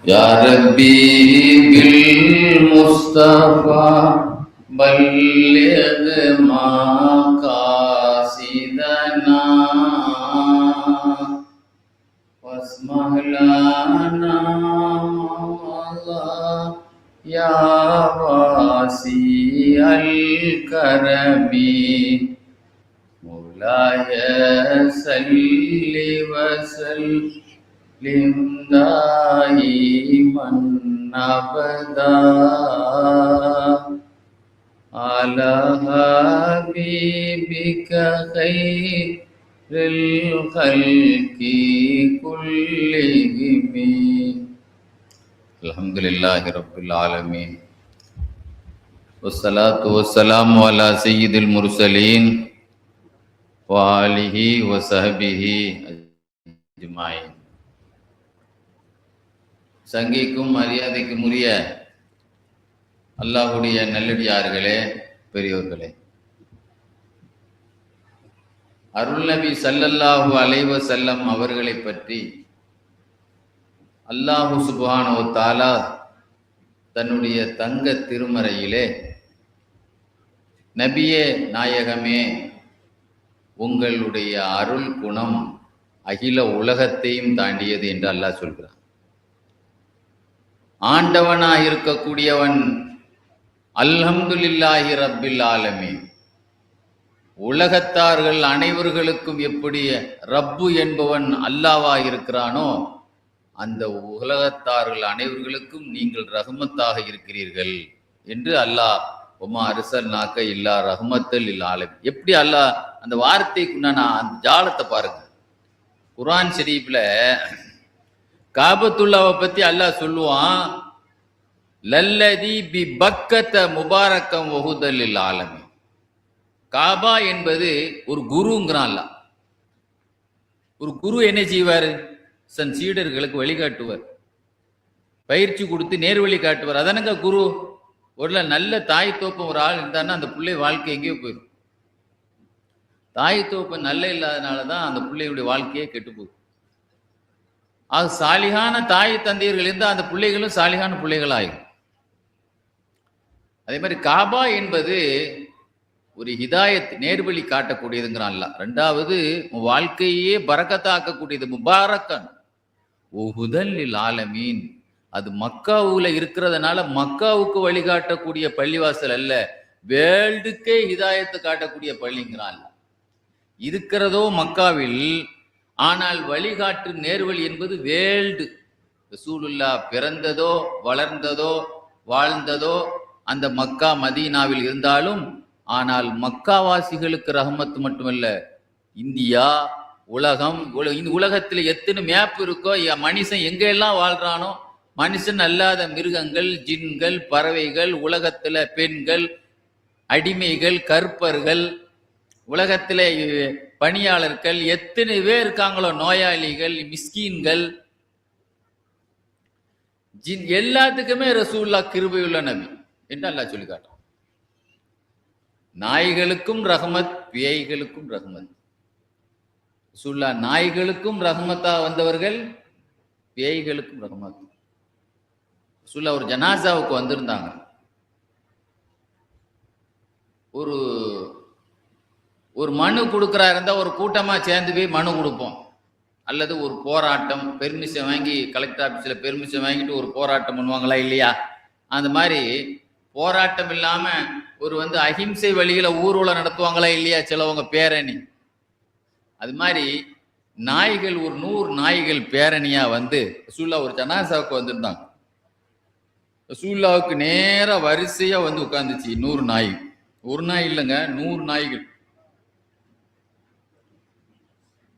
يا ربي بالمصطفى بلغ مقاصدنا واسمح لنا مولا يا واسع الكرم مولاي صل وسلم دائما أبدا على حبيبك خير الخلق كلهم. الحمد لله رب العالمين والصلاة والسلام على سيد المرسلين وآله وصحبه أجمعين. சங்கைக்கும் மரியாதைக்கும் உரிய அல்லாஹ்வுடைய நல்லடியார்களே, பெரியோர்களே, அருள் நபி ஸல்லல்லாஹு அலைஹி வஸல்லம் அவர்களை பற்றி அல்லாஹு சுப்ஹானஹு வ தஆலா தன்னுடைய தங்க திருமறையிலே, நபியே நாயகமே, உங்களுடைய அருள் குணம் அகில உலகத்தையும் தாண்டியது என்று அல்லாஹ் சொல்கிறான். ஆண்டவனாக இருக்கக்கூடியவன் அல்ஹம்துலில்லாஹி ரப்பில் ஆலமீன். உலகத்தார்கள் அனைவர்களுக்கும் எப்படி ரப்பு என்பவன் அல்லாஹ்வாக இருக்கிறானோ, அந்த உலகத்தார்கள் அனைவர்களுக்கும் நீங்கள் ரஹ்மத்தாக இருக்கிறீர்கள் என்று அல்லாஹ் ஒமா அர்சல்நாக இல்லா ரஹ்மத்தல் லில் ஆலமீன். எப்படி அல்லாஹ் அந்த வார்த்தைக்குண்டான அந்த ஜாலத்தை பாருங்க. குர்ஆன் ஷரீஃப்ல காபத்துல்லாவை பத்தி அல்லாஹ் சொல்லுவான், லல்லதி பி பக்கத முபாரக்கம் வஹுதல் லில் ஆலமீன். காபா என்பது ஒரு குருங்கிறான் அல்லாஹ். ஒரு குரு என்ன செய்வார்? தன் சீடர்களுக்கு வழிகாட்டுவார், பயிற்சி கொடுத்து நேர்வழி காட்டுவார். அதனங்க குரு. ஒரு நல்ல தாய் தோப்பம் ஒரு ஆள் இருந்தான்னா அந்த பிள்ளை வாழ்க்கை எங்கேயோ போயிடும். தாய் தோப்பம் நல்ல இல்லாதனால தான் அந்த பிள்ளையுடைய வாழ்க்கையே கெட்டு போகுது. அது சாலிகான தாய் தந்தையர்கள் இருந்தால் அந்த பிள்ளைகளும் சாலிகான பிள்ளைகள் ஆகும். அதே மாதிரி காபா என்பது ஒரு ஹிதாயத், நேர்வழி காட்டக்கூடியதுங்கிறான் அல்லாஹ். ரெண்டாவது, வாழ்க்கையே பரக்கத்தாக்கக்கூடியது, முபாரக்கன் உஹுதல் லில் ஆலமீன். அது மக்காவுல இருக்கிறதுனால மக்காவுக்கு வழிகாட்டக்கூடிய பள்ளிவாசல் அல்ல, வேர்ல்டுக்கே ஹிதாயத்தை காட்டக்கூடிய பள்ளிங்கிறான். இருக்கிறதோ மக்காவில், ஆனால் வழிகாட்டு நேர்வழி என்பது வேர்ல்டு. ரசூலுல்லாஹ் பிறந்ததோ வளர்ந்ததோ வாழ்ந்ததோ அந்த மக்கா மதீனாவில் இருந்தாலும், ஆனால் மக்காவாசிகளுக்கு ரஹமத்து மட்டுமல்ல, இந்தியா, உலகம், உலகத்தில் எத்தனை மேப் இருக்கோ, மனுஷன் எங்கெல்லாம் வாழ்றானோ, மனுஷன் அல்லாத மிருகங்கள், ஜின்கள், பறவைகள், உலகத்துல பெண்கள், அடிமைகள், கற்பர்கள், உலகத்துல பணியாளர்கள், எத்தனை பேர் இருக்காங்களோ, நோயாளிகள், மிஸ்கீன்கள், ஜின், எல்லாத்துக்குமே ரசூலுல்லாஹ் கிருபையுள்ள நபி என்று அல்லாஹ் சொல்லி காட்டுறான். நாய்களுக்கும் ரஹமத், பேய்களுக்கும் ரஹமத். ரசூலுல்லாஹ் நாய்களுக்கும் ரஹமத்தா வந்தவர்கள், பேய்களுக்கும் ரஹமத். ரசூலுல்லாஹ் ஒரு ஜனாசாவுக்கு வந்திருந்தாங்க. ஒரு மனு கொடுக்குறா இருந்தா ஒரு கூட்டமா சேர்ந்து போய் மனு கொடுப்போம், அல்லது ஒரு போராட்டம், பெர்மிஷன் வாங்கி கலெக்டர் ஆஃபீஸில் பெர்மிஷன் வாங்கிட்டு ஒரு போராட்டம் பண்ணுவாங்களா இல்லையா? அந்த மாதிரி போராட்டம் இல்லாம ஒரு அஹிம்சை வழியில ஊர்வலம் நடத்துவாங்களா இல்லையா சிலவங்க பேரணி? அது மாதிரி நாய்கள் ஒரு 100 நாய்கள் பேரணியா ரசூலுல்லாஹ் ஒரு ஜனாசாவுக்கு வந்திருந்தாங்க. ரசூலுல்லாஹ்வுக்கு நேரா வரிசையா உட்கார்ந்துச்சு 100 நாய். ஒரு நாய் இல்லைங்க, 100 நாய்கள்.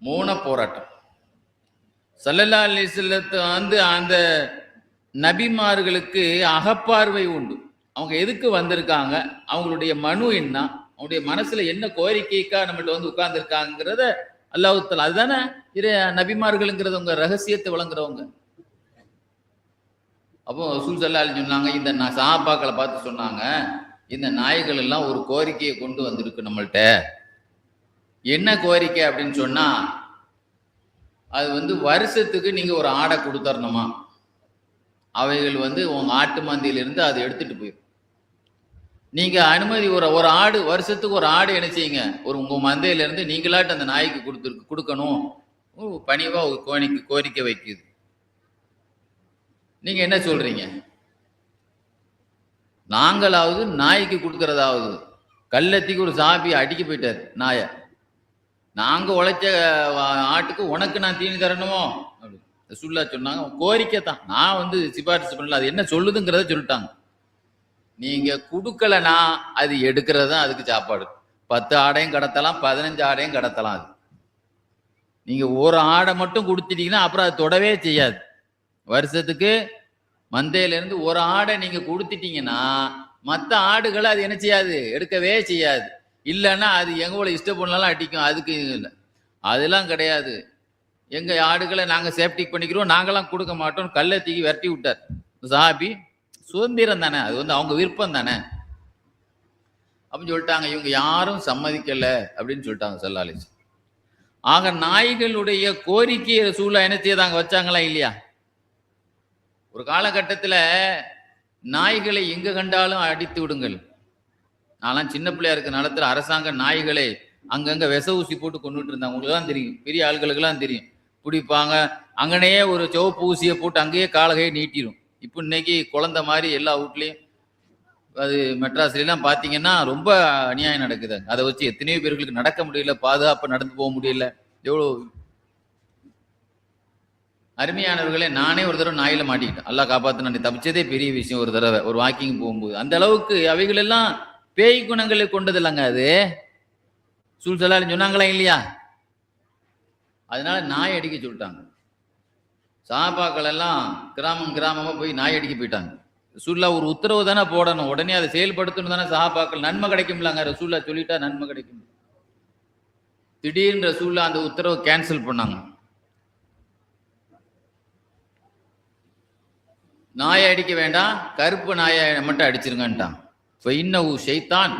மௌன போராட்டம். ஸல்லல்லாஹு அலைஹி வஸல்லம் அந்த நபிமார்களுக்கு அகப்பார்வை உண்டு. அவங்க எதுக்கு வந்திருக்காங்க, அவங்களுடைய மனு என்ன, அவங்களுடைய மனசுல என்ன கோரிக்கைக்கா நம்மள்ட்ட உட்கார்ந்துருக்காங்கிறத அல்லாஹ் தஆலா, அதுதானே நபிமார்களுங்கிறது உங்க ரகசியத்தை வழங்குறவங்க. அப்போ ரசூல் ஸல்லல்லாஹு அலைஹி வஸல்லம் சொன்னாங்க, இந்த சஹாபாக்களை பார்த்து சொன்னாங்க, இந்த நாய்கள் எல்லாம் ஒரு கோரிக்கையை கொண்டு வந்திருக்கு நம்மள்ட்ட. என்ன கோரிக்கை அப்படின்னு சொன்னா, அது வருஷத்துக்கு நீங்க ஒரு ஆடை கொடுத்தரணுமா. அவைகள் வந்து உங்க ஆட்டு மந்தையிலிருந்து அதை எடுத்துட்டு போயிடும். நீங்க அனுமதி ஒரு ஆடு வருஷத்துக்கு ஒரு ஆடு என்ன செய்யுங்க, உங்க மந்தையில இருந்து நீங்களாட்டு அந்த நாய்க்கு கொடுக்கணும் பணிவா கோரிக்கை வைக்குது. நீங்க என்ன சொல்றீங்க? நாங்களாவது நாய்க்கு கொடுக்கறதாவது. கல்லத்திக்கு ஒரு சாபி அடிக்க போயிட்டார் நாய. நாங்க உழைச்ச ஆட்டுக்கு உனக்கு நான் தீனி தரணுமோ ரசூலுல்லாஹ் சொன்னாங்க. கோரிக்கை தான், நான் வந்து சிபாரிசு பண்ணல. அது என்ன சொல்லுதுங்கிறத சொல்லிட்டாங்க. நீங்க கொடுக்கலனா அது எடுக்கிறது தான் அதுக்கு சாப்பாடு. 10 ஆடையும் கடத்தலாம், 15 ஆடையும் கடத்தலாம். அது நீங்க ஒரு ஆடை மட்டும் கொடுத்துட்டீங்கன்னா அப்புறம் அது தொடவே செய்யாது. வருஷத்துக்கு மந்தையில இருந்து ஒரு ஆடை நீங்க கொடுத்துட்டீங்கன்னா மற்ற ஆடுகளை அது என்ன செய்யாது, எடுக்கவே செய்யாது. இல்லைன்னா அது எங்களோட இஷ்டப்படலாம் அடிக்கும். அதுக்கு இல்லை, அதெல்லாம் கிடையாது. எங்க ஆடுகளை நாங்க சேஃப்டி பண்ணிக்கிறோம், நாங்களாம் கொடுக்க மாட்டோம். கல்லத்திக்கு விரட்டி விட்டார் சாபி. சுதந்திரம் தானே, அது வந்து அவங்க விருப்பம் தானே அப்படின்னு சொல்லிட்டாங்க. இவங்க யாரும் சம்மதிக்கல அப்படின்னு சொல்லிட்டாங்க ஸல்லல்லாஹு அலைஹி வஸல்லம். ஆக நாய்களுடைய கோரிக்கையை ரசூலுல்லாஹ் என்ன செய்தாங்க, வச்சாங்களா இல்லையா? ஒரு காலகட்டத்தில் நாய்களை எங்க கண்டாலும் அடித்து விடுங்கள். நான்லாம் சின்ன பிள்ளையா இருக்க நடத்துற அரசாங்க நாய்களை அங்கங்க விச ஊசி போட்டு கொண்டுட்டு இருந்தாங்க. உங்களுக்கு தான் தெரியும், பெரிய ஆள்களுக்கெல்லாம் தெரியும். பிடிப்பாங்க, அங்கனையே ஒரு சிவப்பு ஊசியை போட்டு அங்கேயே காலகையை நீட்டிடும். இப்போ இன்னைக்கு குழந்தை மாதிரி எல்லா வீட்லையும், அது மெட்ராஸ்லாம் பார்த்தீங்கன்னா ரொம்ப அநியாயம் நடக்குது. அதை வச்சு எத்தனையோ பேர்களுக்கு நடக்க முடியல, பாதுகாப்பாக நடந்து போக முடியல. எவ்வளோ அருமையானவர்களே, நானே ஒரு தடவை நாயில மாட்டிக்கிட்டேன். அல்லா காப்பாற்று, நான் தப்பிச்சதே பெரிய விஷயம். ஒரு தடவை ஒரு வாக்கிங் போகும்போது அந்த அளவுக்கு அவைகள் எல்லாம் பேய் குணங்களை கொண்டது இல்லைங்க. அது சூழ்சலான்னு சொன்னாங்களா இல்லையா? அதனால நாய் அடிக்க சொல்லிட்டாங்க. சாபாக்கள் எல்லாம் கிராமமா போய் நாய் அடிக்க போயிட்டாங்க. ரசூலுல்லாஹ் ஒரு உத்தரவு தானே போடணும், உடனே அதை செயல்படுத்தணும் தானே. சஹாபாக்கள் நன்மை கிடைக்கும்லாங்க, ரசூலுல்லாஹ் சொல்லிட்டா நன்மை கிடைக்கும். திடீர்னு ரசூலுல்லாஹ் அந்த உத்தரவை கேன்சல் பண்ணாங்க. நாயை அடிக்க வேண்டாம், கருப்பு நாயை மட்டும் அடிச்சிருங்கன்ட்டான். இன்னஹு ஷைத்தான்,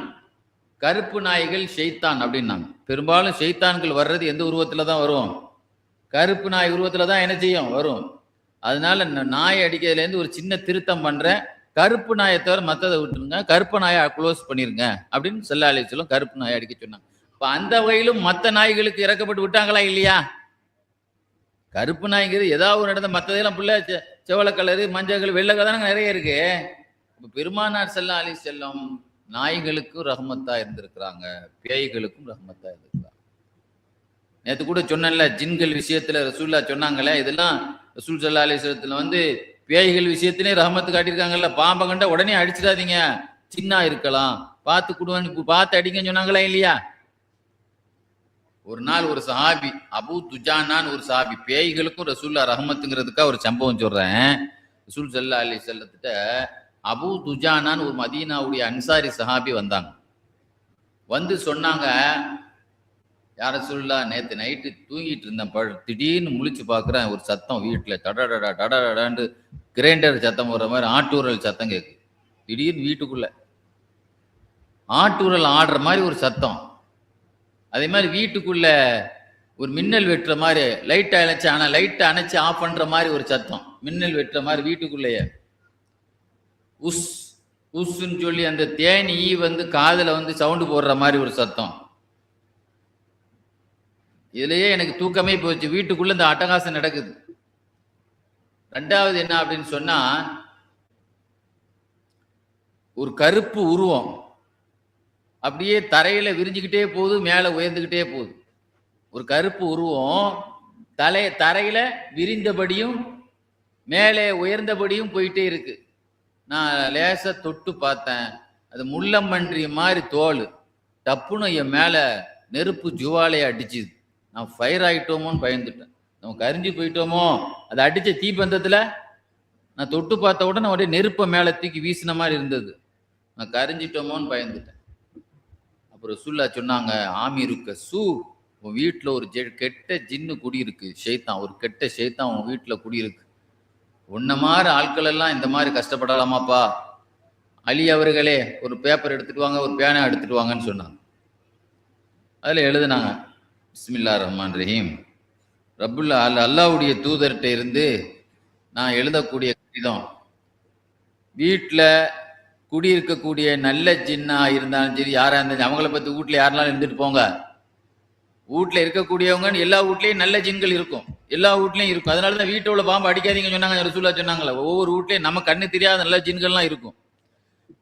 கருப்பு நாய்கள் ஷைத்தான் அப்படின்னாங்க. பெரும்பாலும் ஷைத்தான்கள் வர்றது எந்த உருவத்துல தான் வரும்? கருப்பு நாய் உருவத்துல தான் என்ன செய்யும், வரும். அதனால நாயை அடிக்கிறதுலேருந்து ஒரு சின்ன திருத்தம் பண்றேன், கருப்பு நாயை தவிர மற்றதை விட்டுருங்க, கருப்பு நாயை க்ளோஸ் பண்ணிருங்க அப்படின்னு ஸல்லல்லாஹு அலைஹி வஸல்லம் கருப்பு நாயை அடிக்க சொன்னாங்க. இப்போ அந்த வகையிலும் மற்ற நாய்களுக்கு இறக்கப்பட்டு விட்டாங்களா இல்லையா? கருப்பு நாய்ங்கிறது ஏதாவது ஒரு இடத்துல, மற்றதெல்லாம் புள்ள செவலை கலரு, மஞ்சள் கலர், வெள்ளை கலர் தானே நிறைய இருக்கு. இப்போ பெருமானார் ஸல்லல்லாஹு அலைஹி வஸல்லம் நாய்களுக்கும் ரஹ்மத்தா இருந்திருக்கிறாங்க, பேய்களுக்கும் ரஹ்மத்தா இருந்திருக்கிறாங்க. நேற்று கூட சொன்னேன்ல, ஜின்கள் விஷயத்துல ரசூலுல்லாஹ் சொன்னாங்களே, இதெல்லாம் ரசூல் ஸல்லல்லாஹு அலைஹி வஸல்லத்துல வந்து பேய்கள் விஷயத்திலே ரஹ்மத்து காட்டியிருக்காங்கல்ல. பாம்பை கண்டா உடனே அடிச்சிடாதீங்க, சின்ன இருக்கலாம், பார்த்து குடுவான்னு பார்த்து அடிங்கன்னு சொன்னாங்களா இல்லையா? ஒரு நாள் ஒரு சஹாபி, அபூ துஜானான்னு ஒரு சஹாபி, பேய்களுக்கும் ரசூலுல்லாஹ் ரஹ்மத்துங்கிறதுக்காக ஒரு சம்பவம் சொல்றேன். ரசூல் ஸல்லல்லாஹு அலைஹி வஸல்லத்திட்ட அபூ துஜானான்னு ஒரு மதீனாவுடைய அன்சாரி சஹாபி வந்தாங்க. வந்து சொன்னாங்க, யார ரசூலுல்லாஹ், நேற்று நைட்டு தூங்கிட்டு இருந்தேன், திடீர்னு முழிச்சு பார்க்குறேன், ஒரு சத்தம் வீட்டில் டடடடா டடடாண்டு கிரைண்டர் சத்தம் வர்ற மாதிரி ஆட்டூரல் சத்தம் கேட்கு. திடீர்னு வீட்டுக்குள்ள ஆட்டூரல் ஆடுற மாதிரி ஒரு சத்தம். அதே மாதிரி வீட்டுக்குள்ள ஒரு மின்னல் வெட்டுற மாதிரி, லைட்டை அணைச்சு, ஆனால் லைட்டை அணைச்சு ஆஃப் பண்ற மாதிரி ஒரு சத்தம், மின்னல் வெட்டுற மாதிரி வீட்டுக்குள்ளேயே. உஸ் உஸ்ன்னு சொல்லி அந்த தேனி வந்து காதுல வந்து சவுண்டு போடுற மாதிரி ஒரு சத்தம். இதுலயே எனக்கு தூக்கமே போச்சு. வீட்டுக்குள்ள இந்த அட்டகாசம் நடக்குது. ரெண்டாவது என்ன அப்படின்னு சொன்னா, ஒரு கருப்பு உருவம் அப்படியே தரையில விரிஞ்சுக்கிட்டே போகுது, மேல உயர்ந்துகிட்டே போகுது. ஒரு கருப்பு உருவம் தரையில விரிந்தபடியும் மேலே உயர்ந்தபடியும் போயிட்டே இருக்கு. நான் லேசா தொட்டு பார்த்தேன், அது முள்ளம்பன்றி மாதிரி தோல். டப்புன்னு என் மேல நெருப்பு ஜுவாலையை அடிச்சுது. நான் ஃபயர் ஆகிட்டோமோன்னு பயந்துட்டேன். நம்ம கரிஞ்சு போயிட்டோமோ, அதை அடித்த தீப்பந்தத்தில் நான் தொட்டு பார்த்த உடனே அப்படியே நெருப்பை மேலே தூக்கி வீசின மாதிரி இருந்தது. நான் கரிஞ்சிட்டோமோன்னு பயந்துட்டேன். அப்புறம் ரசூலுல்லாஹ் சொன்னாங்க, ஆமீருக்க சூ, உன் வீட்டில் ஒரு கெட்ட ஜின்னு குடியிருக்கு, ஷைத்தான், ஒரு கெட்ட ஷைத்தான் உன் வீட்டில் குடியிருக்கு. உன்ன மாதிரி ஆட்கள் எல்லாம் இந்த மாதிரி கஷ்டப்படலாமாப்பா? அலி அவர்களே, ஒரு பேப்பர் எடுத்துட்டு வாங்க, ஒரு பேனா எடுத்துட்டு வாங்கன்னு சொன்னாங்க. அதில் எழுதுனாங்க, பிஸ்மில்லாஹிர் ரஹ்மானிர் ரஹீம், அல்லாஹ்வுடைய தூதர்கிட்ட இருந்து நான் எழுதக்கூடிய கடிதம், வீட்டில் குடியிருக்கக்கூடிய நல்ல ஜின்னா இருந்தாலும் சரி, யாராக இருந்தாலும் அவங்கள பற்றி வீட்டில் யாருனாலும் இருந்துட்டு போங்க. வீட்டில் இருக்கக்கூடியவங்கன்னு எல்லா வீட்லேயும் நல்ல ஜின்கள் இருக்கும், எல்லா வீட்லேயும் இருக்கும். அதனால தான் வீட்டை உள்ள பாம்பு அடிக்காதீங்கன்னு சொன்னாங்க, ரசூலா சொன்னாங்களே. ஒவ்வொரு வீட்லேயும் நம்ம கண்ணு தெரியாத நல்ல ஜின்கள்லாம் இருக்கும்.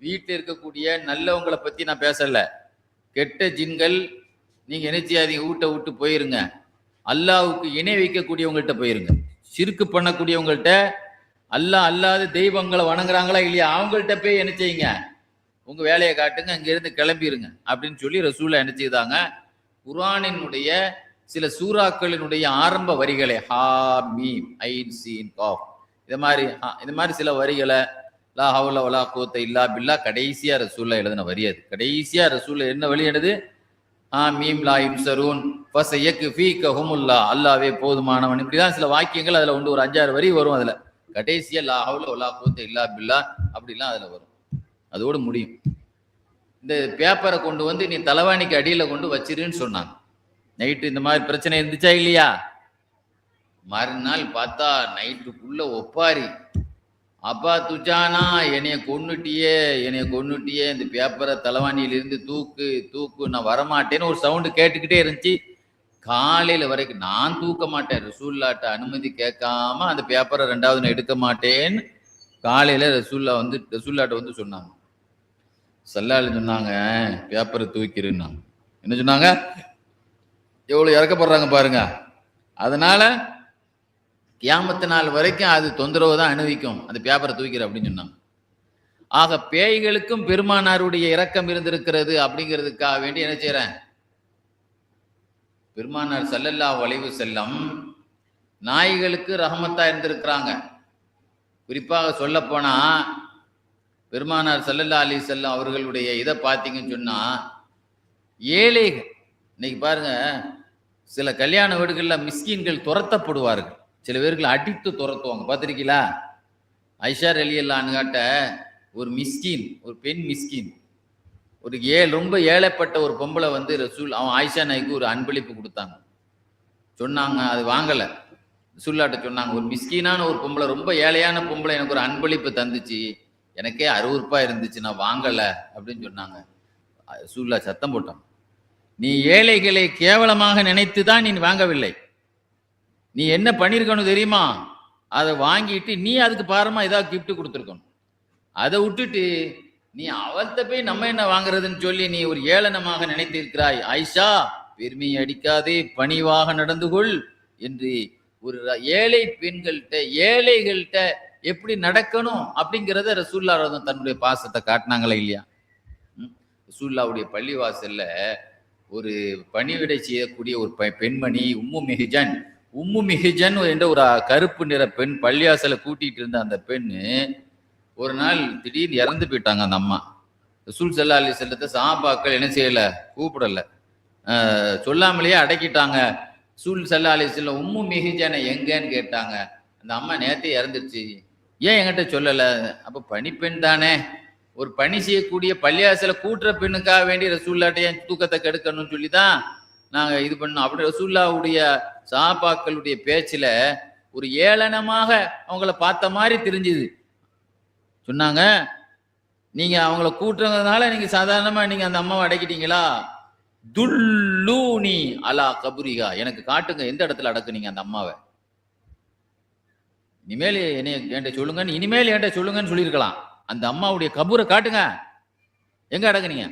வீட்டில் இருக்கக்கூடிய நல்லவங்களை பற்றி நான் பேசலை. கெட்ட ஜின்கள் நீங்கள் என்ன செய்யாதீங்க, வீட்டை விட்டு போயிருங்க. அல்லாவுக்கு இணை வைக்கக்கூடியவங்கள்ட்ட போயிருங்க. சிறுக்கு பண்ணக்கூடியவங்கள்ட்ட, அல்லாத தெய்வங்களை வணங்குறாங்களா இல்லையா, அவங்கள்ட்ட போய் என்ன செய்யுங்க, உங்க வேலையை காட்டுங்க, அங்கிருந்து கிளம்பிடுங்க அப்படின்னு சொல்லி ரசூலா என்ன செய்தாங்க. குர்ஆனினுடைய சில சூறாக்களினுடைய ஆரம்ப வரிகளை ஹா மீம் ஐன் சீன் காஃப் இது மாதிரி சில வரிகளை லா ஹவுல வலா குவத்த இல்லா பில்லா கடைசியா ரசூலா எழுதின வரி. அது கடைசியா ரசூலா என்ன வழி எழுது, மீம் லா யுன்சரூன் ஃபஸயக்ஃபீகஹுமுல்லா, அல்லாவே போதுமானவன். இப்படிதான் சில வாக்கியங்கள் அதுல உண்டு, ஒரு 5-6 வரி வரும். அதுல கடைசியா லா ஹவுல வலா குவத்த இல்லா பில்லா அப்படிலாம் அதுல வரும். அதோடு முடியும். இந்த பேப்பரை கொண்டு வந்து நீ தலைவாணிக்கு அடியில கொண்டு வச்சிருன்னு சொன்னாங்க. நைட்டு இந்த மாதிரி பிரச்சனை இருந்துச்சா இல்லையா? மறுநாள் பார்த்தா நைட்டுக்குள்ள ஒப்பாரி, அப்பா துச்சானா என்னைய கொன்னுட்டியே, இந்த பேப்பரை தலைவாணியிலிருந்து தூக்கு, நான் வரமாட்டேன்னு ஒரு சவுண்டு கேட்டுக்கிட்டே இருந்துச்சு. காலையில வரைக்கும் நான் தூக்க மாட்டேன், ரசூல்லாட்ட அனுமதி கேட்காம அந்த பேப்பரை 2வது நான் எடுக்க மாட்டேன்னு காலையில ரசூல்லாட்ட வந்து சொன்னாங்க. சல்லால சொன்னாங்க, பேப்பரை தூக்கிருன்னாங்க. என்ன சொன்னாங்க? எவ்வளவு இறக்கப்படுறாங்க பாருங்க. அதனால கியாமத்து நாள் வரைக்கும் அது தொந்தரவு தான் அனுபவிக்கும், அந்த பேப்பரை தூக்கிற அப்படின்னு சொன்னாங்க. ஆக பேய்களுக்கும் பெருமானாருடைய இரக்கம் இருந்திருக்கிறது அப்படிங்கிறதுக்காக வேண்டி என்ன செய்யறேன், பெருமானார் ஸல்லல்லாஹு அலைஹி வஸல்லம் நாய்களுக்கு ரஹமத்தா இருந்திருக்கிறாங்க. குறிப்பாக சொல்ல போனா பெருமானார் ஸல்லல்லாஹு அலைஹி வஸல்லம் அவர்களுடைய இதை பார்த்தீங்கன்னு சொன்னா, ஏழைகள் இன்னைக்கு பாருங்க, சில கல்யாண வீடுகளில் மிஸ்கீன்கள் துரத்தப்படுவார்கள். சில பேர்கள் அடித்து துரத்துவாங்க, பார்த்துருக்கீங்களா? ஐஷா ரலியல்லாஹு அன்ஹாட்ட ஒரு மிஸ்கீன், ஒரு பெண் மிஸ்கீன், ஒரு ரொம்ப ஏழைப்பட்ட ஒரு பொம்பளை வந்து அவன் ஆயிஷா நாய்க்கு ஒரு அன்பளிப்பு கொடுத்தாங்க. சொன்னாங்க, அது வாங்கலை. ரசூலுல்லாஹ்ட்ட சொன்னாங்க, ஒரு மிஸ்கீனான ஒரு பொம்பளை, ரொம்ப ஏழையான பொம்பளை எனக்கு ஒரு அன்பளிப்பு தந்துச்சு, எனக்கே 60 ரூபாய் இருந்துச்சு, நான் வாங்கலை அப்படின்னு சொன்னாங்க. ரசூலுல்லாஹ் சத்தம் போட்டான், நீ ஏழைகளை கேவலமாக நினைத்து தான் நீ வாங்கவில்லை, நீ என்ன பண்ணியிருக்கணும் தெரியுமா, அதை வாங்கிட்டு நீ அதுக்கு பாரமா ஏதாவது கிஃப்ட் கொடுத்துருக்கணும். அதை விட்டுட்டு நீ அவள்கிட்ட போய் நம்ம என்ன வாங்குறதுன்னு சொல்லி நீ ஒரு ஏளனமாக நினைத்திருக்கிறாய். ஆயிஷா, பெருமையை அடிக்காதே, பணிவாக நடந்து கொள் என்று ஒரு ஏழை பெண்கள்கிட்ட, ஏழைகள்கிட்ட எப்படி நடக்கணும் அப்படிங்கிறத ரசூலுல்லாஹ் தன்னுடைய பாசத்தை காட்டினாங்களே இல்லையா? ரசூலுல்லாஹ்வுடைய பள்ளிவாசல்ல ஒரு பணிவிடை செய்யக்கூடிய ஒரு பெண்மணி உம்மு மிஹிஜன் என்ற ஒரு கருப்பு நிற பெண் பள்ளிவாசலை கூட்டிட்டு இருந்த அந்த பெண்ணு ஒரு நாள் திடீர்னு இறந்து போயிட்டாங்க. அந்த அம்மா ரசூல் ஸல்லல்லாஹு அலைஹி வஸல்லத்தை சஹாபாக்கள் என்ன செய்யல, கூப்பிடல, சொல்லாமலேயே அடக்கிட்டாங்க. ரசூல் ஸல்லல்லாஹு அலைஹி வஸல்லம் உம்மு மிஹிஜனை எங்கன்னு கேட்டாங்க. அந்த அம்மா நேரத்தை இறந்துருச்சு, ஏன் என்கிட்ட சொல்லல? அப்ப பணிப்பெண் தானே, ஒரு பணி செய்யக்கூடிய பள்ளிவாசலை கூட்டுற பெண்ணுக்காக வேண்டி ரசூலுல்லாஹ்ட்ட என் தூக்கத்தை கெடுக்கணும்னு சொல்லி தான் நாங்க இது பண்ணோம். அப்படி ரசூலுல்லாஹ்வுடைய சஹாபாக்களுடைய பேச்சுல ஒரு ஏளனமாக அவங்கள பார்த்த மாதிரி தெரிஞ்சுது. சொன்னாங்க, நீங்க அவங்கள கூட்டுறதுனால நீங்க சாதாரணமா நீங்க அந்த அம்மாவை அடக்கிட்டீங்களா? துல்லூனி அலா கபுரிகா, எனக்கு காட்டுங்க எந்த இடத்துல அடக்குனீங்க அந்த அம்மாவை. இனிமேல் என்கிட்ட சொல்லுங்கன்னு சொல்லியிருக்கலாம். அந்த அம்மாவுடைய கபூரை காட்டுங்க, எங்க அடக்குனீங்க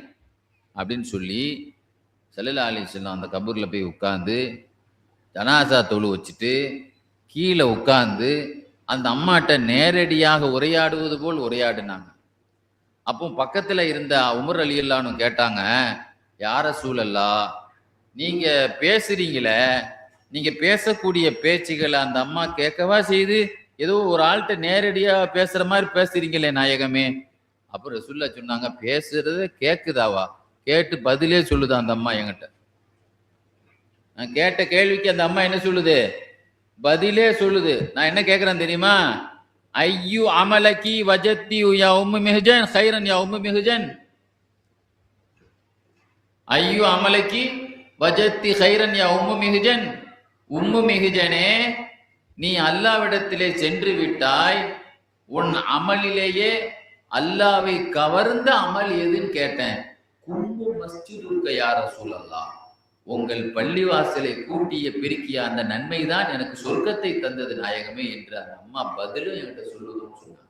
அப்படின்னு சொல்லி ஸல்லல்லாஹு அலைஹி வஸல்லம் அந்த கபூர்ல போய் உட்கார்ந்து ஜனாசா தொழு வச்சுட்டு கீழே உட்கார்ந்து அந்த அம்மாட்ட நேரடியாக உரையாடுவது போல் உரையாடினாங்க. அப்போ பக்கத்துல இருந்த உமர் ரலியல்லாஹு அன்ஹு கேட்டாங்க, யா ரசூலல்லாஹ், நீங்க பேசுறீங்களே, நீங்க பேசக்கூடிய பேச்சுகளை அந்த அம்மா கேட்கவா செய்து, ஏதோ ஒரு ஆள்கிட்ட நேரடியா பேசுற மாதிரி பேசுறீங்களே நாயகமே. அப்புறம் ரசூலுல்லாஹ் சொன்னாங்க, பேசுறது கேக்குதாவா? கேட்டு பதிலே சொல்லுதா அந்த அம்மா என்கிட்ட. நான் கேட்ட கேள்விக்கு அந்த அம்மா என்ன சொல்லுது? பதிலே சொல்லுது. நான் என்ன கேட்கிறேன் தெரியுமா? ஐயு அமலகி வஜத்தி யா உம்மு மிஹ்ஜன் கைரன் யா உம்மு மிஹ்ஜன், ஐயு அமலகி வஜத்தி கைரன் யா உம்மு மிஹ்ஜன், உம்மு மிஹ்ஜனே, நீ அல்லாஹ்விடத்திலே சென்று விட்டாய், உன் அமலிலேயே அல்லாவை கவர்ந்த அமல் எதுன்னு கேட்டேன். கும்பு மஸ்ஜிதுக்க யா ரசூலல்லாஹ், உங்கள் பள்ளிவாசலை கூட்டிய பெருக்கிய அந்த நன்மைதான் எனக்கு சொர்க்கத்தை தந்தது நாயகமே என்று அந்த அம்மா பதிலும் என்கிட்ட சொல்லுதுன்னு சொன்னாங்க.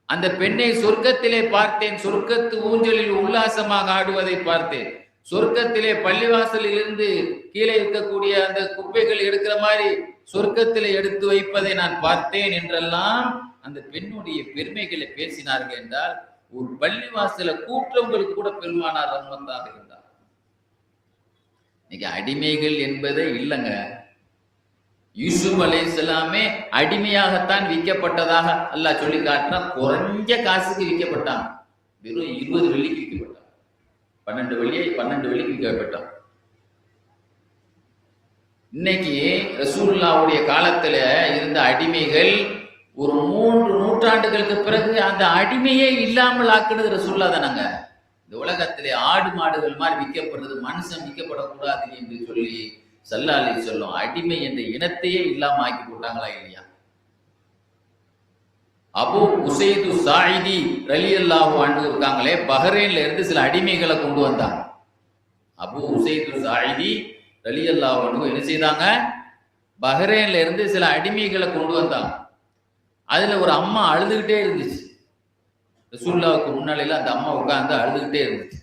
அந்த பெண்ணை சொர்க்கத்திலே பார்த்தேன், சொர்க்கத்து ஊஞ்சலில் உல்லாசமாக ஆடுவதை பார்த்தேன், சொர்க்கத்திலே பள்ளிவாசலில் இருந்து கீழே இருக்கக்கூடிய அந்த குப்பைகள் எடுக்கிற மாதிரி சொர்க்கத்திலே எடுத்து வைப்பதை நான் பார்த்தேன் என்றெல்லாம் அந்த பெண்ணுடைய பெருமைகளை பேசினார்கள். என்றால் ஒரு பள்ளிவாசல கூற்றவங்களுக்கு கூட பெருமானார் ரஹ்மத்தாக இருந்தார். இன்னைக்கு அடிமைகள் என்பதே இல்லைங்க. யூசுப் அலைஹிஸ்ஸலாமே அடிமையாகத்தான் விற்கப்பட்டதாக அல்லாஹ் சொல்லி காட்டினா. குறைஞ்ச காசுக்கு விற்கப்பட்டான், வெறும் 20 வெள்ளிக்கு விற்கப்பட்டான். 12 வெள்ளிக்கு விற்கப்பட்டான். இன்னைக்கு ரசூலுல்லாஹ்வுடைய காலத்துல இருந்த அடிமைகள் ஒரு 3 நூற்றாண்டுகளுக்கு பிறகு அந்த அடிமையே இல்லாமல் ஆக்குனது ரசூலுல்லாஹ் தானங்க. இந்த உலகத்திலே ஆடு மாடுகள் மாதிரி விற்கப்படுறது, மனுஷன் விற்கப்படக்கூடாது என்று சொல்லி ஸல்லல்லாஹு அலைஹி வஸல்லம் அடிமை என்ற இனத்தையே இல்லாம ஆக்கி போட்டாங்களா இல்லையா? அபூ உசைது சாயிதி ரலியல்லாஹு அன்ஹு இருக்காங்களே, பஹ்ரைன்ல இருந்து சில அடிமைகளை கொண்டு வந்தாங்க. அபூ உசைது சாயிதி ரலியல்லாஹு அன்ஹு என்ன செய்தாங்க? பஹ்ரைன்ல இருந்து சில அடிமைகளை கொண்டு வந்தாங்க. அதுல ஒரு அம்மா அழுதுகிட்டே இருந்துச்சு. ரசூலுல்லாஹ்வுக்கு முன்னாடில அந்த அம்மா உட்கார்ந்து அழுதுகிட்டே இருந்துச்சு.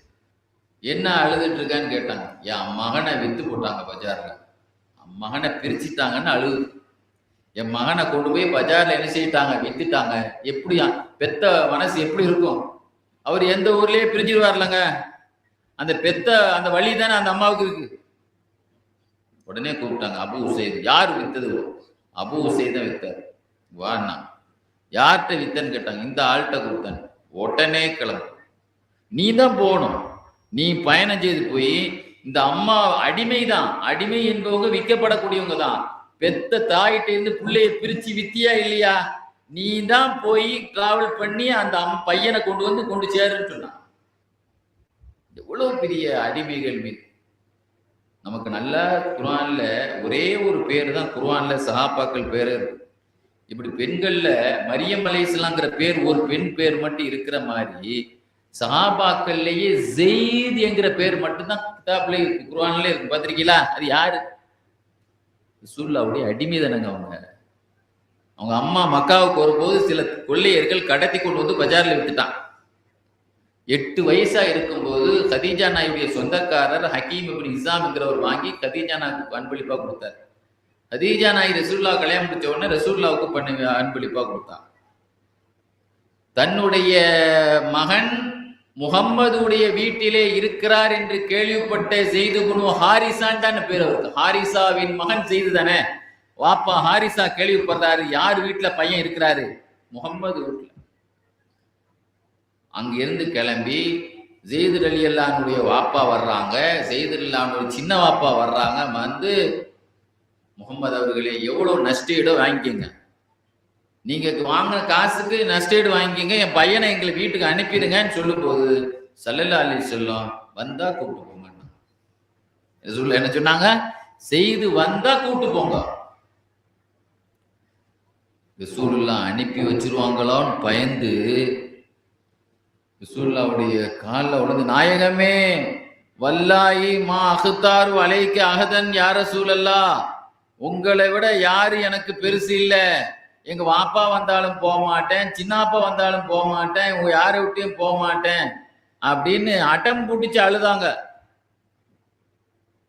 என்ன அழுதுட்டு இருக்கான்னு கேட்டாங்க. என் மகனை வித்து போட்டாங்க பஜார்ல, மகனை பிரிச்சுட்டாங்கன்னு அழுது. என் மகனை கொண்டு போய் பஜார்ல என்ன செய்யிட்டாங்க? வித்துட்டாங்க. எப்படியா பெத்த மனசு எப்படி இருக்கும்? அவர் எந்த ஊர்லயே பிரிஞ்சிருவார்லங்க. அந்த பெத்த அந்த வழி தானே அந்த அம்மாவுக்கு இருக்கு. உடனே கூப்பிட்டாங்க அபூ உசைத். யார் வித்தது? அபூ உசைத் தான் வித்தார். வாண்ணா, யார்கிட்ட வித்தன்னு கேட்டாங்க. இந்த ஆள்கிட்ட கொடுத்தேன். உடனே கிளம்பு, நீ தான் போகணும். நீ பயணம் செய்து போய் இந்த அம்மா அடிமைதான், அடிமை என்பவங்க விற்கப்படக்கூடியவங்க தான். பெத்த தாயிட்ட இருந்து பிள்ளைய பிரிச்சு வித்தியா இல்லையா? நீ தான் போய் டிராவல் பண்ணி அந்த பையனை கொண்டு சேருன்னு சொன்னான். எவ்வளவு பெரிய அடிமைகள் மீது நமக்கு நல்ல குர்ஆன்ல ஒரே ஒரு பேர் தான் குர்ஆன்ல சஹாபாக்கள் பேர் இருக்கு. இப்படி பெண்கள்ல மரியம் அலைஹிஸ்ஸலாம்ங்கிற பேர் ஒரு பெண் பேர் மட்டும் இருக்கிற மாதிரி சஹாபாக்கள்லயே ஸெய்த் என்கிற பேர் மட்டும்தான் கிதாப்ல இருக்கு, குர்ஆன்ல இருக்கு. பார்த்திருக்கீங்களா? அது யாரு? ரசூலுல்லாஹ்வுடைய அடிமை தானங்க அவங்க. அவங்க அம்மா மக்காவுக்கு வரும்போது சில கொள்ளையர்கள் கடத்தி கொண்டு வந்து பஜார்ல வித்துட்டான். 8 வயசா இருக்கும்போது கதீஜா நாயுடைய சொந்தக்காரர் ஹக்கீம் இப்னு ஹிஸாம்ங்கிறவர் வாங்கி கதீஜா நாய்க்கு அன்பளிப்பா கொடுத்தார். கதீஜா நாய் ரசூலுல்லாஹ் கல்யாணம் முடிச்ச உடனே ரசூலுல்லாஹ்வுக்கு அன்பளிப்பா கொடுத்தான். தன்னுடைய மகன் முகம்மதுடைய வீட்டிலே இருக்கிறார் என்று கேள்விப்பட்ட ஸெய்து இப்னு ஹாரிசான் தான் பேர் அவருக்கு. ஹாரிசாவின் மகன் ஸெய்து தானே. வாப்பா ஹாரிசா கேள்விப்படுறாரு, யார் வீட்டுல பையன் இருக்கிறாரு? முகம்மது வீட்டுல. அங்கிருந்து கிளம்பி ஸெய்து ரலியல்லாஹுடைய வாப்பா வர்றாங்க, ஸெய்து ரலியல்லாஹுடைய சின்ன வாப்பா வர்றாங்க. வந்து முகம்மது அவர்களே, எவ்வளவு நஷ்டஈடோ வாங்கிக்கங்க, நீங்க வாங்கின காசுக்கு நஷ்டஈடு வாங்கிக்கங்க, என் பையனை எங்களை வீட்டுக்கு அனுப்பிடுங்கன்னு சொல்லும் போது ஸல்லல்லாஹு அலைஹி வஸல்லம் வந்தா கூப்பிட்டு போங்க. ரசூலுல்லாஹ் என்ன சொன்னாங்க? ஸெய்து வந்தா கூப்பிட்டு போங்க. ரசூலுல்லாஹ் அனுப்பி வச்சிருவாங்களான்னு பயந்து ரசூலுல்லாஹ்வுடைய காலில் விழுந்து, நாயகமே வல்லாஹி மா அஹ்தாரு அலைக்க அஹதன் யா ரசூலல்லாஹ், உங்களை விட யாரு எனக்கு பெருசு இல்ல. எங்க வாப்பா வந்தாலும் போக மாட்டேன், சின்னாப்பா வந்தாலும் போக மாட்டேன், உங்க யாரை விட்டையும் போக மாட்டேன் அப்படின்னு அடம் பிடிச்சு அழுதாங்க.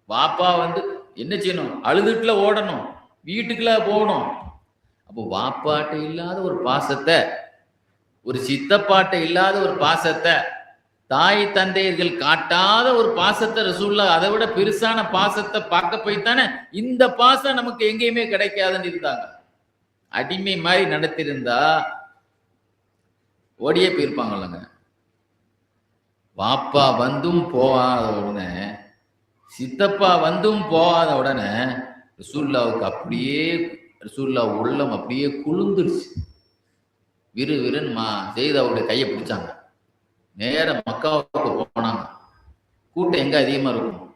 வாப்பா வந்து என்ன செய்யணும்? அழுதுட்டுல ஓடணும், வீட்டுக்குள்ள போகணும். அப்போ வாப்பாட்ட இல்லாத ஒரு பாசத்தை, ஒரு சித்தப்பாட்ட இல்லாத ஒரு பாசத்தை, தாய் தந்தையர்கள் காட்டாத ஒரு பாசத்தை ரசூலுல்லாஹ் அதை விட பெருசான பாசத்தை பார்க்க போய்த்தானே இந்த பாசம் நமக்கு எங்கேயுமே கிடைக்காதுன்னு இருந்தாங்க. அடிமை மாதிரி நடத்திருந்தா ஓடியே போயிருப்பாங்கல்லங்க. வாப்பா வந்தும் போகாத உடனே, சித்தப்பா வந்தும் போகாத உடனே ரசூலுல்லாஹ்வுக்கு அப்படியே ரசூலுல்லாஹ் உள்ளம் அப்படியே குளிர்ந்துருச்சு. விறுவிறுன்னு ஸெய்து அவருடைய கையை பிடிச்சாங்க. நேர மக்காவுக்கு போனாங்க. கூட்டம் எங்க அதிகமா இருக்கும்?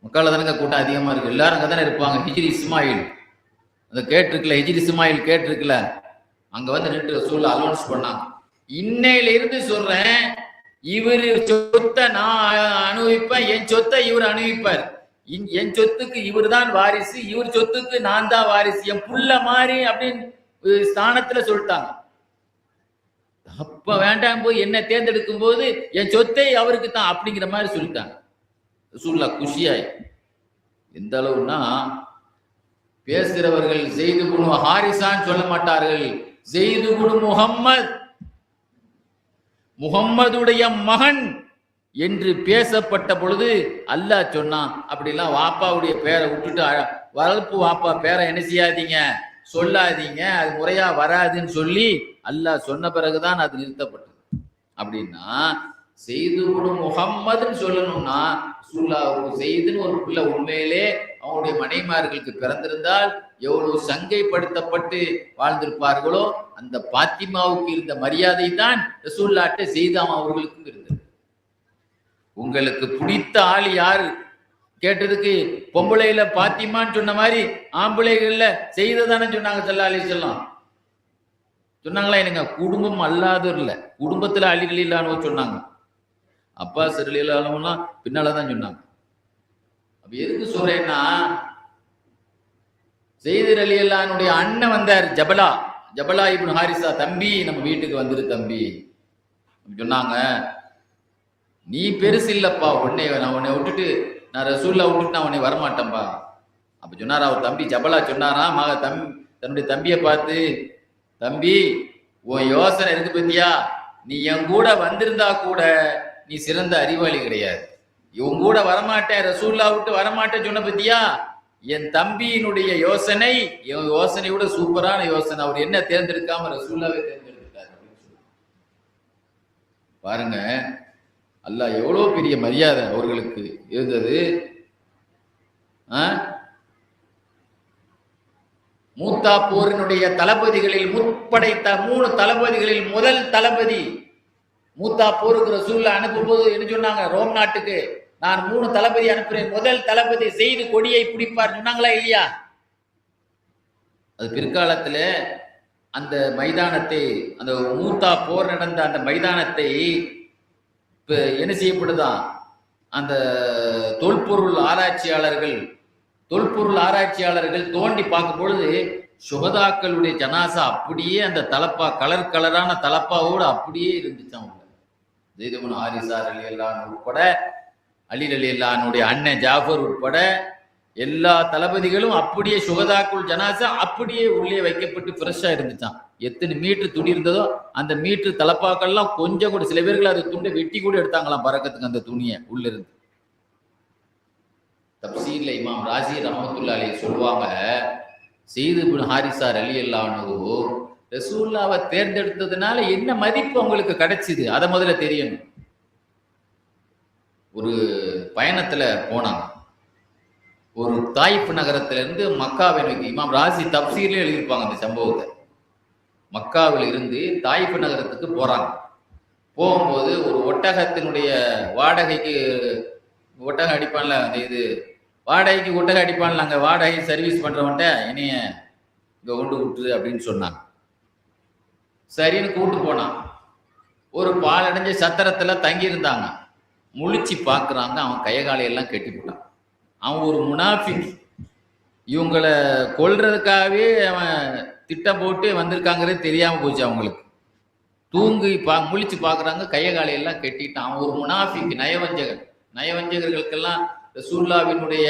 மக்கால தானங்க கூட்டம் அதிகமா இருக்கு, எல்லாரும் அங்க தானே இருப்பாங்க. ஹிஜ்ரி இஸ்மாயில் அந்த கேட்டிருக்கல, ஹிஜ்ரி இஸ்மாயில் கேட்டிருக்கல, அங்க வந்து நின்று ரசூலுல்லாஹ் அலௌன்ஸ் பண்ணாங்க. இன்னையில இருந்து சொல்றேன், இவரு சொத்தை நான் அனுபவிப்பேன், என் சொத்தை இவர் அனுபவிப்பார். என் சொத்துக்கு இவர் தான் வாரிசு, இவர் சொத்துக்கு நான் தான் வாரிசு, என் புள்ள மாதிரி அப்படின்னு ஸ்தானத்துல சொல்லிட்டாங்க. அப்ப வேண்டாம் போய் என்ன தேர்ந்தெடுக்கும் போது என் சொத்தை அவருக்கு தான் அப்படிங்கிற மாதிரி சொல்லிட்டாங்க. ரசூலுல்லாஹ் குஷியாய். எந்த அளவுன்னா, பேசுகிறவர்கள் ஸெய்து இப்னு ஹாரிஸான்னு சொல்ல மாட்டார்கள், ஸெய்து இப்னு முஹம்மத், முஹம்மதுடைய மகன் என்று பேசப்பட்ட பொழுது அல்லாஹ் சொன்னான், அப்படிலாம் வாப்பாவுடைய பேரை விட்டுட்டு வளர்ப்பு வாப்பா பேரை என்ன செய்யாதீங்க, சொல்லாதீங்க, அது முறையா வராதுன்னு சொல்லி அல்லாஹ் சொன்ன பிறகுதான் அது நிறுத்தப்பட்டது. அப்படின்னா ஸெய்து இப்னு முஹம்மதுன்னு சொல்லணும்னா ரசூலுல்லாஹ்வுக்கு ஸெய்துன்னு ஒரு பிள்ளை உண்மையிலே அவங்களுடைய மனைமார்களுக்கு பிறந்திருந்தால் எவ்வளவு சங்கைப்படுத்தப்பட்டு வாழ்ந்திருப்பார்களோ அந்த பாத்திமாவுக்கு இருந்த மரியாதை தான் ரசூலுல்லாஹ்ட்ட ஸெய்தாம் அவர்களுக்கும் இருந்தது. உங்களுக்கு பிடித்த ஆள் யாரு கேட்டதுக்கு பொம்பளையில பாத்திமான்னு சொன்ன மாதிரி ஆம்பளைகள்ல செய்ததானே சொன்னாங்க ஸல்லல்லாஹு அலைஹி வஸல்லம். சொன்னாங்களா என்னங்க? குடும்பம் அல்லாதவர் இல்ல, குடும்பத்துல அலி ரலியல்லாஹு சொன்னாங்க, அப்பாஸ் ரலியல்லாஹுலாம் பின்னாலதான் சொன்னாங்க. அப்ப எதுக்கு சொல்றேன்னா, ஸெய்து ரலியல்லாஹுடைய அண்ணன் வந்தார், ஜபலா இப்னு ஹாரிஸா, தம்பி நம்ம வீட்டுக்கு வந்துரு தம்பி சொன்னாங்க. நீ பெருசு இல்லப்பா, நான் உன்னை விட்டுட்டு நான் ரசூலுல்லாஹ் விட்டுட்டு நான் உன்னை வரமாட்டேன்பா. அப்ப சொன்னாரா அவர் தம்பி ஜபலா சொன்னாரா தன்னுடைய தம்பியை பார்த்து, தம்பி உன் யோசனை இருக்கு பத்தியா, நீ என் கூட வந்திருந்தா கூட நீ சிறந்த அறிவாளி கிடையாது, இவன் கூட வரமாட்டேன் ரசூலுல்லாஹ் விட்டு வரமாட்டேன் சொன்ன பத்தியா, என் தம்பியினுடைய யோசனை என் யோசனையோட சூப்பரான யோசனை, அவர் என்ன தேர்ந்தெடுக்காம ரசூலுல்லாஹ்வை தேர்ந்தெடுத்தார் பாருங்க. அல்லாஹ் எவ்வளவு பெரிய மரியாதை அவர்களுக்கு இருந்தது. மூத்தா போரினுடைய தளபதிகளில் முற்படைத்த 3 தளபதிகளில் முதல் தளபதி மூத்தா போருக்கு ரசூலுல்லாஹ் அனுப்பும் போது என்ன சொன்னாங்க, ரோம் நாட்டுக்கு நான் 3 தளபதி அனுப்புறேன், முதல் தளபதி ஸெய்து கொடியை பிடிப்பார் சொன்னாங்களா இல்லையா? அது பிற்காலத்துல அந்த மைதானத்தை, அந்த மூத்தா போர் நடந்த அந்த மைதானத்தை என்ன செய்யப்படுதான், அந்த தொல்பொருள் ஆராய்ச்சியாளர்கள் தோண்டி பார்க்கும் பொழுது சுகதாக்களுடைய ஜனாசா அப்படியே அந்த தலப்பா கலரான தலப்பாவோடு அப்படியே இருந்துச்சான். ஸெய்து இப்னு ஹாரிஸா ரலியல்லாஹு உட்பட, அலி ரலியல்லாஹுடைய அண்ணன் ஜாஃபர் உட்பட எல்லா தளபதிகளும் அப்படியே சுகதாக்குள் ஜனாசா அப்படியே உள்ளே வைக்கப்பட்டு ஃப்ரெஷ்ஷா இருந்துச்சான். எத்தனை மீட்டர் துணி இருந்ததோ அந்த மீட்டர் தலப்பாக்கள்லாம் கொஞ்சம் கூட, சில பேர்கள் அது துண்டை வெட்டி கூட எடுத்தாங்களாம் பறக்கத்துக்கு அந்த துணியை உள்ள இருந்து. தப்சீர்ல இமாம் ராசி ரஹ்மத்துல்லாஹி அலைஹி சொல்லுவாங்க, ஸெய்து இப்னு ஹாரிஸா ரலியல்லாஹு ரசூலுல்லாஹ்வை தேர்ந்தெடுத்ததுனால என்ன மதிப்பு அவங்களுக்கு கிடைச்சிது அதை முதல்ல தெரியணும். ஒரு பயணத்துல போனாங்க, ஒரு தாயிப் நகரத்துல இருந்து மக்காவை நோக்கி, இமாம் ராசி தப்சீர்ல எழுதியிருப்பாங்க அந்த சம்பவத்தை. மக்காவில் இருந்து தாயிப் நகரத்துக்கு போறாங்க. போகும்போது ஒரு ஒட்டகத்தினுடைய வாடகைக்கு, ஒட்டகம் அடிப்பான்ல, அந்த இது வாடகைக்கு ஒட்டகம் அடிப்பான்ல, அங்கே வாடகை சர்வீஸ் பண்றவன்ட்ட என்னைய இங்க கொண்டு விட்டுரு அப்படின்னு சொன்னாங்க. சரின்னு கூட்டு போனான். ஒரு பாலடைஞ்ச சத்திரத்துல தங்கி இருந்தாங்க. முழிச்சு பார்க்குறாங்க, அவன் கையகாலையெல்லாம் கட்டி போட்டான். அவன் ஒரு முனாஃபிக், இவங்களை கொல்றதுக்காகவே அவன் திட்டம் போட்டு வந்திருக்காங்கிறது தெரியாம போச்சு அவங்களுக்கு. தூங்கி முழிச்சு பார்க்குறாங்க, கையகாலையெல்லாம் கட்டிட்டான். அவன் ஒரு முனாஃபிக், நயவஞ்சகர்களுக்கெல்லாம் ரசூலுல்லாஹ்வினுடைய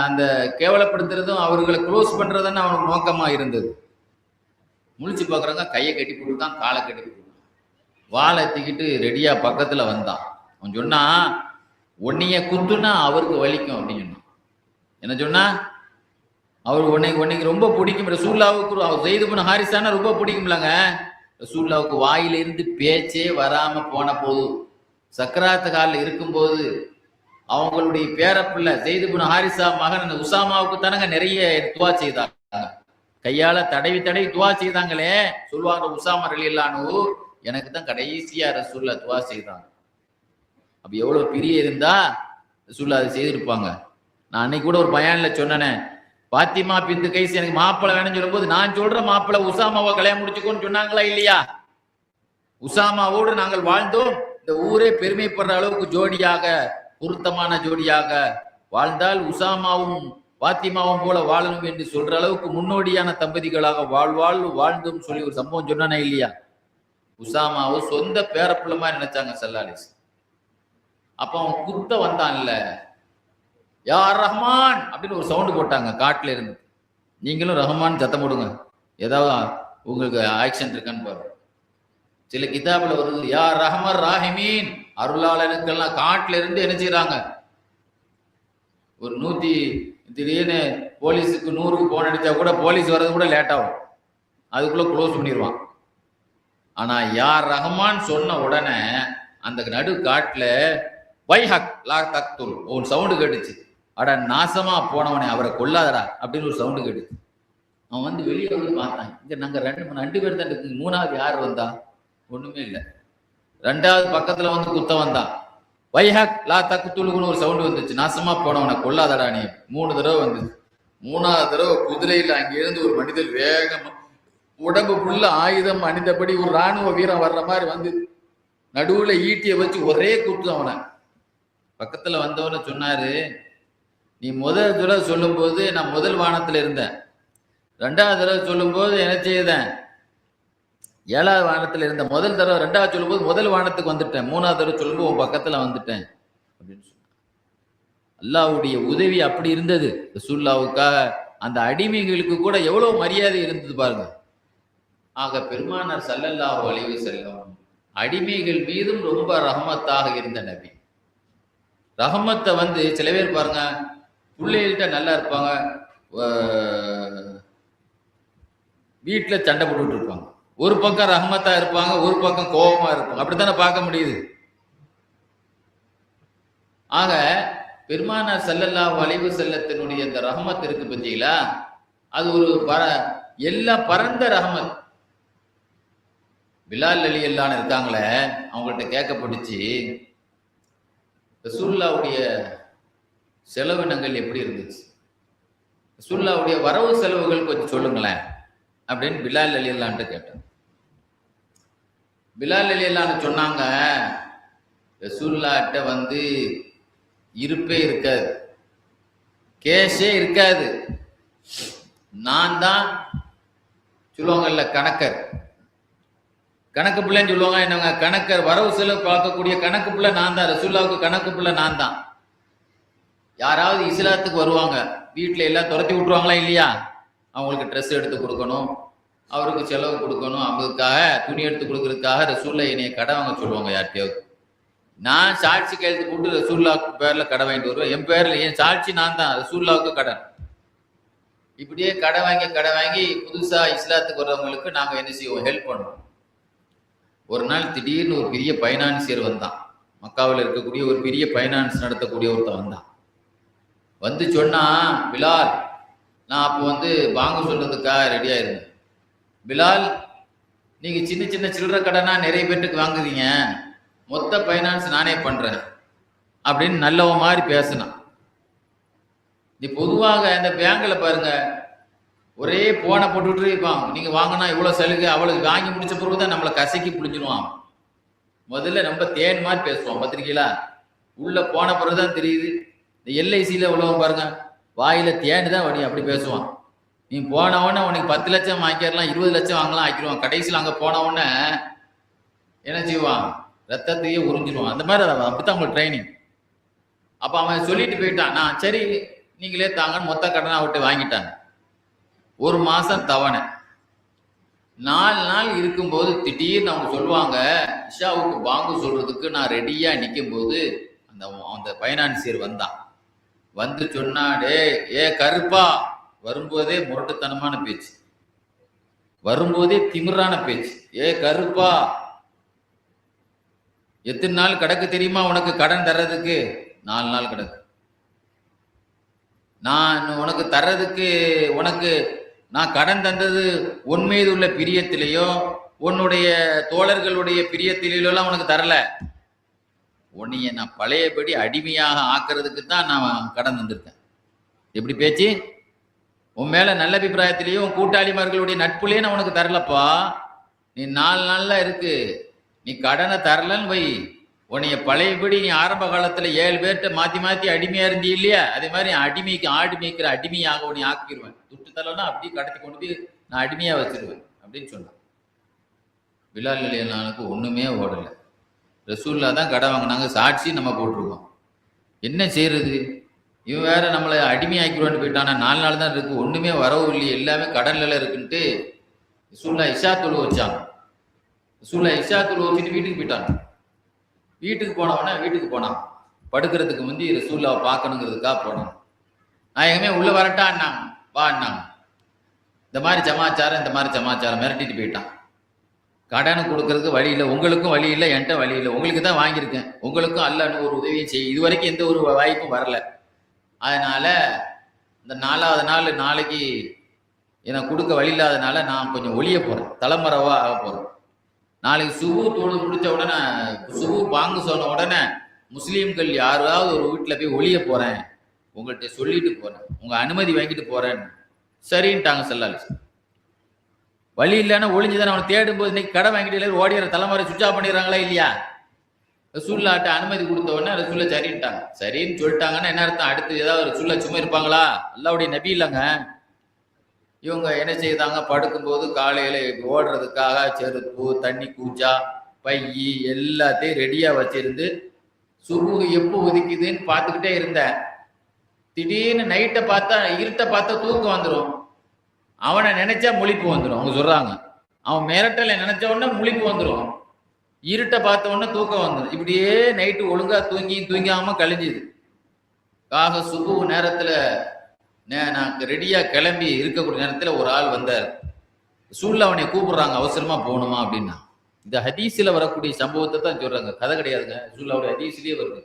அந்த கேவலப்படுத்துறதும் அவர்களை க்ளோஸ் பண்றதுன்னு அவனுக்கு நோக்கமா இருந்தது. முழிச்சு பார்க்குறாங்க, கையை கட்டி போட்டுருக்கான், காலை கட்டி போட்டுருக்கான், வாழை தூக்கிட்டு ரெடியா பக்கத்துல வந்தான். அவன் சொன்னா, உன்னைய குத்துனா அவருக்கு வலிக்கும் அப்படின்னு சொன்னான். என்ன சொன்னா, அவர் உன்னைக்கு ரொம்ப பிடிக்கும் ரசூலுல்லாஹ்வுக்கு, ஸெய்து இப்னு ஹாரிஸானா ரொம்ப பிடிக்கும்லங்க. ரசூலுல்லாஹ்வுக்கு வாயிலிருந்து பேச்சே வராம போன போது, சக்கராத்து காலில் இருக்கும்போது அவங்களுடைய பேரப்பிள்ளை ஸெய்து இப்னு ஹாரிஸா மகன் உசாமாவுக்கு தானங்க நிறைய துவா செய்தாங்க. கையால தடவி துவா செய்தாங்களே, சொல்லுவாங்க உசாமா ரலியல்லாஹு எனக்கு தான் கடைசியா ரசூலுல்லாஹ் துவா செய்தாங்க. அப்ப எவ்வளவு பிரிய இருந்தா ரசூலுல்லாஹ் அதை செய்திருப்பாங்க. நான் அன்னைக்கு கூட ஒரு பயான்ல சொன்னேனே, பாத்திமா பிந்து கைஸ் எனக்கு மாப்பிள்ளை வேணும்னு சொல்லும்போது நான் சொல்ற மாப்பிள்ளை உசாமாவை கல்யாணம் முடிச்சுக்கோன்னு சொன்னாங்களா இல்லையா? உசாமாவோடு நாங்கள் வாழ்ந்தோம், இந்த ஊரே பெருமைப்படுற அளவுக்கு ஜோடியாக, பொருத்தமான ஜோடியாக வாழ்ந்தால் உசாமாவும் பாத்திமாவும் போல வாழணும் என்று சொல்ற அளவுக்கு முன்னோடியான தம்பதிகளாக வாழ்ந்தோம் சொல்லி ஒரு சம்பவம் சொன்னானே இல்லையா? உசாமாவும் சொந்த பேரப்புள்ள மாதிரி நினைச்சாங்க சல்லாலிஸ். அப்ப அவன் குத்த வந்தான் இல்ல, யார் ரஹ்மான் அப்படின்னு ஒரு சவுண்டு போட்டாங்க காட்டுல இருந்து. நீங்களும் ரஹ்மான் சத்தம் போடுங்க, ஏதாவது உங்களுக்கு ஆக்ஷன் இருக்கான்னு பாருங்க. சில கிதாபுல வருது யார் ரஹ்மர் ராஹிமீன், அருளாளனுக்கெல்லாம் காட்டுல இருந்து என்ன செய்யறாங்க, ஒரு 100 திடீர்னு போலீஸுக்கு 100க்கு போன் அடிச்சா கூட போலீஸ் வர்றது கூட லேட் ஆகும், அதுக்குள்ள க்ளோஸ் பண்ணிடுவான். ஆனா யார் ரஹ்மான் சொன்ன உடனே அந்த நடு காட்டுல வைஹக் லா தக்துல் ஒரு சவுண்டு கேட்டுச்சு. அட நாசமா போனவனே, அவரை கொல்லாதடா அப்படின்னு ஒரு சவுண்டு கேட்டுச்சு. அவன் வந்து வெளியே வந்து பார்த்தான், இங்க நாங்க 2 பேர் தான் இருக்கு, 3வது யார் வந்தா? ஒண்ணுமே இல்லை. 2வது பக்கத்துல வந்து குத்த வந்தான், வைஹக் லா தக்துல்னு ஒரு சவுண்டு வந்துச்சு, நாசமா போனவனை கொல்லாதடா நீ. 3 தடவை வந்துச்சு. 3வது தடவை குதிரையில அங்கிருந்து ஒரு மனிதர் வேகமா உடம்பு ஃபுல்லா ஆயுதம் அணிந்தபடி ஒரு ராணுவ வீரன் வர்ற மாதிரி வந்து நடுவுல ஈட்டியை வச்சு ஒரே குத்து அவனை. பக்கத்துல வந்தவன சொன்னாரு, நீ முதல் தடவை சொல்லும் போது நான் முதல் வானத்துல இருந்தேன், 2வது தடவை சொல்லும் போது என்ன செய்தேன், 7வது வானத்துல இருந்த. முதல் தடவை 2வது சொல்லும் போது முதல் வானத்துக்கு வந்துட்டேன், 3வது தடவை சொல்லும் போது உன் பக்கத்துல வந்துட்டேன் அப்படின்னு சொன்ன. அல்லாஹ்வுடைய உதவி அப்படி இருந்தது ரசூலுல்லாஹ்வுக்காக. அந்த அடிமைகளுக்கு கூட எவ்வளவு மரியாதை இருந்தது பாருங்க. ஆக பெருமானார் ஸல்லல்லாஹு அலைஹி வஸல்லம் அடிமைகள் மீதும் ரொம்ப ரஹமத்தாக இருந்த நபி. ரஹமத்தை வந்து சில பேர் பாருங்க, பிள்ளைகள்கிட்ட நல்லா இருப்பாங்க, வீட்டுல சண்டை போட்டுட்டு இருப்பாங்க. ஒரு பக்கம் ரஹமத்தா இருப்பாங்க, ஒரு பக்கம் கோபமா இருப்பாங்க. அப்படித்தானே பார்க்க முடியுது. ஆக பெருமானார் ஸல்லல்லாஹு அலைஹி வஸல்லத்தினுடைய இந்த ரஹமத் இருக்கு பத்தீங்களா, அது ஒரு எல்லாம் பரந்த ரஹமத். பிலால் ரலியல்லாஹு இருக்காங்களே, அவங்கள்ட்ட கேட்கப்பட்டுச்சு, ரசூலுல்லாஹ்வுடைய செலவினங்கள் எப்படி இருந்துச்சு, ரசூலுல்லாஹ்வுடைய வரவு செலவுகள் கொஞ்சம் சொல்லுங்களேன் அப்படின்னு பிலால் ரலியல்லாஹு கேட்டேன். பிலால் ரலியல்லாஹு சொன்னாங்க, ரசூலுல்லாஹ்ட்ட வந்து இருப்பே இருக்காது, கேஷே இருக்காது, நான் தான் சொல்லுவாங்கல்ல கணக்கர், கணக்கு பிள்ளைன்னு சொல்லுவாங்க. என்னங்க கணக்கர், வரவு செலவு பார்க்கக்கூடிய கணக்கு பிள்ளை நான் தான். ரசூலுல்லாஹ்வுக்கு கணக்கு பிள்ளை நான் தான். யாராவது இஸ்லாத்துக்கு வருவாங்க, வீட்டில் எல்லாம் துரத்தி விட்டுருவாங்களா இல்லையா, அவங்களுக்கு ட்ரெஸ் எடுத்து கொடுக்கணும், அவருக்கு செலவு கொடுக்கணும், அவங்களுக்காக துணி எடுத்து கொடுக்கறதுக்காக ரசூலுல்லாஹ் என்னைய கடை வாங்க சொல்லுவாங்க யார்கிட்டயாவது. நான் சாட்சி கையெழுத்து போட்டு ரசூலுல்லாஹ்வுக்கு பேர்ல கடை வாங்கிட்டு வருவேன், என் பேர்ல, என் சாட்சி நான் தான், ரசூலுல்லாஹ்வுக்கு கடன். இப்படியே கடை வாங்கி புதுசா இஸ்லாத்துக்கு வர்றவங்களுக்கு நாங்க என்ன செய்வோம், ஹெல்ப் பண்ணுவோம். ஒரு நாள் திடீர்னு ஒரு பெரிய பைனான்சியர் வந்தான், மக்காவில் இருக்கக்கூடிய ஒரு பெரிய பைனான்ஸ் நடத்தக்கூடிய ஒருத்தன் வந்தான். வந்து சொன்னா, பிலால் நான் அப்போ வந்து வாங்க சொல்றதுக்காக ரெடியா இருந்தேன், பிலால் நீங்க சின்ன சின்ன சில்லற கடனா நிறைய பேருக்கு வாங்குறீங்க, மொத்த பைனான்ஸ் நானே பண்றேன் அப்படின்னு நல்லவ மாதிரி பேசினான். நீ பொதுவாக இந்த பேங்க்ல பாருங்க, ஒரே போனை போட்டுட்டு இருப்பான், நீங்க வாங்கினா இவ்வளவு சலுகை, அவளுக்கு வாங்கி முடிச்ச பிறகுதான் நம்மளை கசக்கி புளிஞ்சிருவான். முதல்ல நம்ம தேன் மாதிரி பேசுவோம் பத்திரிக்கையில, உள்ள போன பிறகுதான் தெரியுது. இந்த எல்ஐசியில உள்ளவன் பாருங்க, வாயில தேன் தான் வடி, அப்படி பேசுவான். நீ போனவொடனே உனக்கு 10 லட்சம் வாங்கிடலாம், 20 லட்சம் வாங்கலாம் ஆக்கிடுவான். கடைசியில் அங்க போனவொடனே என்ன செய்வான், ரத்தத்தையே உறிஞ்சிடுவான். அந்த மாதிரி அப்படித்தான் உங்களுக்கு ட்ரைனிங். அப்ப அவன் சொல்லிட்டு போயிட்டான், நான் சரி நீங்களே தாங்கன்னு மொத்த கடனை அவர்கிட்ட வாங்கிட்டாங்க. 1 மாசம் தவணை. 4 நாள் இருக்கும்போது திடீர்னு அவங்க சொல்லுவாங்க, இஷாவுக்கு பாங்கு சொல்றதுக்கு நான் ரெடியா நிற்கும் போது அந்த பைனான்சியர் வந்தான். வந்து சொன்னா, டே ஏ கருப்பா, வரும்போதே முரட்டுத்தனமான பேச்சு, வரும்போதே திமிரான பேச்சு, ஏ கருப்பா எத்தனை நாள் கிடக்கு தெரியுமா உனக்கு கடன் தர்றதுக்கு? 4 நாள் கிடக்கு. நான் உனக்கு தர்றதுக்கு, உனக்கு நான் கடன் தந்தது உன் மீது உள்ள பிரியத்திலேயோ உன்னுடைய தோழர்களுடைய பிரியத்திலேயோ எல்லாம் உனக்கு தரல, உன்னைய நான் பழையபடி அடிமையாக ஆக்குறதுக்கு தான் நான் கடன் தந்திருக்கேன். எப்படி பேச்சு? உன் மேல நல்ல அபிப்பிராயத்திலேயோ உன் கூட்டாளிமார்களுடைய நட்புலேயே நான் உனக்கு தரலப்பா. நீ 4 நாள்ல இருக்கு, நீ கடனை தரலன்னு வை, உன்னைய பழையபடி நீ ஆரம்ப காலத்துல 7 பேர்கிட்ட மாத்தி மாத்தி அடிமையா இருந்தி இல்லையா, அதே மாதிரி அடிமைக்கு ஆடு மேய்க்கிற அடிமையாக உன்னை ஆக்கிடுவேன், துட்டு தரலன்னா அப்படியே கடத்தி கொண்டு போய் நான் அடிமையா வச்சிருவேன் அப்படின்னு சொன்னான். பிலால் ரலியல்லாஹுக்கு ஒண்ணுமே ஓடல. ரசூல்லா தான் கடை வாங்கினாங்க, சாட்சி நம்ம போட்டிருக்கோம். என்ன செய்யறது, இவன் வேற நம்மளை அடிமையாக்கிடுவான்னு போயிட்டானா, 4 நாள் தான் இருக்கு, ஒண்ணுமே வரவும் இல்லையே, எல்லாமே கடல்ல இருக்குன்ட்டு ரசூல்லா இஷா தொழு வச்சாங்க. ரசூல்லா இஷா தொழு வச்சுட்டு வீட்டுக்கு போயிட்டாங்க. வீட்டுக்கு போனான், படுக்கிறதுக்கு முந்தி ரசூல்லாவை பார்க்கணுங்கிறதுக்காக போனான். நான் எங்கேயுமே உள்ள வரட்டான்னாங்க, வான்னாங்க. இந்த மாதிரி சமாச்சாரம் மிரட்டிட்டு போயிட்டான். கடனை கொடுக்கறதுக்கு வழி இல்லை, உங்களுக்கும் வழி இல்லை, என்கிட்ட வழி இல்லை, உங்களுக்கு தான் வாங்கியிருக்கேன், உங்களுக்கும் அல்லாஹ் ஒரு உதவியும் செய்யும், இது வரைக்கும் எந்த ஒரு வாய்ப்பும் வரல. அதனால இந்த 4வது நாள் நாளைக்கு எனக்கு கொடுக்க வழி இல்லாதனால நான் கொஞ்சம் ஒளிய போறேன், தலைமறைவா ஆக போறேன். நாளைக்கு சுபு தொழு முடிச்ச உடனே, சுபு பாங்கு சொன்ன உடனே முஸ்லீம்கள் யாராவது ஒரு வீட்டில் போய் ஒளிய போறேன், உங்கள்கிட்ட சொல்லிட்டு போறேன், உங்க அனுமதி வாங்கிட்டு போறேன்னு சரின்ட்டாங்க. ஸல்லல்லாஹு அலைஹி வஸல்லம். வழி இல்லைன்னா ஒளிஞ்சுதானே அவனை தேடும் போது இன்னைக்கு கடை வாங்கிட்டு ஓடிற தலைமுறை சுவிட்ச் ஆஃப் பண்ணிடுறாங்களா இல்லையா? ரசூல்லாட்ட அனுமதி கொடுத்த உடனே ரசூல்லா சரின்ட்டாங்க. சரின்னு சொல்லிட்டாங்கன்னா என்ன அர்த்தம், அடுத்து ஏதாவது ரசூல்லா சும்மா இருப்பாங்களா? அல்லாஹ்வுடைய நபி இல்லைங்க. இவங்க என்ன செய்தாங்க, படுக்கும்போது காலையில ஓடுறதுக்காக செருப்பு, தண்ணி கூச்சா, பையி எல்லாத்தையும் ரெடியா வச்சிருந்து சுபுகு எப்போ ஒதுக்குதுன்னு பார்த்துக்கிட்டே இருந்தேன். திடீர்னு நைட்டை பார்த்தா, இருட்டை பார்த்தா தூக்கம் வந்துடும், அவனை நினைச்சா முழிப்பு வந்துடும். அவங்க சொல்றாங்க, அவன் மிரட்டலை நினைச்ச உடனே முழிப்பு வந்துடும், இருட்டை பார்த்த உடனே தூக்கம் வந்துடும். இப்படியே நைட்டு ஒழுங்கா தூங்காம கழிஞ்சுது. காக சுபு நேரத்துல நான் ரெடியா கிளம்பி இருக்கக்கூடிய நேரத்துல ஒரு ஆள் வந்தார். சூழ்ல அவனை கூப்பிடுறாங்க, அவசரமா போகணுமா அப்படின்னா. இந்த ஹதீஸ்ல வரக்கூடிய சம்பவத்தை தான் சொல்றாங்க, கதை கிடையாதுங்க, சூழ்லாவுடைய ஹதீஸ்லயே வருது.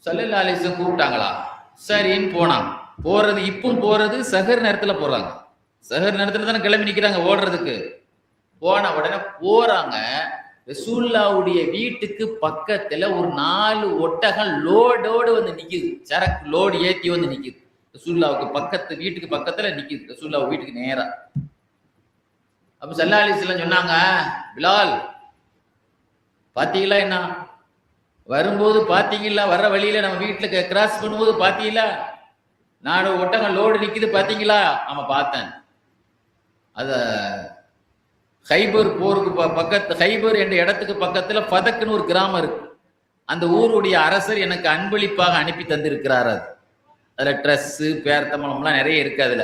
ஸல்லல்லாஹு அலைஹி வஸல்லம் கூப்பிட்டாங்களா, சரின்னு போனான். போறது சஹர் நேரத்துல போறாங்க, சஹர் நேரத்துல தானே கிளம்பி நிக்கிறாங்க ஓடுறதுக்கு. போன உடனே போறாங்க, ரசூலுல்லாஹ்வுடைய வீட்டுக்கு பக்கத்துல ஒரு 4 ஒட்டகம் லோடோடு வந்து நிக்குது, சரக்கு லோடு ஏத்தி வந்து நிக்குது. ரசூலுல்லாஹ்வுக்கு வீட்டுக்கு பக்கத்துல நிக்குது, ரசூலுல்லாஹ் வீட்டுக்கு நேரா. அப்ப ஸல்லல்லாஹு அலைஹி வஸல்லம் சொன்னாங்க, பிலால் பாத்தீங்களா, என்ன வரும்போது பாத்தீங்களா, வர்ற வழியில நம்ம வீட்டுல கிராஸ் பண்ணும்போது பாத்தீங்களா, 4 ஒட்டகம் லோடு நிக்குது பாத்தீங்களா? ஆமா பார்த்தேன். அத ஹைபர் போருக்கு ஹைபர் என்ற இடத்துக்கு பக்கத்துல ஃபதக்னு ஒரு கிராமம் இருக்கு, அந்த ஊருடைய அரசர் எனக்கு அன்பளிப்பாக அனுப்பி தந்திருக்கிறார். அதுல ட்ரெஸ், பேர்த்தம்பளம்லாம் நிறைய இருக்கு, அதுல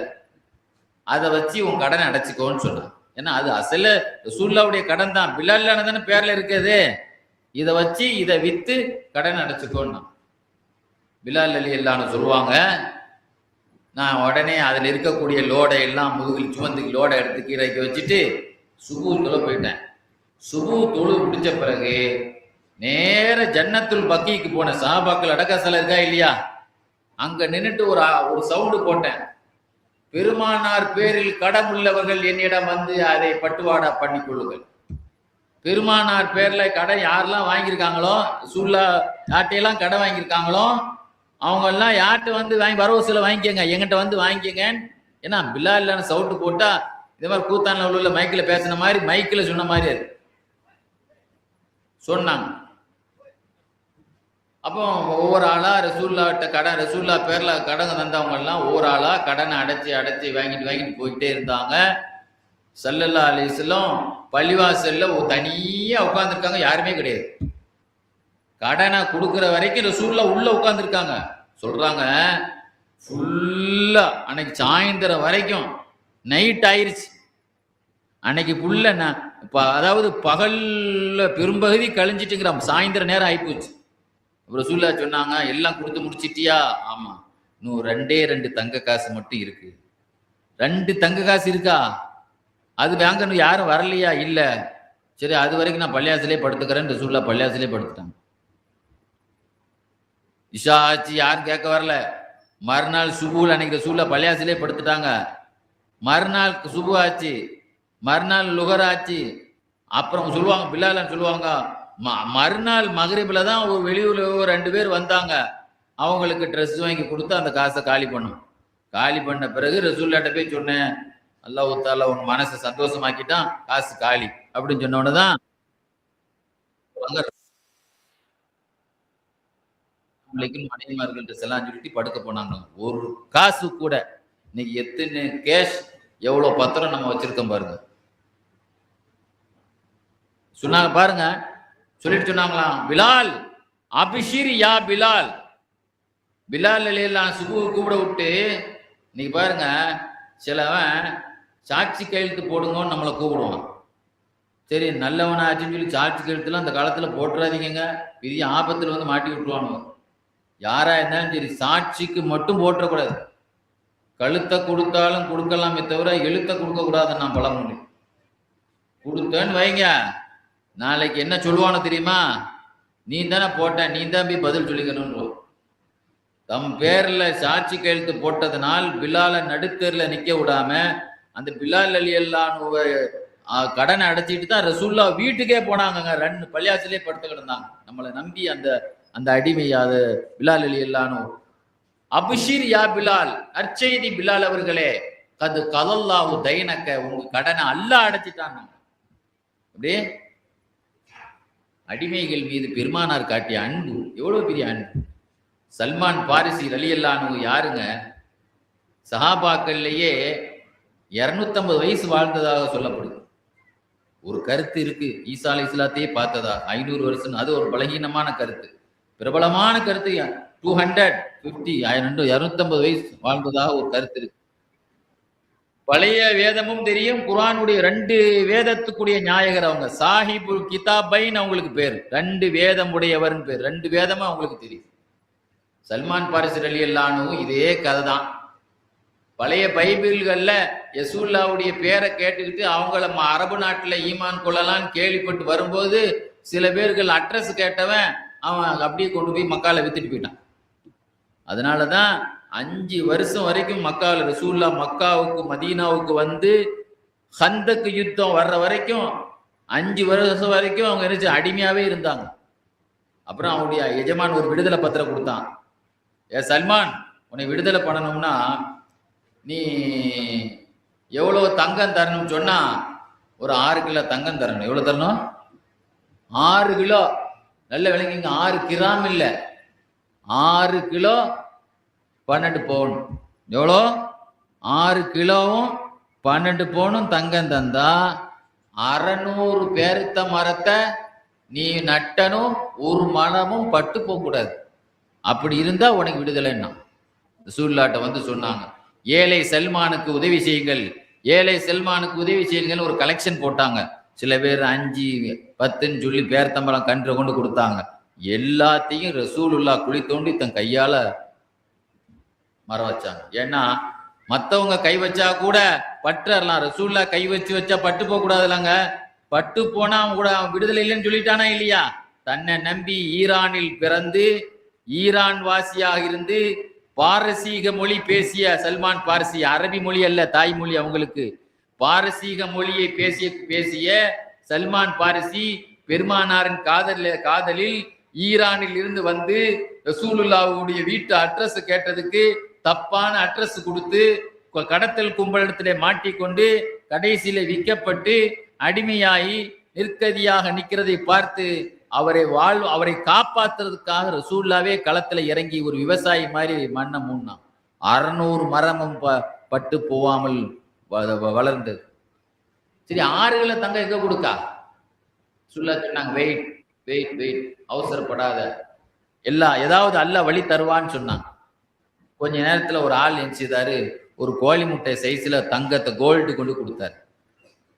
அதை வச்சு உன் கடனை அடைச்சிக்கோன்னு சொன்னான். ஏன்னா அது அசல ரசூலுல்லாஹ்வுடைய கடன் தான், பிலால் தானே பேர்ல இருக்குது, இதை வச்சு இதை வித்து கடனை அடைச்சிக்கோன்னா. பிலால் ரலியல்லாஹு சொல்லுவாங்க, நான் உடனே அதுல இருக்கக்கூடிய லோடை எல்லாம் முதுகில் சுமந்து லோடை எடுத்து கீழே வச்சுட்டு சுபு தொழ போயிட்டேன். சுபு தொழு முடிஞ்ச பிறகு நேர ஜன்னத்துல் பக்கீக்கு போன சஹாபாக்கள் அடக்கசல இருக்கா இல்லையா, அங்க நின்றுட்டு ஒரு சவுண்டு போட்டேன், பெருமானார் பேரில் கடன் உள்ளவர்கள் என்னிடம் வந்து அதை பட்டுவாடா பண்ணி கொள்ளுங்கள். பெருமானார் பேர்ல கடன் யாரெல்லாம் வாங்கியிருக்காங்களோ, சூல்லா யார்ட்டையெல்லாம் கடன் வாங்கியிருக்காங்களோ அவங்க எல்லாம் யார்கிட்ட வந்து வரவசில வாங்கிக்கங்க, எங்கிட்ட வந்து வாங்கிக்கங்க. ஏன்னா பிலால் சவுட்டு போட்டா இதே மாதிரி கூத்தான உள்ள மைக்கில் பேசின மாதிரி, மைக்கில் சொன்ன மாதிரி அது சொன்னாங்க. அப்போ ஒவ்வொரு ஆளா ரசூல்லா பேர்ல கடன் தந்தவங்க எல்லாம் ஒவ்வொரு ஆளா கடனை அடைச்சி வாங்கிட்டு போய்கிட்டே இருந்தாங்க. ஸல்லல்லாஹு அலைஹி வஸல்லம் பள்ளிவாசல்ல தனியா உட்கார்ந்துருக்காங்க, யாருமே கிடையாது. கடனை கொடுக்குற வரைக்கும் ரசூல்லா உள்ள உட்கார்ந்துருக்காங்க. சொல்றாங்க ஃபுல்லா அன்னைக்கு சாயந்தரம் வரைக்கும் நைட் ஆயிருச்சு. அன்னைக்கு புள்ள அதாவது பகல்ல பெரும்பகுதி கழிஞ்சிட்டுங்கிற சாயந்தர நேரம் ஆயிப்போச்சு. ரசூலுல்லாஹ் சொன்னாங்க, எல்லாம் கொடுத்து முடிச்சிட்டியா? ஆமா, இன்னும் 2 தங்க காசு மட்டும் இருக்கு. 2 தங்க காசு இருக்கா? அது வாங்கணும், யாரும் வரலையா? இல்ல. சரி, அது வரைக்கும் நான் பள்ளியாசிலே படுத்துக்கிறேன். ரசூலுல்லாஹ் பள்ளியாசிலே படுத்துட்டாங்க. இஷா ஆச்சு, யாரும் கேட்க வரல. மறுநாள் சுபுல அன்னைக்கு ரசூலுல்லாஹ் பள்ளியாசிலே படுத்துட்டாங்க. மறுநாள் சுபு ஆச்சு, மறுநாள் லுகர் ஆச்சு. அப்புறம் சொல்லுவாங்க, பிலால் சொல்லுவாங்க, மறுநாள் மகரிபில் தான் ஒரு வெளியூர்ல 2 பேர் வந்தாங்க, அவங்களுக்கு ட்ரெஸ் வாங்கி கொடுத்து அந்த காசை காலி பண்ணும். காலி பண்ண பிறகு ரசூலுல்லாஹ்ட்ட போய் சொன்னேன், அல்லாஹ் தஆலா உன் மனசை சந்தோஷமாக்கிட்டான், காசு காலி அப்படின்னு சொன்ன உடனே தான் மனைவிமார்கள்ட்ட செல்லாம் சொல்லிட்டு படுக்க போனாங்க. ஒரு காசு கூட இன்னைக்கு எத்தனை கேஷ் எவ்வளவு பத்திரம் நம்ம வச்சிருக்கோம் பாருங்க. சொன்னாங்க பாருங்க, சொல்லிட்டு சொன்னாங்களாம், பிலால் அபிஷிர் யா பிலால், பிலால் எல்லாம் சுபு கூப்பிட விட்டு, இன்னைக்கு பாருங்க சிலவன் சாட்சி கையெழுத்து போடுங்கன்னு நம்மளை கூப்பிடுவான். சரி நல்லவனாச்சுன்னு சொல்லி சாட்சி கையெழுத்துலாம் அந்த காலத்துல போட்டுறாதீங்க, பெரிய ஆபத்துல வந்து மாட்டி விட்டுருவானுங்க. யாரா இருந்தாலும் சரி சாட்சிக்கு மட்டும் போட்டக்கூடாது. கழுத்தை கொடுத்தாலும் கொடுக்கலாமே தவிர எழுத்த கொடுக்க கூடாதுன்னு நான் பழமொழி. கொடுத்தேன்னு வைங்க, நாளைக்கு என்ன சொல்லுவானோ தெரியுமா, நீ தானே போட்ட, நீ தான் போய் பதில் சொல்லிக்கணும்னு. தம் பேர்ல சாட்சி கையெழுத்து போட்டதனால் பிலாலை நடுத்தேர்ல நிக்க விடாம அந்த பிலால் அலி அல்லாஹ்வை கடனை அடைச்சிட்டு தான் ரசூல்லா வீட்டுக்கே போனாங்க. 2 பள்ளியாசிலே படுத்து கிடந்தாங்க நம்மளை நம்பி. அந்த அந்த அடிமை அது பிலால் அலி அல்லாஹ். அபிஷிர் யா பிலால், நற்செய்தி பிலால் அவர்களே, கது கலல்லாஹு தைனக்க, உங்க கடனை அல்லாஹ் அடைச்சிட்டாங்க. அப்படியே அடிமைகள் மீது பெருமானார் காட்டிய அன்பு எவ்வளவு பெரிய அன்பு. சல்மான் பாரிசி ரலியல்லாஹு அன்ஹு யாருங்க, சஹாபாக்கள்லயே 250 வயசு வாழ்ந்ததாக சொல்லப்படுது. ஒரு கருத்து இருக்கு, ஈசா அலைஹிஸ்ஸலாத்தையே பார்த்ததா 500 வருஷம், அது ஒரு பலகீனமான கருத்து. பிரபலமான கருத்து 250 250 வயசு வாழ்ந்ததாக ஒரு கருத்து இருக்கு. பழைய வேதமும் தெரியும், குர்ஆனுடைய 2 வேதத்துக்குரிய நாயகர் அவங்க, சாஹிபுல் கிதாபைன் அவங்களுக்கு பேர், 2 வேதம் உடையவர்னு பேர், 2 வேதமும் அவங்களுக்கு தெரியும். சல்மான் பாரிசி ரலியல்லாஹு அன்ஹு இதே கதை தான். பழைய பைபிள்கள்ல யசூல்லாவுடைய பேரை கேட்டுக்கிட்டு அவங்கள அரபு நாட்டுல ஈமான் கொள்ளலாம் கேள்விப்பட்டு வரும்போது சில பேர்கள் அட்ரஸ் கேட்டவன் அவன் அப்படியே கொண்டு போய் மக்கால வித்துட்டு போயிட்டான். அதனாலதான் 5 வருஷம் வரைக்கும் மக்கால ரசூல்லா மக்காவுக்கு மதீனாவுக்கு வந்து ஹந்தக்கு யுத்தம் வர்ற வரைக்கும் 5 வருஷம் வரைக்கும் அவங்க நினைச்சு அடிமையாவே இருந்தாங்க. அப்புறம் அவனுடைய எஜமான் ஒரு விடுதலை பத்திரம் கொடுத்தான். ஏ சல்மான், உன்னை விடுதலை பண்ணணும்னா நீ எவ்வளவு தங்கம் தரணும்னு சொன்னா ஒரு 6 கிலோ தங்கம் தரணும். எவ்வளவு தரணும்? 6 கிலோ. நல்ல விளங்கிங்க, 6 கிராம் இல்ல, 6 கிலோ 12 பவுன். எவ்வளோ? 6 கிலோவும் 12 பவுனும் தங்கம் தந்தா 600 பேருத்த மரத்தை நீ நட்டனும் ஒரு மனமும் பட்டு போக கூடாது. அப்படி இருந்தா உனக்கு விடுதலைன்னா ரசூலுல்லாஹ்ட்ட வந்து சொன்னாங்க, ஏழை சல்மானுக்கு உதவி செய்யுங்கள், ஏழை சல்மானுக்கு உதவி செய்யுங்கள் ஒரு கலெக்ஷன் போட்டாங்க. சில பேர் 5 10ன்னு சொல்லி பேர்த்தம்பளம் கன்று கொண்டு கொடுத்தாங்க. எல்லாத்தையும் ரசூலுல்லாஹ் குழி தோண்டி தன் கையால மரம் வச்சாங்க. ஏன்னா மத்தவங்க கை வச்சா கூட பற்றலாம், ரசூலுல்லாஹ் கை வச்சா பட்டு போக கூடாதுலாங்க. பட்டு போனா அவன் கூட அவன் விடுதலை இல்லைன்னு சொல்லிட்டானா இல்லையா? தன்னை நம்பி ஈரானில் பிறந்து ஈரான் வாசியாக இருந்து பாரசீக மொழி பேசிய சல்மான் பாரிசி, அரபி மொழி அல்ல தாய்மொழி அவங்களுக்கு, பாரசீக மொழியை பேசிய சல்மான் பாரிசி பெருமானாரின் காதலில் ஈரானில் இருந்து வந்து ரசூலுல்லாஹ்வுடைய வீட்டு அட்ரஸ் கேட்டதுக்கு தப்பான அட்ரஸ் கொடுத்து கடத்தல் கும்பலிடத்திலே மாட்டிக்கொண்டு கடைசியில விற்கப்பட்டு அடிமையாகி நிற்கதியாக நிற்கிறதை பார்த்து அவரை காப்பாத்துறதுக்காக ரசூலுல்லாவே களத்துல இறங்கி ஒரு விவசாயி மாதிரி மண்ணை மூணான். 600 மரமும் பட்டு போவாமல் வளர்ந்தது. சரி, 6 கிலோ தங்கம் எங்க கொடுக்கா? சொன்னாங்க, வெயிட் வெயிட் வெயிட், அவசரப்படாத, ஏதாவது அல்ல வழி தருவான்னு சொன்னாங்க. கொஞ்ச நேரத்துல ஒரு ஆள் என்ன செய்தாரு, ஒரு கோழி முட்டை சைஸ்ல தங்கத்தை கோல்டு கொண்டு கொடுத்தாரு.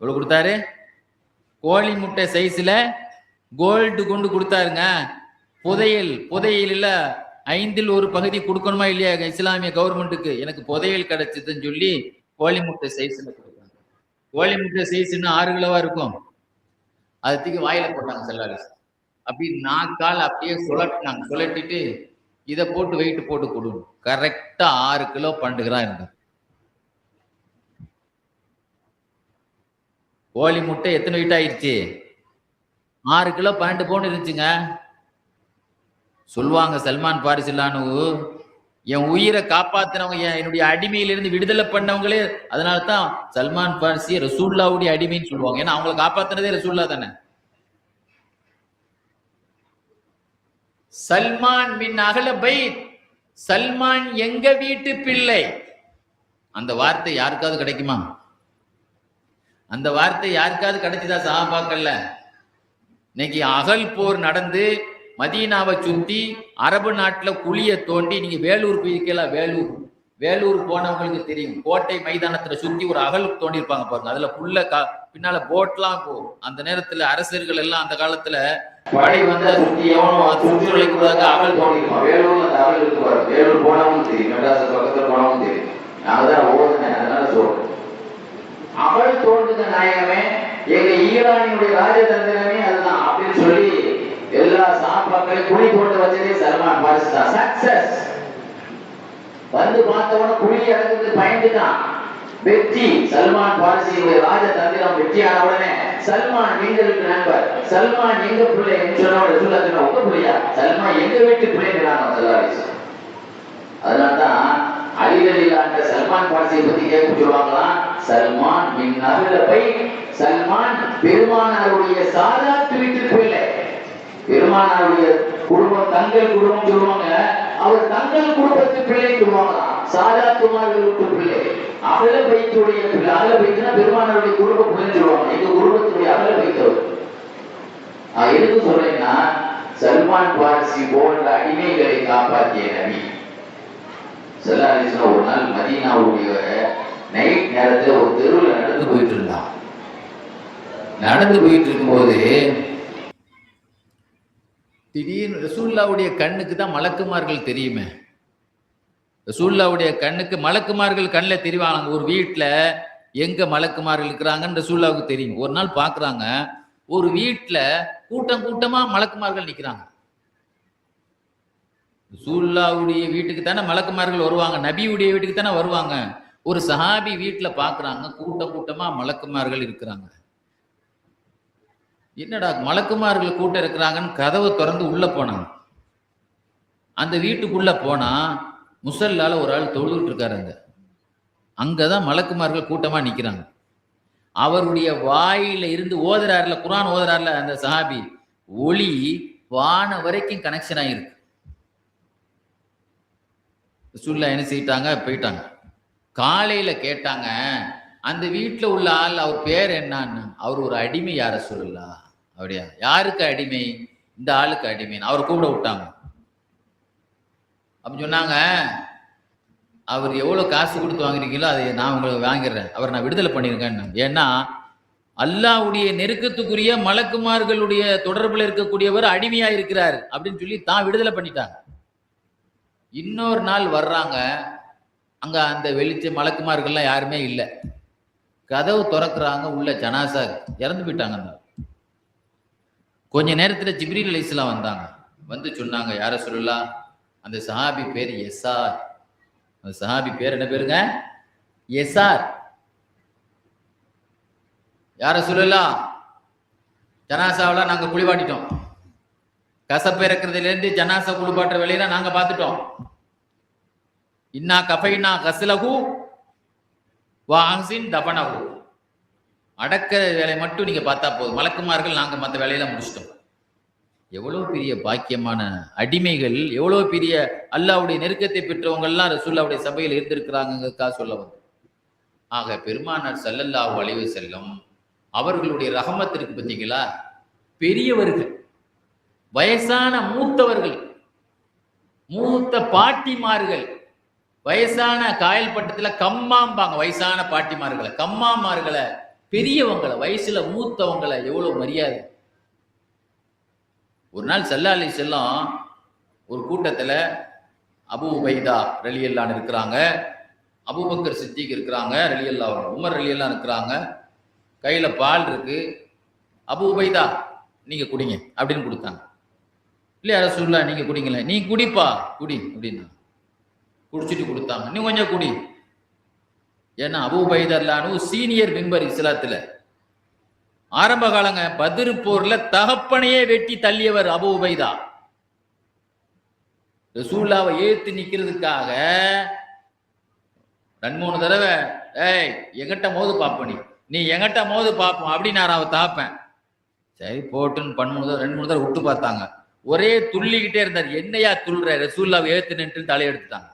எவ்வளவு கொடுத்தாரு? கோழி முட்டை சைஸ்ல கோல்டு கொண்டு கொடுத்தாருங்க. புதையல் 5ல் 1 பகுதி கொடுக்கணுமா இல்லையா இஸ்லாமிய கவர்மெண்ட்டுக்கு? எனக்கு புதையல் கிடைச்சதுன்னு சொல்லி கோழி முட்டை சைஸ்ல கொடுத்தாங்க. கோழி முட்டை சைஸ்ன்னு 6 கிலோவா இருக்கும். அதை தூக்கி வாயில போட்டாங்க செல்லாரு. அப்படி நாக்கால் அப்படியே சுழட்டிட்டு இதை போட்டு வெயிட் போட்டு கொடுங்க. கரெக்டா 6 கிலோ 12 கிராம் இருந்தார். கோழி முட்டை எத்தனை வெயிட் ஆயிடுச்சு? 6 கிலோ 12 பவுன் இருந்துச்சுங்க. சொல்லுவாங்க சல்மான் பாரிசில்லானு, என் உயிரை காப்பாத்தினவங்க, என்னுடைய அடிமையிலிருந்து விடுதலை பண்ணவங்களே, அதனாலதான் சல்மான் பாரிசி ரசூலுல்லாஹ்வுடைய அடிமைன்னு சொல்லுவாங்க. ஏன்னா அவங்களை காப்பாத்தினதே ரசூலுல்லாஹ் தானே. சல்மான் மின் அகல பைத், சல்மான் எங்க வீட்டு பிள்ளை. அந்த வார்த்தை யாருக்காவது கிடைக்குமா? அந்த வார்த்தை யாருக்காவது கிடைச்சதா சஹாபாக்கள்ல? இன்னைக்கு அகல் போர் நடந்து மதீனாவை சுத்தி அரபு நாட்டுல குழிய தோண்டி, நீங்க வேலூர் போயிருக்கலாம், வேலூர் போனவங்களுக்கு தெரியும், கோட்டை மைதானத்துல சுத்தி ஒரு அகல் தோண்டி இருப்பாங்க பாருங்க. அதுல பின்னால போட்லாம் போகும். அந்த நேரத்துல அரசர்கள் எல்லாம் அந்த காலத்துல படை வந்தா சுத்தி சுற்றி வளைக்கிறதாக அகல் தோண்டிருப்பான். வேலூர் அந்த அகல் இருக்கு பாருங்க. வேலூர் போனவங்க தெரியும், மெட்ராஸ் பக்கத்துல போனவங்க தெரியும். நான் தான் ஓதுனேன், அதனால சொல்றேன். அகல் தோண்டுத நாயகமே, எங்க ஈரானியுடைய ராஜதந்திரமே அதுதான் அப்படின்னு சொல்லி எல்லா சாப்பாக்களையும் குழி தோண்ட வச்சதே சல்மான் பாரிசி தான். சக்சஸ். வந்து பார்த்தவன குழி இறங்குறது பயந்துட்டான். வெற்றி. சல்மான் பாரிசியுடைய ராஜதந்திரம் வெற்றியான உடனே சல்மான் எங்களுக்கு நண்பர், சல்மான் எங்க பிள்ளை சொன்ன உங்க பிள்ளையா? சல்மான் எங்க வீட்டு பிள்ளைங்கிறாங்க. அதனால்தான் அலிகளிலான சல்மான் பாரிசியை பத்தி கேட்க சொல்லுவாங்களாம். சல்மான் மின் அகல பைத், சல்மான் பெருமானாருடைய சாதாத்து வீட்டு பிள்ளை. பெருமானாருடைய குடும்பம் தங்கள் குடும்பம் சொல்லுவாங்க, அவர் தங்கள் குடும்பத்து பிள்ளை சொல்லுவாங்களாம். சாதாத்துமார்கள் வீட்டு பிள்ளை, அகல பைத்துடைய பிள்ளை. அகல பைத்துனா பெருமானாருடைய குடும்ப பிள்ளைன்னு சொல்லுவாங்க. எங்க குடும்பத்துடைய அகல பைத்தவர். எதுக்கு சொல்றேன்னா, சல்மான் பாரிசி போன்ற அடிமைகளை காப்பாற்றிய நபி ஸல்லல்லாஹு அலைஹி வஸல்லம் ஒரு நாள் மதீனாவுடைய நைட் நேரத்தில் ஒரு தெருவில் நடந்து போயிட்டு இருந்தான். நடந்து போயிட்டு இருக்கும்போது திடீர்னு ரசூலுல்லாவுடைய கண்ணுக்கு தான் மலக்குமார்கள் தெரியுமே. ரசூலுல்லாவுடைய கண்ணுக்கு மலக்குமார்கள் கண்ணில் தெரிவாங்க. ஒரு வீட்டில் எங்க மலக்குமார்கள் இருக்கிறாங்கன்னு ரசூலுல்லாவுக்கு தெரியும். ஒரு நாள் பார்க்குறாங்க, ஒரு வீட்டில் கூட்டம் கூட்டமா மலக்குமார்கள் நிற்கிறாங்க. ரசூலுல்லாவுடைய வீட்டுக்கு தானே மலக்குமார்கள் வருவாங்க, நபியுடைய வீட்டுக்கு தானே வருவாங்க. ஒரு சஹாபி வீட்டில் பார்க்குறாங்க, கூட்டமா மலக்குமார்கள் இருக்கிறாங்க. என்னடா மலக்குமார்கள் கூட்டம் இருக்கிறாங்கன்னு கதவை திறந்து உள்ள போனாங்க. அந்த வீட்டுக்குள்ள போனா முசல்லால ஒரு ஆள் தொழுதுட்டு இருக்காருங்க. அங்கதான் மலக்குமார்கள் கூட்டமா நிக்கிறாங்க. அவருடைய வாயில இருந்து ஓதுறாருல, குர்ஆன் ஓதுறாருல அந்த சஹாபி, ஒளி வான வரைக்கும் கனெக்ஷன் ஆயிருக்கு. ரசூலுல்லாஹ் என்ன செய்யிட்டாங்க, போயிட்டாங்க. காலையில கேட்டாங்க, அந்த வீட்டுல உள்ள ஆள் அவர் பேர் என்னன்னு. அவர் ஒரு அடிமை. யார சொல்லலாம்? அப்படியா? யாருக்கு அடிமை? இந்த ஆளுக்கு அடிமை. அவரை கூப்பிட விட்டாங்க. அப்படி சொன்னாங்க, அவர் எவ்வளவு காசு கொடுத்து வாங்குறீங்களோ அதை நான் உங்களுக்கு வாங்கிடுறேன், அவரை நான் விடுதலை பண்ணிருக்கேன்னு. ஏன்னா அல்லாஹ்வுடைய நெருக்கத்துக்குரிய மலக்குமார்களுடைய தொடர்புல இருக்கக்கூடியவர் அடிமையா இருக்கிறார் அப்படின்னு சொல்லி தான் விடுதலை பண்ணிட்டாங்க. இன்னொரு நாள் வர்றாங்க, அங்க அந்த வெளிச்ச மலக்குமார்கள்லாம் யாருமே இல்லை. கதவு திறக்கிறாங்க, உள்ள ஜனாசா இறந்து போயிட்டாங்க. அந்த கொஞ்ச நேரத்துல ஜிப்ரீல் அலைஹிஸ்ஸலாம் வந்தாங்க. வந்து சொன்னாங்க, யார சொல்லலாம்? அந்த சஹாபி பேர் யஸார். அந்த சஹாபி பேர் என்ன பேருங்க? யஸார். யார சொல்லலாம்? ஜனாசாவெல்லாம் நாங்க குளிப்பாட்டிட்டோம். கசப்பு இறக்குறதுல இருந்து ஜனாசா குளிப்பாட்டுற வேலையெல்லாம் நாங்க பார்த்துட்டோம். இன்னா கஃபைனா கஸ்லஹு வ அஹ்சின் தஃபனஹு. அடக்கிற வேலை மட்டும் நீங்க பார்த்தா போதும், மலக்குமார்கள் நாங்க மற்ற வேலையெல்லாம் முடிச்சிட்டோம். எவ்வளவு பெரிய பாக்கியமான அடிமைகள், எவ்வளவு பெரிய அல்லாஹ்வுடைய நெருக்கத்தை பெற்றவங்கள்லாம் ரசூலுல்லாஹ்வுடைய சபையில் இருந்திருக்கிறாங்கிறதுக்காக சொல்ல வந்து. ஆக பெருமானார் ஸல்லல்லாஹு அலைஹி வஸல்லம் அவர்களுடைய ரஹமத்திற்கு பார்த்தீங்களா, பெரியவர்கள், வயசான மூத்தவர்கள், மூத்த பாட்டிமார்கள், வயசான காயல் பட்டத்துல கம்மாம்பாங்க, வயசான பாட்டிமார்களை, கம்மாமார்களை, பெரியவங்களை, வயசுல மூத்தவங்களை எவ்வளவு மரியாதை. ஒரு நாள் ஸல்லல்லாஹு அலைஹி வஸல்லம் ஒரு கூட்டத்துல அபூ உபைதா ரலியல்லாஹு இருக்கிறாங்க, அபூபக்கர் சித்திக் இருக்கிறாங்க ரலியல்லாஹு, உமர் ரலியல்லாஹு இருக்கிறாங்க. கையில பால் இருக்கு. அபூ உபைதா நீங்க குடிங்க அப்படின்னு கொடுத்தாங்க. இல்லையா ரசூலுல்லாஹ் நீங்க குடிங்களேன். நீ குடிப்பா, குடி அப்படின்னா குடிச்சிட்டு கொடுத்தாங்க. நீ கொஞ்சம் குடி. ஏன்னா அபூ உபைதா ரலியல்லாஹு சீனியர் மெம்பர் இஸ்லாத்துல. ஆரம்ப காலங்க பத்ர் போர்ல தகப்பனையே வெட்டி தள்ளியவர் அபூ உபைதா. ரசூலுல்லாஹ்வை ஏத்து நிக்கிறதுக்காக 2-3 தடவை, ஏய் எங்கிட்ட மோது பாப்ப, நீ எங்கிட்ட மோது பார்ப்போம் அப்படின்னு நான் அவ தாப்பேன். சரி போட்டுன்னு 2-3 தடவை விட்டு பார்த்தாங்க. ஒரே துள்ளிக்கிட்டே இருந்தார். என்னையா துள்ளுற, ரசூல்லாவை ஏத்து நின்று தலையெடுத்துட்டாங்க.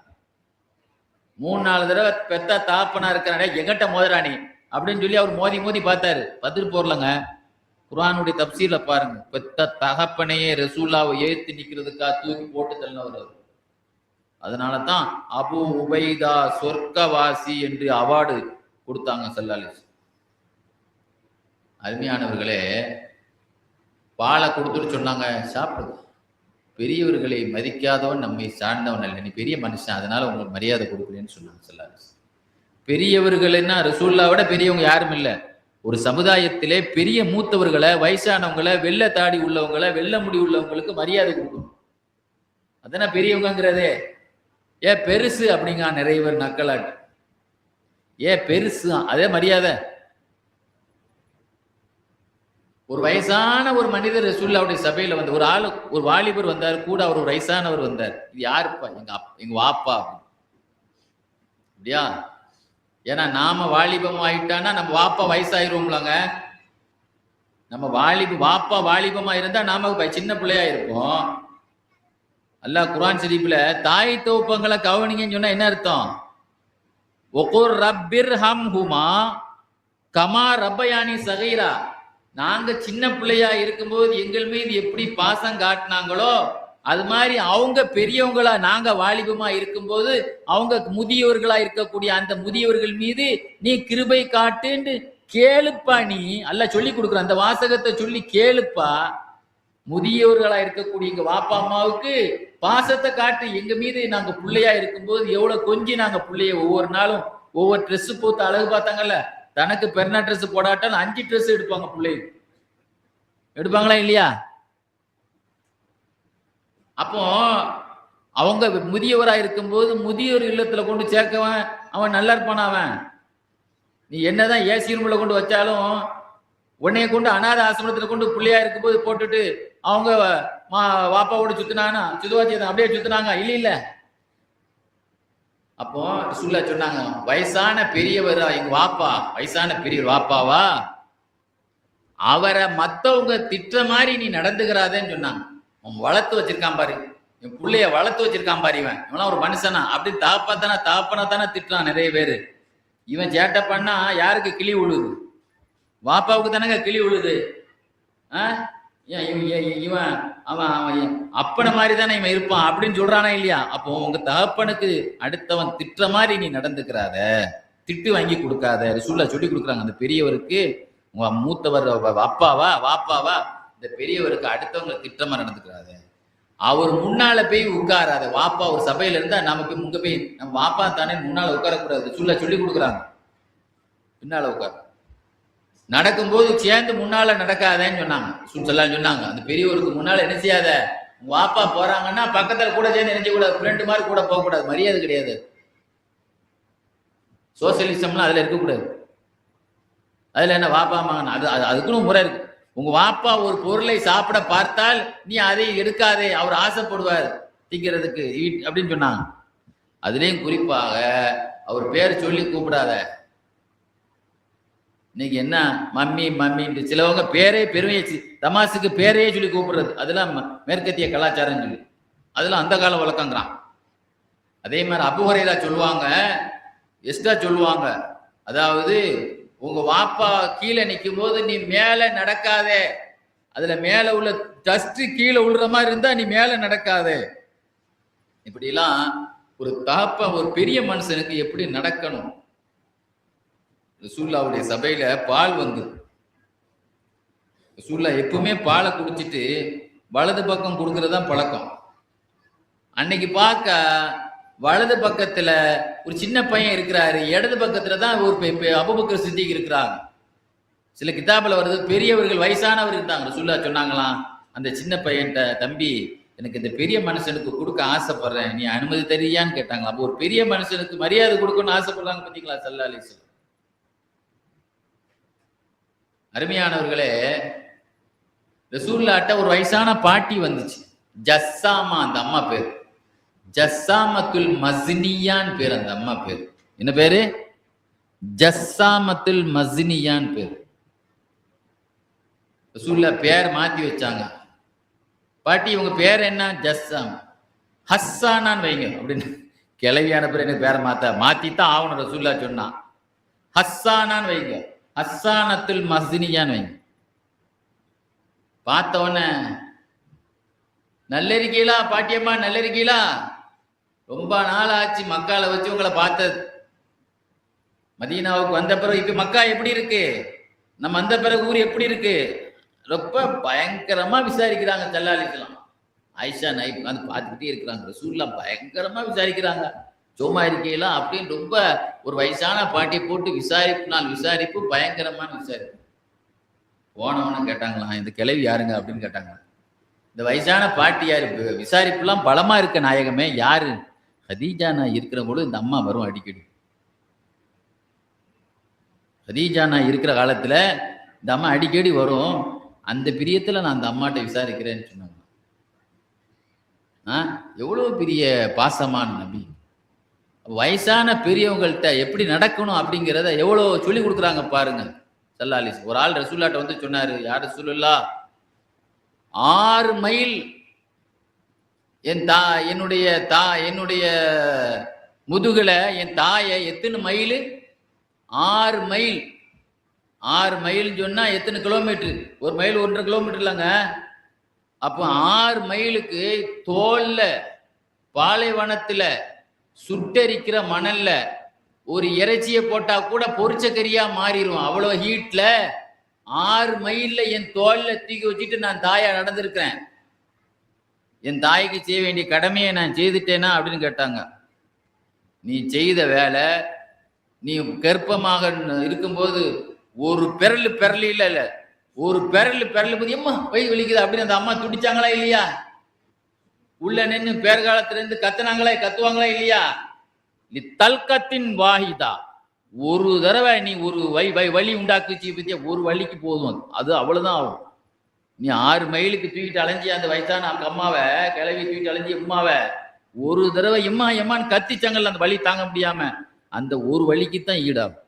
3-4 தடவை பெத்த தாப்பனா இருக்கிறானே எங்கிட்ட மோதுறானி அப்படின்னு சொல்லி அவர் மோதி மோதி பார்த்தாரு. பதில் போடலங்க. குர்ஆனுடைய தப்சீர்ல பாருங்க, பெத்த தகப்பனையே ரசூல்லாவை ஏத்து நிக்கிறதுக்கா தூக்கி போட்டு தள்ளினவர். அதனாலதான் அபு உபைதா சொர்க்கவாசி என்று அவார்டு கொடுத்தாங்க ஸல்லல்லாஹு அலைஹி வஸல்லம். அருமையானவர்களே, பாலை கொடுத்துட்டு சொன்னாங்க, சாப்பிடுங்க. பெரியவர்களை மதிக்காதவன் நம்மை சார்ந்தவன் அல்ல, நீ பெரிய மனுஷன், அதனால உங்களுக்கு மரியாதை கொடுக்குறேன்னு சொன்னாங்க ஸல்லல்லாஹு அலைஹி வஸல்லம். பெரியவர்கள்னா ரசூலுல்லாஹ் விட பெரியவங்க யாரும் இல்லை. ஒரு சமுதாயத்திலே பெரிய மூத்தவர்களை, வயசானவங்களை, வெள்ள தாடி உள்ளவங்களை, வெள்ள முடி உள்ளவங்களுக்கு மரியாதை கொடுக்கணும். அதான பெரியவங்கிறதே. ஏன் பெருசு அப்படிங்க நிறைய பேர் நக்கலாட்டு. ஏன் பெருசு, அதே மரியாதை. ஒரு வயசான ஒரு மனிதர் ரசூலுல்லாஹ்வுடைய சபையில வந்து ஒரு ஆளு, ஒரு வாலிபர் வந்தார், கூட அவர் ஒரு வயசானவர் வந்தார். இது யாருப்பா? எங்க வாப்பா. அப்படியா? ஏன்னா நாம வாலிபம் ஆயிட்டானா நம்ம வாப்பா வயசாயிருவோம்லங்க. நம்ம வாப்பா வாலிபமா இருந்தா நாம சின்ன பிள்ளையா இருப்போம். அல்லாஹ் குர்ஆன் ஷரீஃப்ல தாய் தோப்பங்களை கவனிங்கன்னு சொன்னா என்ன அர்த்தம்? ஒகுர் ரப்பிர்ஹம்ஹுமா கமா ரப்பயானி சகீரா. நாங்க சின்ன பிள்ளையா இருக்கும்போது எங்கள் மீது எப்படி பாசம் காட்டினாங்களோ அது மாதிரி அவங்க பெரியவங்களா, நாங்க வாலிபமா இருக்கும்போது அவங்க முதியவர்களா இருக்கக்கூடிய அந்த முதியவர்கள் மீது நீ கிருபை காட்டுன்னு கேளுப்பா. நீ அல்லாஹ் சொல்லி கொடுக்குற அந்த வாசகத்தை சொல்லி கேளுப்பா. முதியவர்களா இருக்கக்கூடிய எங்க வாப்பா அம்மாவுக்கு பாசத்தை காட்டு. எங்க மீது நாங்க பிள்ளையா இருக்கும்போது எவ்வளவு கொஞ்சம் நாங்க பிள்ளைய ஒவ்வொரு நாளும் ஒவ்வொரு ட்ரெஸ் போட்டு அழகு பார்த்தாங்கல்ல. தனக்கு பெருநா ட்ரெஸ் போடாட்டாலும் 5 ட்ரெஸ் எடுப்பாங்க. பிள்ளைங்க எடுப்பாங்களா இல்லையா? அப்போ அவங்க முதியவரா இருக்கும்போது முதியோர் இல்லத்துல கொண்டு சேர்க்கவன் அவன் நல்லா இருப்பான். அவன் நீ என்னதான் ஏசி ரூம்ல கொண்டு வச்சாலும் உன்னைய கொண்டு அநாத ஆசிரமத்துல கொண்டு பிள்ளையா இருக்கும்போது போட்டுட்டு அவங்க வாப்பாவோட சுத்தினானா சுதுவாச்சி அப்படியே சுத்தினாங்க இல்ல இல்ல. அப்போ ரசூலுல்லாஹ் சொன்னாங்க, வயசான பெரியவர் எங்க வாப்பா, வயசான பெரியவர் வாப்பாவா, அவரை மத்தவங்க திட்டுற மாதிரி நீ நடந்துக்கிறாதேன்னு சொன்னாங்க. அவன் வளர்த்து வச்சிருக்கான் பாரு, என் பிள்ளைய வளர்த்து வச்சிருக்கான் பாரு, இவன் ஒரு மனுஷனா அப்படின்னு தாப்பனா தானே திட்டுறான் நிறைய பேரு. இவன் சேட்டை பண்ணா யாருக்கு கிளி உழுது? வாப்பாவுக்கு தானங்க கிளி உழுது. இவன் அவன் அப்பனை மாதிரி தானே இவன் இருப்பான் அப்படின்னு சொல்றானா இல்லையா? அப்போ உங்க தகப்பனுக்கு அடுத்தவன் திட்டுற மாதிரி நீ நடந்துக்கிறாத, திட்டு வாங்கி கொடுக்காத. ரசூலுல்லாஹ் சொல்லி கொடுக்குறாங்க அந்த பெரியவருக்கு, உங்க மூத்தவர் வாப்பாவா இந்த பெரியவருக்கு அடுத்தவங்க திட்டமா நடந்துக்கிறாத, அவர் முன்னால போய் உட்காராத. வாப்பா ஒரு சபையில இருந்தா நாம போய் முங்க போய் நம்ம வாப்பா தானே முன்னால உட்காரக்கூடாது. ரசூலுல்லாஹ் சொல்லி கொடுக்குறாங்க, பின்னால உட்கார. நடக்கும்போது சேர்ந்து முன்னால நடக்காதேன்னு சொன்னாங்க. சொன்னாங்க அந்த பெரியவருக்கு முன்னால என்ன செய்யாத. வாப்பா போறாங்கன்னா பக்கத்துல கூட சேர்ந்து நினைச்ச கூடாது, ஃப்ரெண்டு மாதிரி கூட போக கூடாது, மரியாதை கிடையாது. சோசியலிசம்லாம் அதுல இருக்கக்கூடாது. அதுல என்ன வாப்பா மகன், அதுக்குன்னு முறை இருக்கு. உங்க வாப்பா ஒரு பொருளை சாப்பிட பார்த்தால் நீ அதை எடுக்காதே, அவர் ஆசைப்படுவார் திங்கிறதுக்கு அப்படின்னு சொன்னாங்க. அதுலயும் குறிப்பாக அவர் பேர் சொல்லி கூப்பிடாத. இன்னைக்கு என்ன மம்மி மம்மின்னு சிலவங்க பேரே பெருமையை தமாசுக்கு பேரையே சொல்லி கூப்பிடுறது, அதெல்லாம் மேற்கத்திய கலாச்சாரம் சொல்லி அதெல்லாம் அந்த கால வழக்கங்கிறான். அதே மாதிரி அபூ ஹுரைரா சொல்லுவாங்க, எஸ்டா சொல்லுவாங்க, அதாவது உங்க வாப்பா கீழே நிற்கும் போது நீ மேல நடக்காதே, அதுல மேல உள்ள டஸ்ட் கீழே உள்ற மாதிரி இருந்தா நீ மேல நடக்காதே. இப்படிலாம் ஒரு தகப்பன் ஒரு பெரிய மனுஷனுக்கு எப்படி நடக்கணும். ரசூலுல்லாஹ்வுடைய சபையில பால் வந்து ரசூலுல்லாஹ் எப்பவுமே பாலை குடிச்சிட்டு வலது பக்கம் கொடுக்கறதுதான் பழக்கம். அன்னைக்கு பார்க்க வலது பக்கத்துல ஒரு சின்ன பையன் இருக்கிறாரு, இடது பக்கத்துல தான் ஒரு அபூபக்கர் சித்திக் இருக்கிறாங்க. சில கிதாபுல வருது பெரியவர்கள் வயசானவர் இருந்தாங்க. ரசூலுல்லாஹ் சொன்னாங்களாம் அந்த சின்ன பையன்ட்ட, தம்பி எனக்கு இந்த பெரிய மனுஷனுக்கு கொடுக்க ஆசைப்படுறேன், நீ அனுமதி தரியான்னு கேட்டாங்க. அப்போ ஒரு பெரிய மனுஷனுக்கு மரியாதை கொடுக்கணும்னு ஆசைப்படுறாங்க பார்த்தீங்களா ஸல்லல்லாஹு அலைஹி வஸல்லம். அருமையானவர்களே, ரசூலுல்லாஹ்ட்ட ஒரு வயசான பாட்டி வந்துச்சு, ஜஸ்ஸாமா அந்த அம்மா பேர், ஜஸ்ஸாமத்துல் மஸ்னியான் பேர் அந்த அம்மா பேர். என்ன பேரு? ஜஸ்ஸாமத்துல் மஸ்னியான் பேர். ரசூலுல்லாஹ் பேர் மாத்தி வச்சாங்க. பாட்டி உங்க பேர் என்ன? ஜஸ்ஸாம். ஹஸ்ஸானான்னு வைங்க அப்படின்னு. கிளவியான பேர் எனக்கு பேரை மாத்தித்தான் ஆகணும். ரசூல்லா சொன்னா ஹஸ்ஸானான்னு வைங்க, ஹஸ்ஸானத்துல் மஸ்னியான்னு வைங்க. பார்த்த உடனே நல்ல இருக்கீங்களா பாட்டியம்மா, நல்ல இருக்கீங்களா, ரொம்ப நாள் ஆச்சு மக்கால வச்சு உங்களை பார்த்தது. மதீனாவுக்கு வந்த பிறகு இப்ப மக்கா எப்படி இருக்கு, நம்ம வந்த பிறகு ஊர் எப்படி இருக்கு, ரொம்ப பயங்கரமா விசாரிக்கிறாங்க. ஸல்லல்லாஹு ஆயிஷா நைட் வந்து பார்த்துக்கிட்டே இருக்கிறாங்க. ரசூலுல்லாஹ் பயங்கரமா விசாரிக்கிறாங்க. சும்மா இருக்கீங்களா அப்படின்னு ரொம்ப ஒரு வயசான பாட்டியை போட்டு விசாரிப்பு பயங்கரமான விசாரிப்பு. போனவன கேட்டாங்களாம், இந்த கிழவி யாருங்க அப்படின்னு கேட்டாங்க. இந்த வயசான பாட்டி யாரு, விசாரிப்புலாம் பலமா இருக்க நாயகமே யாரு? ஹதீஜா நான் இருக்கிற போது இந்த அம்மா வரும் அடிக்கடி. ஹதீஜா நான் இருக்கிற காலத்துல இந்த அம்மா அடிக்கடி வரும். அந்த பிரியத்துல நான் அந்த அம்மாட்ட விசாரிக்கிறேன்னு சொன்னாங்க. எவ்வளவு பெரிய பாசமான நபி. வயசான பெரியவங்கள்ட்ட எப்படி நடக்கணும் அப்படிங்கிறத எவ்வளவு சொல்லி கொடுக்குறாங்க பாருங்க. ஸல்லல்லாஹு அலைஹி வஸல்லம் ஒரு ஆள் ரசூலுல்லாஹ்ட்ட வந்து சொன்னாரு, யார் ரசூலுல்லாஹ், 6 மைல் என்னுடைய முதுகுல என் தாயை எத்தனை மைல்? 6 மைல். 6 மைல் சொன்னா எத்தனை கிலோமீட்டர்? ஒரு மைல் 1.5 கிலோமீட்டர் இல்லைங்க. அப்போ 6 மைலுக்கு தோல்ல பாலைவனத்துல சுட்டரிக்கிற மணல்ல ஒரு இறைச்சியை போட்டா கூட பொரிச்ச கறியா மாறிடும். அவ்வளவு ஹீட்ல 6 மைல்ல என் தோல்ல தூக்கி வச்சுட்டு நான் தாயா நடந்திருக்கிறேன். என் தாய்க்கு செய்ய வேண்டிய கடமையை நான் செய்துட்டேனா அப்படின்னு கேட்டாங்க. நீ செய்த வேலை, நீ கர்ப்பமாக இருக்கும்போது ஒரு பெரல் இல்ல ஒரு பெரல் போது எம்மா வயிறு வலிக்குது அப்படின்னு அந்த அம்மா துடிச்சாங்களா இல்லையா? உள்ள நின்று பேர்காலத்துல இருந்து கத்துவாங்களா இல்லையா? தல்கத்தின் வாஹிதா, ஒரு தடவை நீ ஒரு வலி உண்டாக்குச்சு பத்தியா, ஒரு வலிக்கு போதும், அது அவ்வளவுதான் ஆகும். நீ 6 மைலுக்கு தூக்கிட்டு அலைஞ்சி அந்த வயசான அம்மாவை, கிளவி தூக்கிட்டு அலைஞ்சி அம்மாவை ஒரு தடவை எம்மான்னு கத்திச்சாங்கல்ல, அந்த வலி தாங்க முடியாம, அந்த ஒரு வலிக்குத்தான் ஈடாகும்.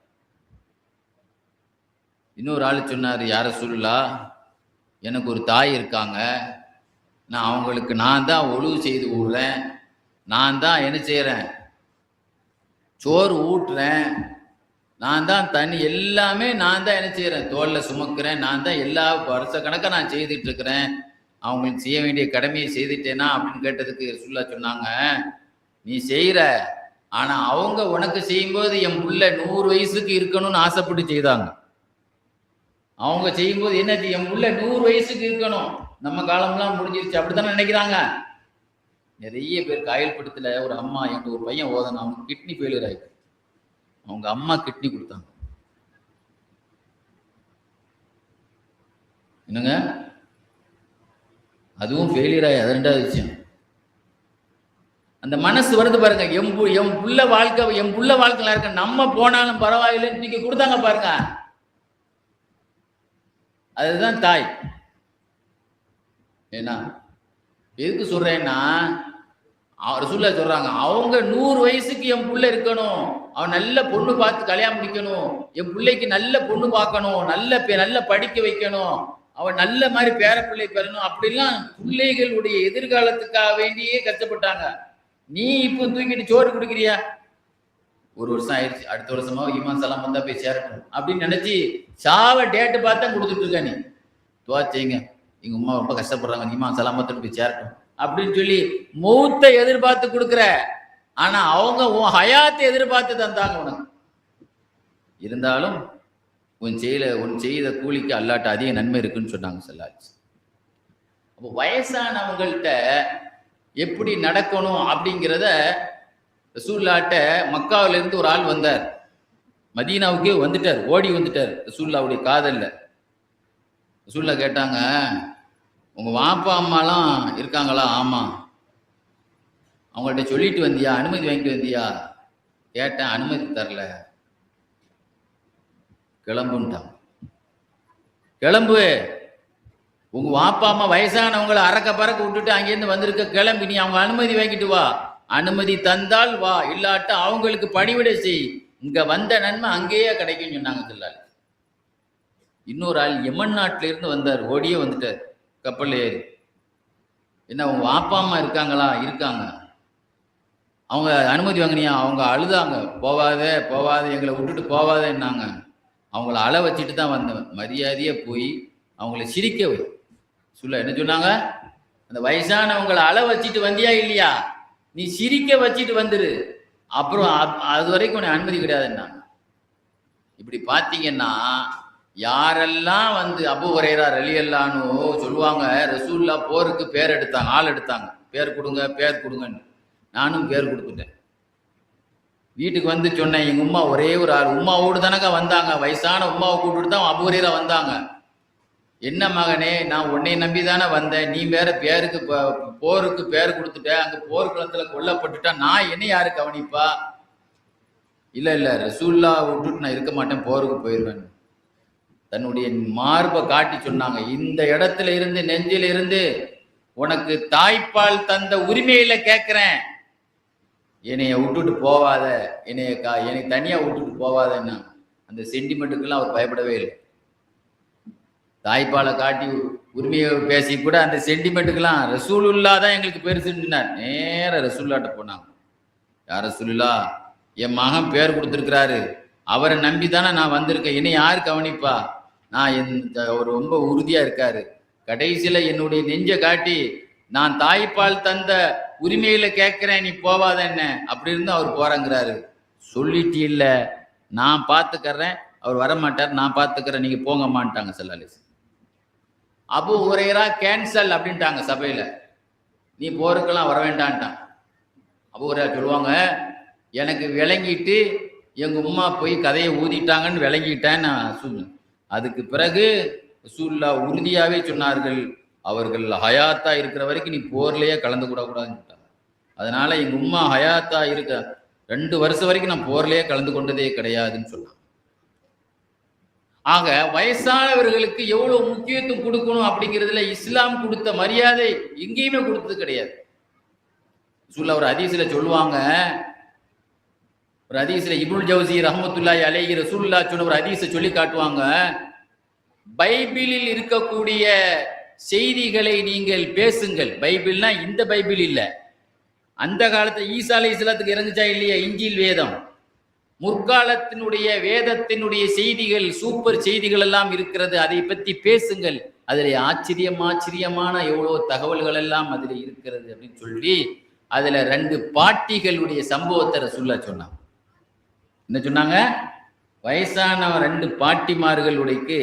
இன்னொரு ஆளு சொன்னாரு, யார ரசூலுல்லாஹ், எனக்கு ஒரு தாய் இருக்காங்க, அவங்களுக்கு நான் தான் ஒழுவு செய்து விடுறேன், நான் தான் என்ன செய்யறேன், சோறு ஊட்டுறேன், நான் தான் தண்ணி எல்லாமே நான் தான் என்ன செய்யறேன், தோல்ல சுமக்கிறேன், நான் தான் எல்லா வருஷ கணக்கா நான் செய்துட்டு இருக்கிறேன், அவங்களுக்கு செய்ய வேண்டிய கடமையை செய்துட்டேனா அப்படின்னு கேட்டதுக்கு ரசூலுல்லாஹ் சொன்னாங்க, நீ செய்யற, ஆனா அவங்க உனக்கு செய்யும்போது என் புள்ள 100 வயசுக்கு இருக்கணும்னு ஆசைப்பட்டு செய்தாங்க. அவங்க செய்யும்போது என்ன, என் புள்ள 100 வயசுக்கு இருக்கணும், நம்ம காலம்லாம் முடிஞ்சிருச்சு அப்படித்தானே நினைக்கிறாங்க. நிறைய பேர் காயல்படுத்தல ஒரு அம்மா, என்கிட்ட ஒரு பையன் ஓதனா, அவனுக்கு கிட்னி ஃபெயிலியர் ஆயிடுச்சு, அவங்க அம்மா கிட்னி கொடுத்தாங்க. என்னங்க, அதுவும் ஃபெயிலியர் ஆகி, அது 2வது விஷயம். அந்த மனசு வருது பாருங்க, என் புள்ள வாழ்க்கையில இருக்க, நம்ம போனாலும் பரவாயில்லைன்னு தூக்கி கொடுத்தாங்க பாருங்க. அதுதான் தாய். ஏன்னா எதுக்கு சொல்றேன்னா, ரசூலுல்லாஹ் சொல்றாங்க, அவங்க 100 வயசுக்கு என் புள்ள இருக்கணும், அவன் நல்ல பொண்ணு பார்த்து கல்யாணம் முடிக்கணும், என் பிள்ளைக்கு நல்ல பொண்ணு பார்க்கணும், நல்ல படிக்க வைக்கணும், அவன் நல்ல மாதிரி பேர பிள்ளை பெறணும், அப்படிலாம் பிள்ளைகளுடைய எதிர்காலத்துக்காக வேண்டியே கஷ்டப்பட்டாங்க. நீ இப்போ தூக்கிட்டு சோறு கொடுக்குறியா, 1 வருஷம் ஆயிடுச்சு, அடுத்த வருஷமா ஈமான் சலாம் வந்தா போய் சேரட்டும் அப்படின்னு நினைச்சு சாவ டேட்டு பார்த்தா கொடுத்துட்டு இருக்க. நீ துவா செய்யுங்க, எங்க அம்மா ரொம்ப கஷ்டப்படுறாங்க, ஈமான் சலாமத்துன்னு போய் சேரட்டும் அப்படின்னு சொல்லி மௌத்தை எதிர்பார்த்து கொடுக்குற. ஆனா அவங்க உன் ஹயாத்தை எதிர்பார்த்து தந்தாங்க உனக்கு. இருந்தாலும் உன் செய்த கூலிக்கு அல்லாட்ட அதிக நன்மை இருக்குன்னு சொன்னாங்க ஸல்லல்லாஹு அலைஹி வஸல்லம். அப்போ வயசானவங்கள்ட்ட எப்படி நடக்கணும் அப்படிங்கிறத ரசூலுல்லாஹ்ட்ட மக்காவில இருந்து ஒரு ஆள் வந்தார், மதீனாவுக்கே வந்துட்டார், ஓடி வந்துட்டார் ரசூலுல்லாஹ்வுடைய காதல்ல. ரசூலுல்லாஹ் கேட்டாங்க, உங்க வாப்பா அம்மாலாம் இருக்காங்களா? ஆமா. அவங்கள்ட்ட சொல்லிட்டு வந்தியா, அனுமதி வாங்கிட்டு வந்தியா? கேட்டேன், அனுமதி தரல, கிளம்புன்ட்டாங்க. கிளம்பு, உங்க வாப்பா அம்மா வயசானவங்களை அறக்க பறக்க விட்டுட்டு அங்கேருந்து வந்திருக்க, கிளம்பி நீ அவங்க அனுமதி வாங்கிட்டு வா, அனுமதி தந்தால் வா, இல்லாட்ட அவங்களுக்கு பணிவிடை செய், இங்க வந்த நன்மை அங்கேயே கிடைக்கும் சொன்னாங்க ஸல்லல்லாஹு அலைஹி வஸல்லம். இன்னொரு ஆள் யமன் நாட்டில இருந்து வந்தார், ஓடியே வந்துட்டார், கப்பல்ல ஏறி. என்ன உங்க அப்பா அம்மா இருக்காங்களா? இருக்காங்க. அவங்க அனுமதி வாங்கினியா? அவங்க அழுதாங்க. போவாதே போவாதே, எங்களை விட்டுட்டு போவாதேன்னாங்க. அவங்கள அழ வச்சுட்டு தான் வந்தேன். மரியாதையா போய் அவங்கள சிரிக்க வை. என்ன சொன்னாங்க? அந்த வயசானவங்களை அழ வச்சுட்டு வந்தியா இல்லையா? நீ சிரிக்க வச்சுட்டு வந்துரு. அப்புறம் அது வரைக்கும் உனக்கு அனுமதி கிடையாதுன்னாங்க. இப்படி பார்த்தீங்கன்னா யாரெல்லாம் வந்து அபூ ஹுரைரா ரலியல்லாஹு அன்ஹு சொல்லுவாங்க, ரசூலுல்லாஹ் போருக்கு பேர் எடுத்தாங்க, ஆள் எடுத்தாங்க. பேர் கொடுங்க பேர் கொடுங்கன்னு. நானும் பேர் கொடுத்துட்டேன். வீட்டுக்கு வந்து சொன்னேன், எங்க உம்மா ஒரே ஒரு ஆள், உம்மாவோடு தானக்கா வந்தாங்க, வயசான உம்மாவை கூப்பிட்டு தான் அபூ ஹுரைரா வந்தாங்க. என்ன மகனே, நான் உன்னை நம்பி தானே வந்தேன், நீ வேற பேருக்கு போருக்கு பேர் கொடுத்துட்ட, அங்க போர்க்களத்துல கொல்லப்பட்டுட்டா நான் என்ன யாரு கவனிப்பா? இல்ல இல்ல, ரசூலுல்லாஹ் விட்டுட்டு நான் இருக்க மாட்டேன், போருக்கு போயிடுவேன். தன்னுடைய மார்பை காட்டி சொன்னாங்க, இந்த இடத்துல இருந்து நெஞ்சில இருந்து உனக்கு தாய்ப்பால் தந்த உரிமையில கேட்கிறேன், என்னைய விட்டுட்டு போவாத, என்னை தனியா விட்டுட்டு போவாதன்னா. அந்த சென்டிமெண்ட்டுக்கெல்லாம் அவர் பயப்படவே இல்லை. தாய்ப்பாலை காட்டி உரிமையை பேசி கூட அந்த சென்டிமெண்ட்டுக்கெல்லாம் ரசூலுல்லாஹ் தான் எங்களுக்கு பெருசுன்னார். நேர ரசூலுல்லாஹ்ட்ட போனாங்க. யார் ரசூலுல்லாஹ், என் மகன் பேர் கொடுத்துருக்கிறாரு, அவரை நம்பி தானே நான் வந்திருக்கேன், என்னை யார் கவனிப்பா? நான் அவர் ரொம்ப உறுதியா இருக்காரு, கடைசியில என்னுடைய நெஞ்ச காட்டி நான் தாய்ப்பால் தந்த உரிமையில கேட்கிறேன், நீ போவாத என்ன? அப்படி இருந்து அவர் போறாங்கிறாரு. சொல்லிட்டு இல்ல, நான் பார்த்துக்கிறேன், அவர் வரமாட்டார், நான் பார்த்துக்கிறேன், நீங்க போங்கம்மான்ட்டாங்க ஸல்லல்லாஹு அலைஹி வஸல்லம். அபூ ஹுரைரா கேன்சல் அப்படின்ட்டாங்க சபையில, நீ போருக்கெல்லாம் வர வேண்டான்ட்டான். அபூ ஹுரைரா சொல்லுவாங்க, எனக்கு விளங்கிட்டு எங்க உம்மா போய் கதையை ஊதிட்டாங்கன்னு விளங்கிட்டேன் நான் சொன்னேன். அதுக்கு பிறகு ரசூலுல்லாஹ் உறுதியாவே சொன்னார்கள், அவர்கள் ஹயாத்தா இருக்கிற வரைக்கும் நீ போர்லயே கலந்து கூடாதுன்னு சொல்லிட்டாங்க. அதனால எங்க உம்மா ஹயாத்தா இருக்க 2 வருஷம் வரைக்கும் நான் போர்லயே கலந்து கொண்டதே கிடையாதுன்னு சொன்னாங்க. ஆக வயசானவர்களுக்கு எவ்வளவு முக்கியத்துவம் கொடுக்கணும் அப்படிங்கிறதுல இஸ்லாம் கொடுத்த மரியாதை எங்கேயுமே கொடுத்தது கிடையாது. ரசூலுல்லாஹ் ஒரு ஹதீஸ்ல சொல்லுவாங்க, ஒரு ஹதீஸ்ல இப்னுல் ஜௌசி ரஹ்மத்துல்லாஹி அலைஹி ரசூலுல்லாஹ் சொன்ன ஒரு ஹதீஸை சொல்லி காட்டுவாங்க, பைபிளில் இருக்கக்கூடிய செய்திகளை நீங்கள் பேசுங்கள். பைபிள்னா இந்த பைபிள் இல்ல, அந்த காலத்துல ஈசா அலைஹிஸ்ஸலாத்துக்கு இறங்குச்சா இல்லையா இஞ்சில் வேதம், முற்காலத்தினுடைய வேதத்தினுடைய செய்திகள், சூப்பர் செய்திகள் எல்லாம் இருக்கிறது, அதை பற்றி பேசுங்கள், அதில் ஆச்சரியமான எவ்வளோ தகவல்கள் எல்லாம் அதில் இருக்கிறது அப்படின்னு சொல்லி அதுல 2 பாட்டிகளுடைய சம்பவத்தை ரசூலுல்லாஹ் சொன்னாங்க. என்ன சொன்னாங்க? வயசான 2 பாட்டிமார்களுடைய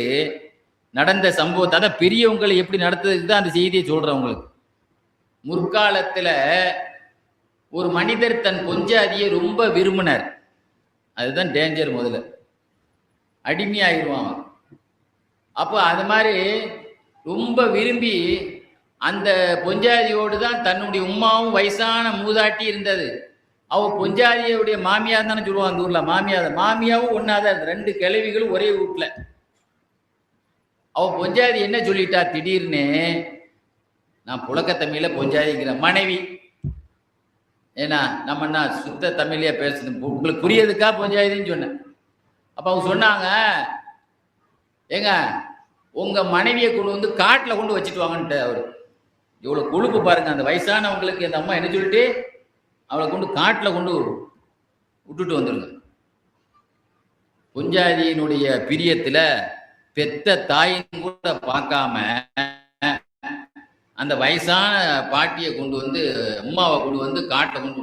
நடந்த சம்பவத்தை, அதான் பெரியவங்களை எப்படி நடத்துறதுக்கு தான் அந்த செய்தியை சொல்றேன் உங்களுக்கு. முற்காலத்துல ஒரு மனிதர் தன் பொஞ்சாதியை ரொம்ப விரும்பினார், அதுதான் டேஞ்சர், முதல்ல அடிமையாகிடுவாங்க. அப்போ அது மாதிரி ரொம்ப விரும்பி அந்த பொஞ்சாதியோடு தான் தன்னுடைய உம்மாவும் வயசான மூதாட்டி இருந்தது. அவ பொஞ்சாதியுடைய மாமியார் தானே சொல்லுவாங்க அந்த ஊர்ல, மாமியாவும் ஒன்னாதான், 2 கிழவிகளும் ஒரே வீட்டுல. அவ பொஞ்சாதி என்ன சொல்லிட்டா, திடீர்னு நான் புழக்க தமிழ்ல பொஞ்சாதிங்கிற மனைவி, ஏன்னா நம்ம என்ன சுத்த தமிழ்லயே பேசுது, உங்களுக்கு புரியதுக்கா பொஞ்சாதின்னு சொன்னேன். அப்ப அவங்க சொன்னாங்க, ஏங்க உங்க மனைவியை கொண்டு வந்து காட்டுல கொண்டு வச்சுட்டு வாங்கன்ட்டு. அவரு எவ்வளவு கொழுப்பு பாருங்க, அந்த வயசானவங்களுக்கு அந்த அம்மா என்ன சொல்லிட்டு அவளை கொண்டு காட்டுல கொண்டு விட்டுட்டு வந்துருங்க. பொஞ்சாதியினுடைய பிரியத்துல பெத்த தாயின் கூட பார்க்காம அந்த வயசான பாட்டியை கொண்டு வந்து, அம்மாவை கொண்டு வந்து காட்டுல கொண்டு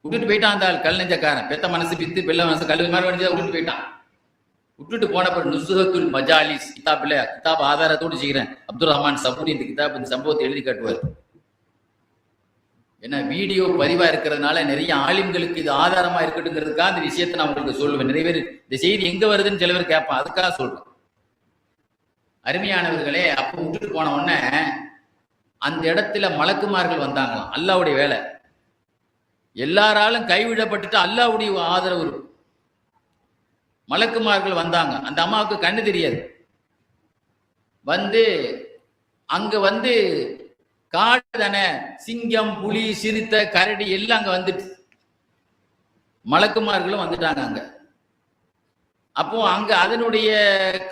விட்டுட்டு போயிட்டான். அந்த கல் நெஞ்சக்காரன், பெத்த மனசு பித்து பிள்ளை மனசு கல்வி மாதிரி வந்து விட்டுட்டு போயிட்டான். விட்டுட்டு போனப்ப நுஸ்ரத்துல் மஜாலிஸ் கிதாப் ஆதாரத்தோடு செய்கிறேன், அப்துல் ரஹ்மான் சபூரி இந்த கிதாப் இந்த சம்பவத்தை எழுதி காட்டுவார். ஏன்னா வீடியோ பதிவா இருக்கிறதுனால நிறைய ஆலிம்களுக்கு இது ஆதாரமா இருக்கட்டுங்கிறதுக்காக அந்த விஷயத்தை நான் உங்களுக்கு சொல்லுவேன். நிறைய பேர் இந்த செய்தி எங்க வருதுன்னு சில பேர் கேட்பான், அதுக்காக சொல்றேன். அருமையானவர்களே, அப்போ விட்டுட்டு போன உடனே அந்த இடத்துல மலக்குமார்கள் வந்தாங்களாம். அல்லாஹ்வுடைய வேலை, எல்லாராலும் கைவிடப்பட்டுட்டு அல்லாஹ்வுடைய ஆதரவு இருக்கும். மலக்குமார்கள் வந்தாங்க. அந்த அம்மாவுக்கு கண்ணு தெரியாது. வந்து அங்க வந்து காடு தானே, சிங்கம் புலி சிறுத்தை கரடி எல்லாம் அங்க வந்துட்டு, மலக்குமார்களும் வந்துட்டாங்க அங்க. அப்போ அங்க அதனுடைய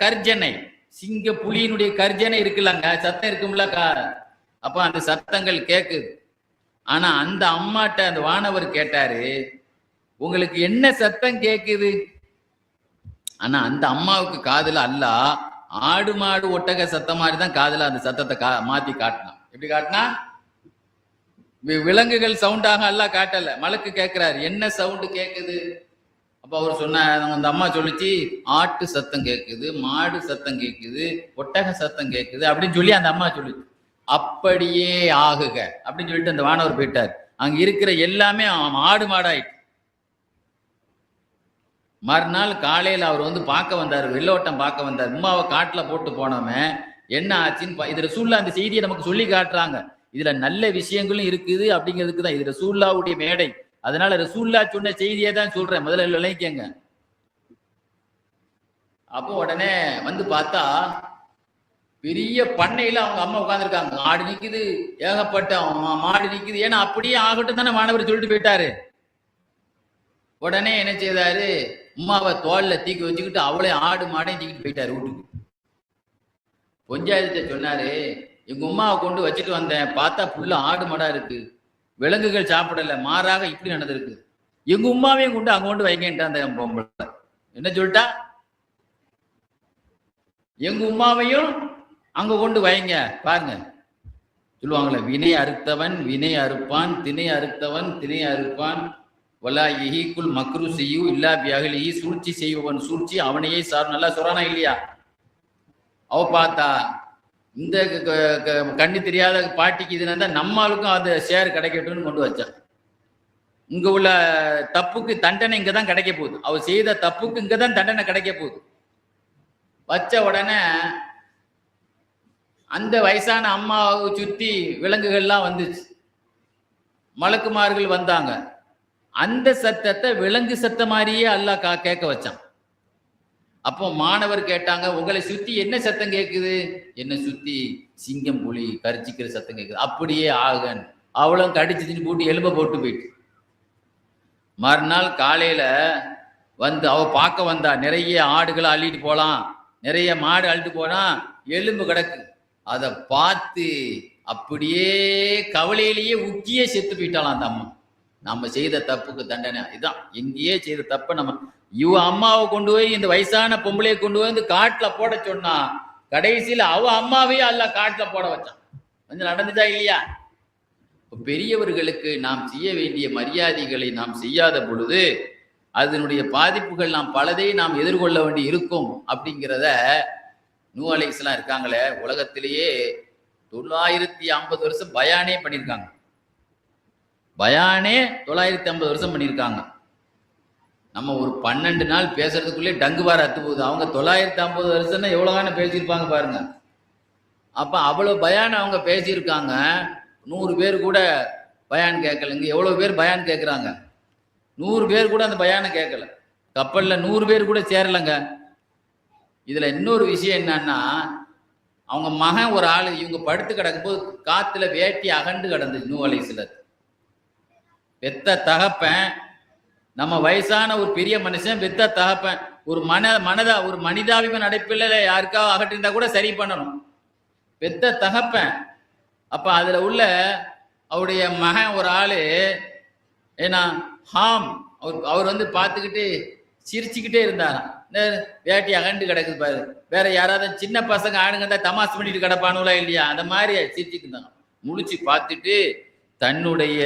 கர்ஜனை, சிங்க புலியினுடைய கர்ஜனை இருக்குல்லங்க, சத்தம் இருக்கும்ல, அப்ப அந்த சத்தங்கள் கேக்குது. ஆனா அந்த அம்மாட்ட அந்த வானவர் கேட்டாரு, உங்களுக்கு என்ன சத்தம் கேக்குது? ஆனா அந்த அம்மாவுக்கு காதுல அல்லாஹ் ஆடு மாடு ஒட்டக சத்தம் மாதிரி தான் காதுல அந்த சத்தத்தை மாத்தி காட்டினான். எப்படி காட்டினா? விலங்குகள் சவுண்டாக அல்லாஹ் காட்டல. மலக்கு கேட்கிறாரு, என்ன சவுண்டு கேக்குது? அப்ப அவர் சொன்ன, அந்த அம்மா சொல்லிச்சு, ஆட்டு சத்தம் கேக்குது, மாடு சத்தம் கேக்குது, ஒட்டக சத்தம் கேக்குது அப்படின்னு சொல்லி அந்த அம்மா சொல்லிச்சு. அப்படியே ஆகுக அப்படின்னு சொல்லிட்டு அந்த வானவர் போயிட்டார். அங்க இருக்கிற எல்லாமே ஆடு மாடாயிட்டு. மறுநாள் காலையில் அவர் வந்து பார்க்க வந்தார், வெள்ளோட்டம் பார்க்க வந்தார். உம்மாவை காட்டுல போட்டு போனவன் என்ன ஆச்சுன்னு இது ரசூல்லா அந்த செய்தியை நமக்கு சொல்லி காட்டுறாங்க. இதுல நல்ல விஷயங்களும் இருக்குது அப்படிங்கிறதுக்கு தான் இது ரசூல்லாவுடைய மேடை. அதனால ரசூல்லா சொன்ன செய்தியை தான் சொல்றேன், முதல்ல விளங்கிக்கங்க. அப்போ உடனே வந்து பார்த்தா பெரிய பண்ணையில அவங்க அம்மா உட்காந்துருக்காங்க. ஆடு நிக்குது, ஏகப்பட்ட மாடு நிக்குது. ஏன்னா அப்படியே ஆகட்டும் தானே மாணவர் சொல்லிட்டு போயிட்டாரு. உடனே என்ன செய்தாரு, உம்மாவை தோல்ல தூக்கி வச்சுக்கிட்டு அவளே ஆடு மாடையும் தூக்கிட்டு போயிட்டாரு வீட்டுக்கு. பஞ்சாயத்தை சொன்னாரு, எங்க உம்மாவை கொண்டு வச்சுட்டு வந்தேன், பார்த்தா புள்ள ஆடு மாடா இருக்கு, விலங்குகள் சாப்பிடல, மாறாக இப்படி நடந்திருக்கு. எங்க உம்மாவையும் கொண்டு அங்க கொண்டு வைங்கன்ட்டு அந்த பொம்பளை என்ன சொல்லிட்டா, எங்க உம்மாவையும் அங்க கொண்டு வைங்க. பாருங்க சொல்லுவாங்களே, வினை அறுத்தவன் வினை அறுப்பான், திணை அறுத்தவன் திணை அறுப்பான், வலா எஹிக்குள் மக்ரு செய்யும் இல்லா பியகலி, சூழ்ச்சி செய்வன் சூழ்ச்சி அவனையே சார். நல்லா சொல்றானா இல்லையா? அவ பார்த்தா இந்த கண்ணு தெரியாத பாட்டிக்கு இது இருந்தா நம்மளுக்கும் அது ஷேர் கிடைக்கட்டும்னு கொண்டு வச்சான். இங்க உள்ள தப்புக்கு தண்டனை இங்கதான் கிடைக்க போகுது, அவ செய்த தப்புக்கு இங்கதான் தண்டனை கிடைக்க போகுது. வச்ச உடனே அந்த வயசான அம்மாவை சுத்தி விலங்குகள்லாம் வந்துச்சு, மலக்குமார்கள் வந்தாங்க. அந்த சத்தத்தை விலங்கு சத்த மாதிரியே அல்லாஹ் கேட்க வச்சான். அப்போ மாணவர் கேட்டாங்க, உங்களை சுத்தி என்ன சத்தம் கேட்குது? என்ன சுத்தி சிங்கம் புலி கரிச்சிக்கிற சத்தம் கேட்குது. அப்படியே ஆகன் அவளும் கடிச்சு போட்டு எலும்ப போட்டு போயிட்டு. மறுநாள் காலையில வந்து அவ பார்க்க வந்தா, நிறைய ஆடுகளை அள்ளிட்டு போலாம், நிறைய மாடு அள்ளிட்டு போனா எலும்பு கிடக்கு. அதை பார்த்து அப்படியே கவலையிலேயே உக்கியே செத்து போயிட்டாலாம் அந்த அம்மா. நம்ம செய்த தப்புக்கு தண்டனை இதுதான். எங்கேயே செய்த தப்ப நம்ம இவ அம்மாவை கொண்டு போய் இந்த வயசான பொம்பளையை கொண்டு போய் இந்த காட்டுல போட சொன்னா, கடைசியில அவ அம்மாவையே அல்ல காட்டுல போட வச்சான். கொஞ்சம் நடந்துச்சா இல்லையா? பெரியவர்களுக்கு நாம் செய்ய வேண்டிய மரியாதைகளை நாம் செய்யாத பொழுது அதனுடைய பாதிப்புகள் நாம் பலதை நாம் எதிர்கொள்ள வேண்டி இருக்கும். அப்படிங்கிறத நூ அலைஹிஸ்ஸலாம் இருக்காங்களே, உலகத்திலேயே 950 வருஷம் பயானே பண்ணியிருக்காங்க. பயானே 950 வருஷம் பண்ணியிருக்காங்க. நம்ம ஒரு 12 நாள் பேசுறதுக்குள்ளே டங்குவார அத்து போகுது. அவங்க 950 வருஷம்னா எவ்வளோதானே பேசியிருப்பாங்க பாருங்க. அப்போ அவ்வளோ பயான் அவங்க பேசியிருக்காங்க. 100 பேர் கூட பயான் கேட்கலைங்க. எவ்வளோ பேர் பயான் கேட்குறாங்க? 100 பேர் கூட அந்த பயானை கேட்கல. கப்பலில் 100 பேர் கூட சேரலைங்க. இதில் இன்னொரு விஷயம் என்னன்னா, அவங்க மகன் ஒரு ஆள் இவங்க படுத்து கிடக்கும்போது காற்றுல வேட்டி அகண்டு கிடந்துச்சு. நூ அலைஹிஸ்ஸலாம் பெத்த தகப்பன், நம்ம வயசான ஒரு பெரிய மனுஷன் பெத்த தகப்பன், ஒரு ஒரு மனிதாபிமான அடைப்பில் யாருக்காவது அகட்டிருந்தா கூட சரி பண்ணணும். பெத்த தகப்பன். அப்ப அதுல உள்ள அவருடைய மகன் ஒரு ஆளு, ஏன்னா ஹாம் அவர் வந்து பார்த்துக்கிட்டு சிரிச்சுக்கிட்டே இருந்தாராம். வேட்டி அகண்டு கிடக்குது பாரு, வேற யாராவது சின்ன பசங்க ஆடுங்க தான் தமாஸ் பண்ணிட்டு கிடப்பானுங்களா இல்லையா, அந்த மாதிரி சிரிச்சுட்டு இருந்தாங்க. முழிச்சு பார்த்துட்டு தன்னுடைய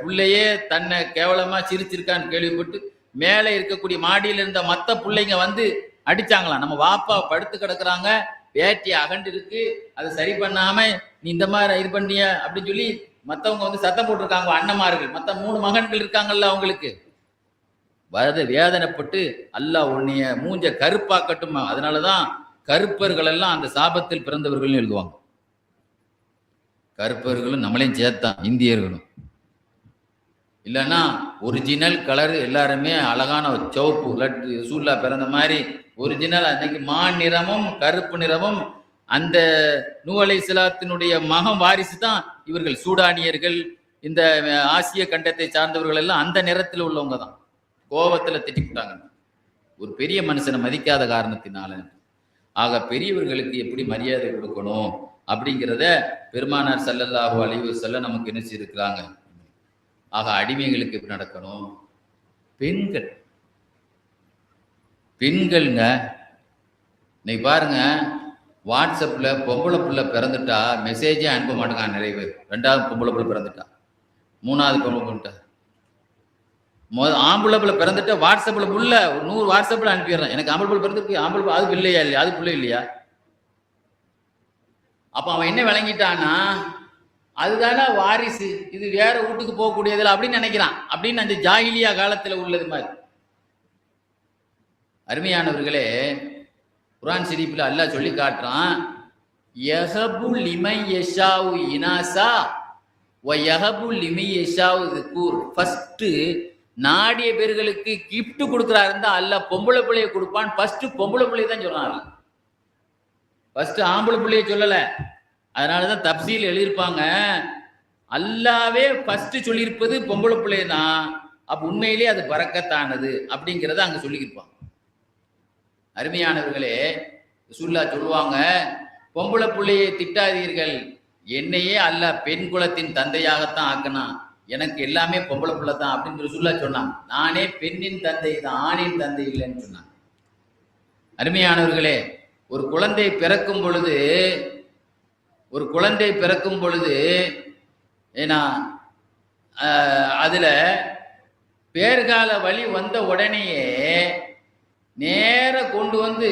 பிள்ளையே தன்னை கேவலமா சிரிச்சிருக்கான்னு கேள்விப்பட்டு மேலே இருக்கக்கூடிய மாடியில இருந்த மற்ற பிள்ளைங்க வந்து அடிச்சாங்களாம். நம்ம வாப்பா படுத்து கிடக்குறாங்க, வேட்டி அகண்டு இருக்கு, அதை சரி பண்ணாம நீ இந்த மாதிரி இது பண்ணிய அப்படின்னு சொல்லி மற்றவங்க வந்து சத்தம் போட்டிருக்காங்க. அண்ணமார்கள் மற்ற 3 மகன்கள் இருக்காங்கல்ல, அவங்களுக்கு வரத வேதனைப்பட்டு அல்லாஹ் உன்னைய மூஞ்ச கருப்பாக்கட்டும். அதனாலதான் கருப்பர்கள் எல்லாம் அந்த சாபத்தில் பிறந்தவர்கள் எழுதுவாங்க. கருப்பர்களும் நம்மளையும் சேர்த்தான், இந்தியர்களும். இல்லைன்னா ஒரிஜினல் கலர் எல்லாருமே அழகான சிவப்பு லட்டு ரசூல்லா பிறந்த மாதிரி ஒரிஜினல். அன்னைக்கு நிறமும் கருப்பு நிறமும் அந்த நூ அலைஹிஸ்ஸலாத்தினுடைய மகன் வாரிசு தான் இவர்கள். சூடானியர்கள், இந்த ஆசிய கண்டத்தை சார்ந்தவர்கள் எல்லாம் அந்த நிறத்தில் உள்ளவங்க தான். கோபத்துல திட்டிவிட்டாங்க ஒரு பெரிய மனுஷனை மதிக்காத காரணத்தினால. ஆக பெரியவர்களுக்கு எப்படி மரியாதை கொடுக்கணும், அப்படிங்கிறத பெருமானார் ஸல்லல்லாஹு அலைஹி வஸல்லம் நமக்கு என்ன செய்திருக்கிறாங்க. ஆக அடிமைகளுக்கு எப்படி நடக்கணும்? பெண்கள் பெண்கள்ங்க இன்னைக்கு பாருங்க, வாட்ஸ்அப்ல பொம்பளை புள்ள பிறந்துட்டா மெசேஜே அனுப்ப மாட்டேங்கான் நிறைய பேர். 2வது பொம்பளை புள்ள பிறந்துட்டா, 3வது பொம்பளை புள்ள, ஆம்பளை புள்ள பிறந்துட்டா வாட்ஸ்அப்ல புள்ள 100 வாட்ஸ்அப்ல அனுப்பிடுறான். எனக்கு ஆம்பளை புள்ள பிறந்திருக்கு, ஆம்பளை புள்ள அது பிள்ளையா இல்லையா, அது பிள்ளை இல்லையா? அப்ப அவன் என்ன விளங்கிட்டான்னா, அதுதானே வாரிசு, இது வேற வீட்டுக்கு போகக்கூடியதில்லை அப்படின்னு நினைக்கிறான். அப்படின்னு அந்த ஜாகிலியா காலத்துல உள்ளது மாதிரி. அருமையானவர்களே, குர்ஆன் ஷரீஃப்ல அல்லாஹ் சொல்லி காட்டுறான், யஹபு லிமை யஷாவு இனாசா வ யஹபு லிமை யஷாவு ذுகூர். ஃபர்ஸ்ட் நாடிய பேர்களுக்கு கிஃப்ட் கொடுக்கறா இருந்தா அல்லாஹ் பொம்பளை பிள்ளையை கொடுப்பான். ஃபர்ஸ்ட் பொம்பளை பிள்ளையை தான் சொல்றான். ஃபர்ஸ்ட் ஆம்பளை பிள்ளையை சொல்லல. அதனாலதான் தப்சீல் எழுதியிருப்பாங்க, அல்லாவே ஃபர்ஸ்ட் சொல்லியிருப்பது பொம்பளை பிள்ளை தான். அப்ப உண்மையிலேயே அது பரக்கத்தானது அப்படிங்கிறத அங்க சொல்லியிருப்பாங்க. அருமையானவர்களே, ரசூலுல்லாஹ் சொல்லுவாங்க, பொம்பளை பிள்ளையை திட்டாதீர்கள், என்னையே அல்லாஹ் பெண் குலத்தின் தந்தையாகத்தான் ஆக்கினான், எனக்கு எல்லாமே பொம்பளை பிள்ளை தான் அப்படின்னு ரசூலுல்லாஹ் சொன்னான். நானே பெண்ணின் தந்தை தான், ஆணின் தந்தை இல்லைன்னு சொன்னான். அருமையானவர்களே, ஒரு குழந்தை பிறக்கும் பொழுது ஏன்னா அதுல பேர்கால வழி வந்த உடனேயே நேர கொண்டு வந்து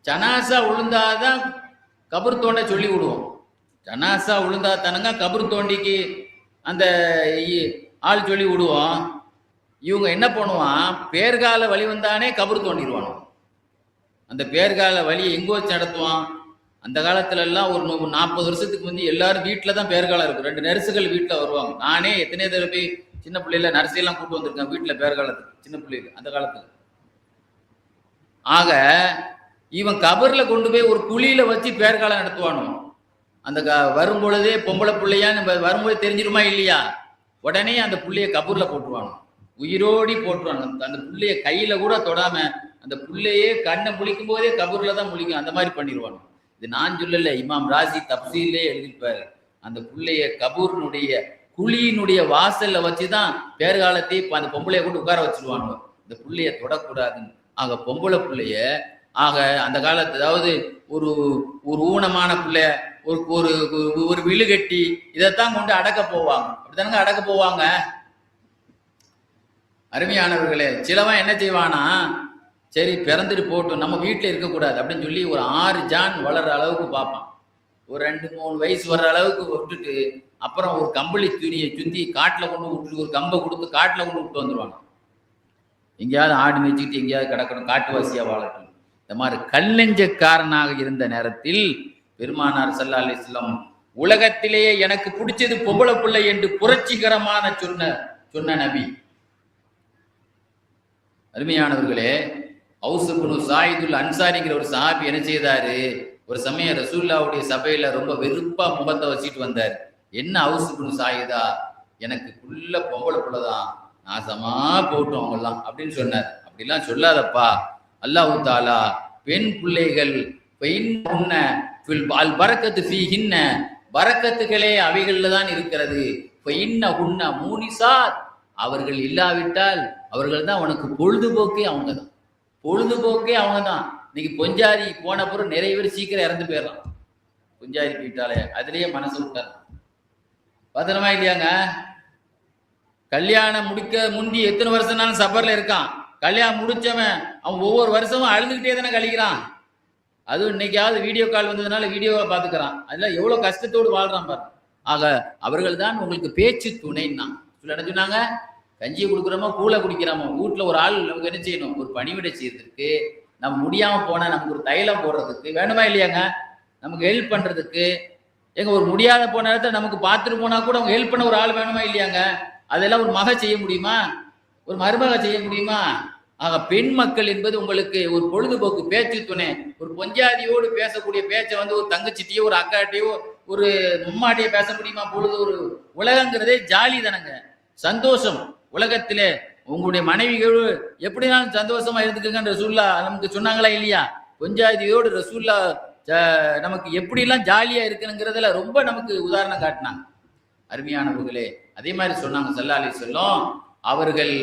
ஜனாசா உளுந்தாதான் கபர் தோண்ட சொல்லி விடுவோம். ஜனாசா உளுந்தா தானுங்க கபர் தோண்டிக்கு அந்த ஆள் சொல்லி விடுவோம். இவங்க என்ன பண்ணுவான், பேர்கால வழி வந்தானே கபர் தோண்டிடுவானோ. அந்த பேர்கால வழியை எங்க வச்சு நடத்துவான்? அந்த காலத்துல எல்லாம் ஒரு 40 வருஷத்துக்கு முந்தி எல்லாரும் வீட்டுல தான் பேர்காலம் இருக்கும். 2 நர்சுகள் வீட்டுல வருவாங்க. நானே எத்தனை தடவை போய் சின்ன பிள்ளைல நர்சையெல்லாம் கூட்டு வந்திருக்கேன் வீட்டுல பேர்காலத்துக்கு, சின்ன பிள்ளைல அந்த காலத்துல. ஆக இவன் கபர்ல கொண்டு போய் ஒரு குழியில வச்சு பேர்காலம் நடத்துவானோ. அந்த வரும் பொழுதே பொம்பளை பிள்ளையான்னு வரும்போது தெரிஞ்சிருமா இல்லையா, உடனே அந்த புள்ளைய கபூர்ல போட்டுருவானோ, உயிரோடி போட்டுருவாங்க. அந்த புள்ளைய கையில கூட தொடாம அந்த புள்ளையே கண்ணை முழிக்கும் போதே கபூர்ல தான் முழிக்கும், அந்த மாதிரி பண்ணிடுவானோ. இது நான் சொல்லல, இமாம் ராசி தப்சீலே எழுதியிருப்பாரு. அந்த புள்ளைய கபூர்னுடைய குழியினுடைய வாசல்ல வச்சுதான் பேர்காலத்தை அந்த பொம்பளைய கூட உட்கார வச்சிருவானோ. இந்த புள்ளைய தொடக்கூடாதுன்னு. ஆக பொம்பளை பிள்ளைய, ஆக அந்த காலத்து, அதாவது ஒரு ஒரு ஊனமான பிள்ளைய, ஒரு ஒரு விழுகட்டி இதைத்தான் கொண்டு அடக்க போவாங்க. அப்படித்தானுங்க அடக்க போவாங்க. அருமையானவர்களே, சிலவன் என்ன செய்வானா, சரி பிறந்துட்டு போட்டும், நம்ம வீட்டில் இருக்கக்கூடாது அப்படின்னு சொல்லி ஒரு 6 ஜான் வளர்ற அளவுக்கு பார்ப்பான். ஒரு 2-3 வயசு வர்ற அளவுக்கு விட்டுட்டு அப்புறம் ஒரு கம்பளி துணியை சுத்தி காட்டில் கொண்டு விட்டுட்டு ஒரு கம்பை கொடுத்து காட்டில் கொண்டு விட்டு வந்துடுவாங்க. எங்கேயாவது ஆடு மேய்ச்சிக்கிட்டு எங்கேயாவது கிடக்கணும், காட்டுவாசியா வாழட்டும். இந்த மாதிரி கல்லெஞ்சக்காரனாக இருந்த நேரத்தில் பெருமானார் ஸல்லல்லாஹு அலைஹி வஸல்லம் உலகத்திலேயே எனக்கு பிடிச்சது பொம்பளை பிள்ளை என்று புரட்சிகரமான சொன்ன நபி. அருமையானவர்களே, அவுஸ் இப்னு சாயிதுல் அன்சாரிங்கிற ஒரு சஹாபி என்ன செய்தாரு, ஒரு சமயம் ரசூலுல்லாஹ்வுடைய சபையில ரொம்ப வெறுப்பா முகத்தை வச்சுட்டு வந்தார். என்ன அவுஸ் இப்னு சாயிதா, எனக்கு புள்ள பொம்பளை பிள்ளைதான், நாசமா போட்டோம் அவங்கெல்லாம் அப்படின்னு சொன்னார். அப்படிலாம் சொல்லாதப்பா, அல்லாஹ் தஆலா பெண் பிள்ளைகள் அல் பரக்கத்து ஃபீஹின்ன, பரக்கத்துகளே அவைகள்ல தான் இருக்கிறது. ஃபஇன்னஹுன்ன மூனிசாத், அவர்கள் இல்லாவிட்டால் அவர்கள் தான் உனக்கு பொழுதுபோக்கே, அவங்க தான் பொழுதுபோக்கே, அவங்க தான். இன்னைக்கு பொஞ்சாதி போன பிறகு நிறைய பேர் சீக்கிரம் இறந்து போயிடலாம். பொஞ்சாதி போயிட்டாலே அதுலயே மனசு விட்டார். பத்திரமா இல்லையாங்க? கல்யாணம் முடிக்க முந்தி எத்தனை வருஷம்னாலும் சபர்ல இருக்கான். கல்யாணம் முடிச்சவன் அவன் ஒவ்வொரு வருஷமும் அழுதுகிட்டே தானே கழிக்கிறான். அதுவும் இன்னைக்காவது வீடியோ கால் வந்ததுனால வீடியோவை பார்த்துக்கிறான். அதெல்லாம் எவ்வளவு கஷ்டத்தோடு வாழ்றான் பாரு. ஆக அவர்கள் தான் உங்களுக்கு பேச்சு துணைன்னா என்ன சொன்னாங்க, கஞ்சியை கொடுக்குறோமோ கூழை குடிக்கிறோமோ, வீட்டுல ஒரு ஆள் நமக்கு என்ன செய்யணும், ஒரு பணிவிடை செய்யறதுக்கு, நம்ம முடியாம போனா நமக்கு ஒரு தைலம் போடுறதுக்கு வேணுமா இல்லையாங்க, நமக்கு ஹெல்ப் பண்றதுக்கு. எங்க ஒரு முடியாத போன நேரத்தை நமக்கு பார்த்துட்டு போனா கூட அவங்க ஹெல்ப் பண்ண ஒரு ஆள் வேணுமா இல்லையாங்க. அதெல்லாம் ஒரு மக செய்ய முடியுமா, ஒரு மருமக செய்ய முடியுமா? ஆக பெண் மக்கள் என்பது உங்களுக்கு ஒரு பொழுதுபோக்கு பேச்சு துணை. ஒரு பொஞ்சாதியோடு பேசக்கூடிய பேச்சை வந்து ஒரு தங்கச்சிட்டியோ ஒரு அக்காட்டியோ ஒரு மும்மாட்டியோ பேச முடியுமா? பொழுது ஒரு உலகங்கிறதே ஜாலி தானங்க, சந்தோஷம். உலகத்திலே உங்களுடைய மனைவிகள் எப்படினாலும் சந்தோஷமா இருந்துக்குங்க ரசூலுல்லாஹ் நமக்கு சொன்னாங்களா இல்லையா? பொஞ்சாதியோடு ரசூலுல்லாஹ் நமக்கு எப்படிலாம் ஜாலியா இருக்கணுங்கிறதுல ரொம்ப நமக்கு உதாரணம் காட்டினாங்க அருமையானவர்களே. அதே மாதிரி சொன்னாங்க ஸல்லல்லாஹு அலைஹி வஸல்லம், அவர்கள்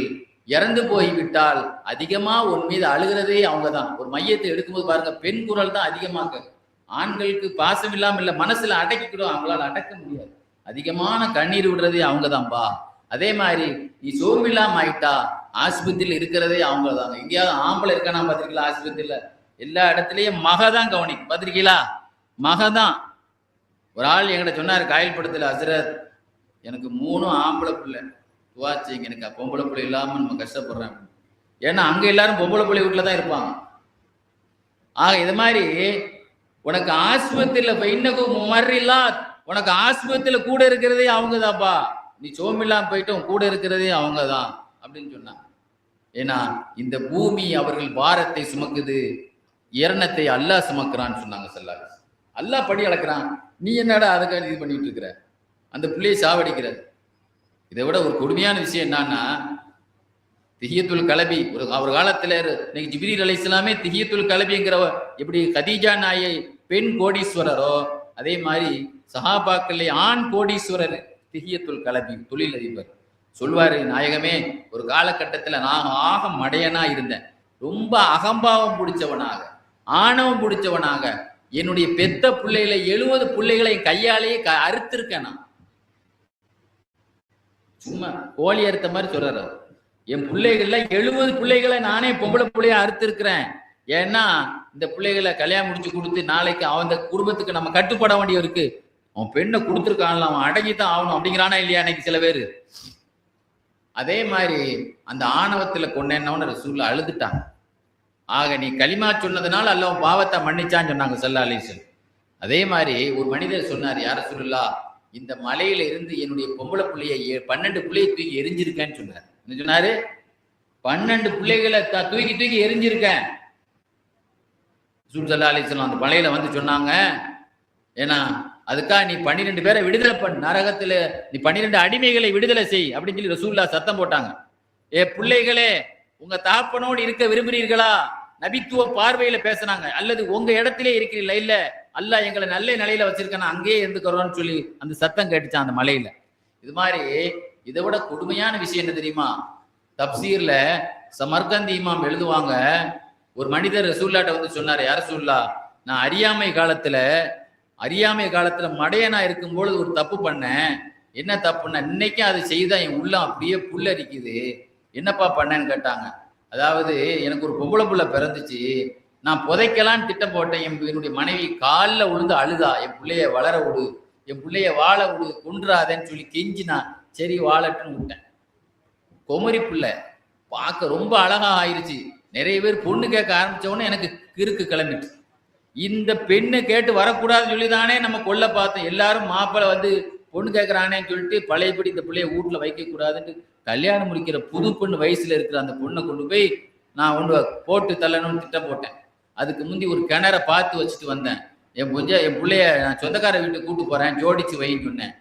இறந்து போய்விட்டால் அதிகமா உன் மீது அழுகிறதே அவங்க தான். ஒரு மையத்தை எடுக்கும்போது பாருங்க, பெண் குரல் தான் அதிகமாக. ஆண்களுக்கு பாசம் இல்லாம இல்ல, மனசுல அடக்கிக்கிடும், அவங்களால அடக்க முடியாது. அதிகமான கண்ணீர் விடுறதே அவங்க தான்பா. அதே மாதிரி நீ சோம்பில்லாம ஆயிட்டா ஆஸ்பத்திரியில் இருக்கிறதே அவங்க தாங்க. எங்கேயாவது ஆம்பளை இருக்கானா பார்த்திருக்கீங்களா? ஆஸ்பத்திரியில எல்லா இடத்துலயும் மகதான் கவனிக்கும், பார்த்திருக்கீங்களா? மகதான். ஒரு ஆள் என்கிட்ட சொன்னார் காயல்படத்துல, ஹஸ்ரத் எனக்கு 3 ஆம்பளை பிள்ளை, துவா செய்யுங்க, எனக்கு பொம்பளை பிள்ளை இல்லாம நம்ம கஷ்டப்படுறேன். ஏன்னா அங்க எல்லாரும் பொம்பளை பிள்ளை வீட்டுல தான் இருப்பாங்க. ஆக இது மாதிரி உனக்கு ஆஸ்பத்திரியில இன்னக்கும் மறிலா, உனக்கு ஆஸ்பத்திரியில கூட இருக்கிறதே அவங்க தான்ப்பா. நீ சோமில்லாம போயிட்டோம், கூட இருக்கிறதே அவங்க தான் அப்படின்னு சொன்னாங்க. ஏன்னா இந்த பூமி அவர்கள் பாரத்தை சுமக்குது, இரணத்தை அல்லாஹ் சுமக்கிறான்னு சொன்னாங்க ஸல்லல்லாஹு அலைஹி வஸல்லம். அல்லாஹ் படி அளக்கிறான், நீ என்னடா அதுக்காக இது பண்ணிட்டு இருக்கிற, அந்த பிள்ளையை சாவடிக்கிற. இதை விட ஒரு கொடுமையான விஷயம் என்னன்னா, திஹியத்துல் கலபி ஒரு காலத்துல இன்னைக்கு ஜிப்ரீல் அலைஹிஸ்ஸலாமே திஹியத்துல் கலபிங்கிற, எப்படி கதீஜா நாயை பெண் கோடீஸ்வரரோ அதே மாதிரி சஹாபாக்களே ஆண் கோடீஸ்வரர் திஹியத்துல் கலபி தொழில் அதிபர் சொல்வாரு, நாயகமே ஒரு காலகட்டத்துல நான் ஆக மடையனா இருந்தேன், ரொம்ப அகம்பாவம் பிடிச்சவனாக ஆணவம் பிடிச்சவனாக என்னுடைய பெத்த பிள்ளைகளை 70 பிள்ளைகளை கையாலேயே அறுத்திருக்கேன். நான் சும்மா கோழி அறுத்த மாதிரி சொல்றாரு. என் பிள்ளைகள்ல 70 பிள்ளைகளை நானே பொம்பளை பிள்ளைய அறுத்திருக்கிறேன். ஏன்னா இந்த பிள்ளைகளை கல்யாணம் முடிச்சு கொடுத்து நாளைக்கு அவன் குடும்பத்துக்கு நம்ம கட்டுப்பட வேண்டிய இருக்கு. அவன் பெண்ணை கொடுத்துருக்கான்ல, அவன் அடங்கித்தான் ஆகணும் அப்படிங்கிறானா இல்லையா இன்னைக்கு சில பேரு. அதே மாதிரி அந்த ஆணவத்துல கொண்டேன்னவன ரசூலுல்லாஹ் அழுதுட்டாங்க. ஆக நீ களிமா சொன்னதுனால அல்லாஹ் பாவத்தை மன்னிச்சான்னு சொன்னாங்க ஸல்லல்லாஹு அலைஹி வஸல்லம். அதே மாதிரி ஒரு மனிதர் சொன்னார், யா ரசூலுல்லாஹ் இந்த மலையில இருந்து என்னுடைய பொம்பளை பிள்ளைய 12 பிள்ளையை தூக்கி எரிஞ்சிருக்கேன்னு சொன்னார். என்ன சொன்னாரு? 12 பிள்ளைகளை தூக்கி தூக்கி எரிஞ்சிருக்கேன். ரசூல் ஸல்லல்லாஹு அலைஹி வஸல்லம் அந்த மலையில வந்து சொன்னாங்க, ஏன்னா அதுக்காக நீ 12 பேரை விடுதலை பண்ண, நரகத்துல நீ 12 அடிமைகளை விடுதலை செய் அப்படின்னு சொல்லி ரசூலுல்லாஹ் சத்தம் போட்டாங்க. ஏ பிள்ளைகளே, உங்க தகப்பனோடு இருக்க விரும்புறீர்களா? நபித்துவ பார்வையில பேசினாங்க. அல்லது உங்க இடத்திலே இருக்கிறீங்களா? இல்ல, அல்லாஹ் எங்களை நல்ல நிலையில வச்சிருக்கான அங்கேயே இருந்துக்கிறோம்னு சொல்லி அந்த சத்தம் கேட்டுச்சான் அந்த மலையில. இது மாதிரி இதை விட கொடுமையான விஷயம் என்ன தெரியுமா? தப்சீர்ல சமர்கந்தி இமாம் எழுதுவாங்க, ஒரு மனிதர் ரசூலுல்லாஹ்ட்ட வந்து சொன்னாரு, யா ரசூலுல்லாஹ் நான் அறியாமை காலத்துல மடையனா இருக்கும்போது ஒரு தப்பு பண்ணேன். என்ன தப்புன்னா, இன்னைக்கும் அதை செய்தா என் உள்ளம் அப்படியே புல்லரிக்குது, என்னப்பா பண்ணேன்னு கேட்டாங்க. அதாவது எனக்கு ஒரு பொம்பளை புள்ள பிறந்துச்சு, நான் புதைக்கலான்னு திட்டம் போட்டேன். என்னுடைய மனைவி காலில் விழுந்து அழுதா, என் பிள்ளைய வளர விடு, என் பிள்ளைய வாழ விடு, கொன்றாதேன்னு சொல்லி கெஞ்சினா, சரி வாழட்டுன்னு விட்டேன். குமரி பிள்ளை பார்க்க ரொம்ப அழகா ஆயிடுச்சு. நிறைய பேர் பொண்ணு கேட்க ஆரம்பிச்சவொன்னே எனக்கு கிறுக்கு கிளம்பிட்டு, இந்த பெண்ணை கேட்டு வரக்கூடாதுன்னு சொல்லி தானே நம்ம கொல்ல பார்த்தோம். எல்லாரும் மாப்பிள்ளை வந்து பொண்ணு கேட்கறானேன்னு சொல்லிட்டு பழையபடி இந்த பிள்ளைய வீட்டுல வைக்க கூடாதுன்னு கல்யாணம் முடிக்கிற புது பொண்ணு வயசுல இருக்கிற அந்த பொண்ணை கொண்டு போய் நான் ஒன்று போட்டு தள்ளணும்னு திட்டம் போட்டேன். அதுக்கு முந்தி ஒரு கிணற பார்த்து வச்சுட்டு வந்தேன். என் பிள்ளைய நான் சொந்தக்கார வீட்டுக்கு கூட்டு போறேன், ஜோடிச்சு வைன்னு சொன்னேன்.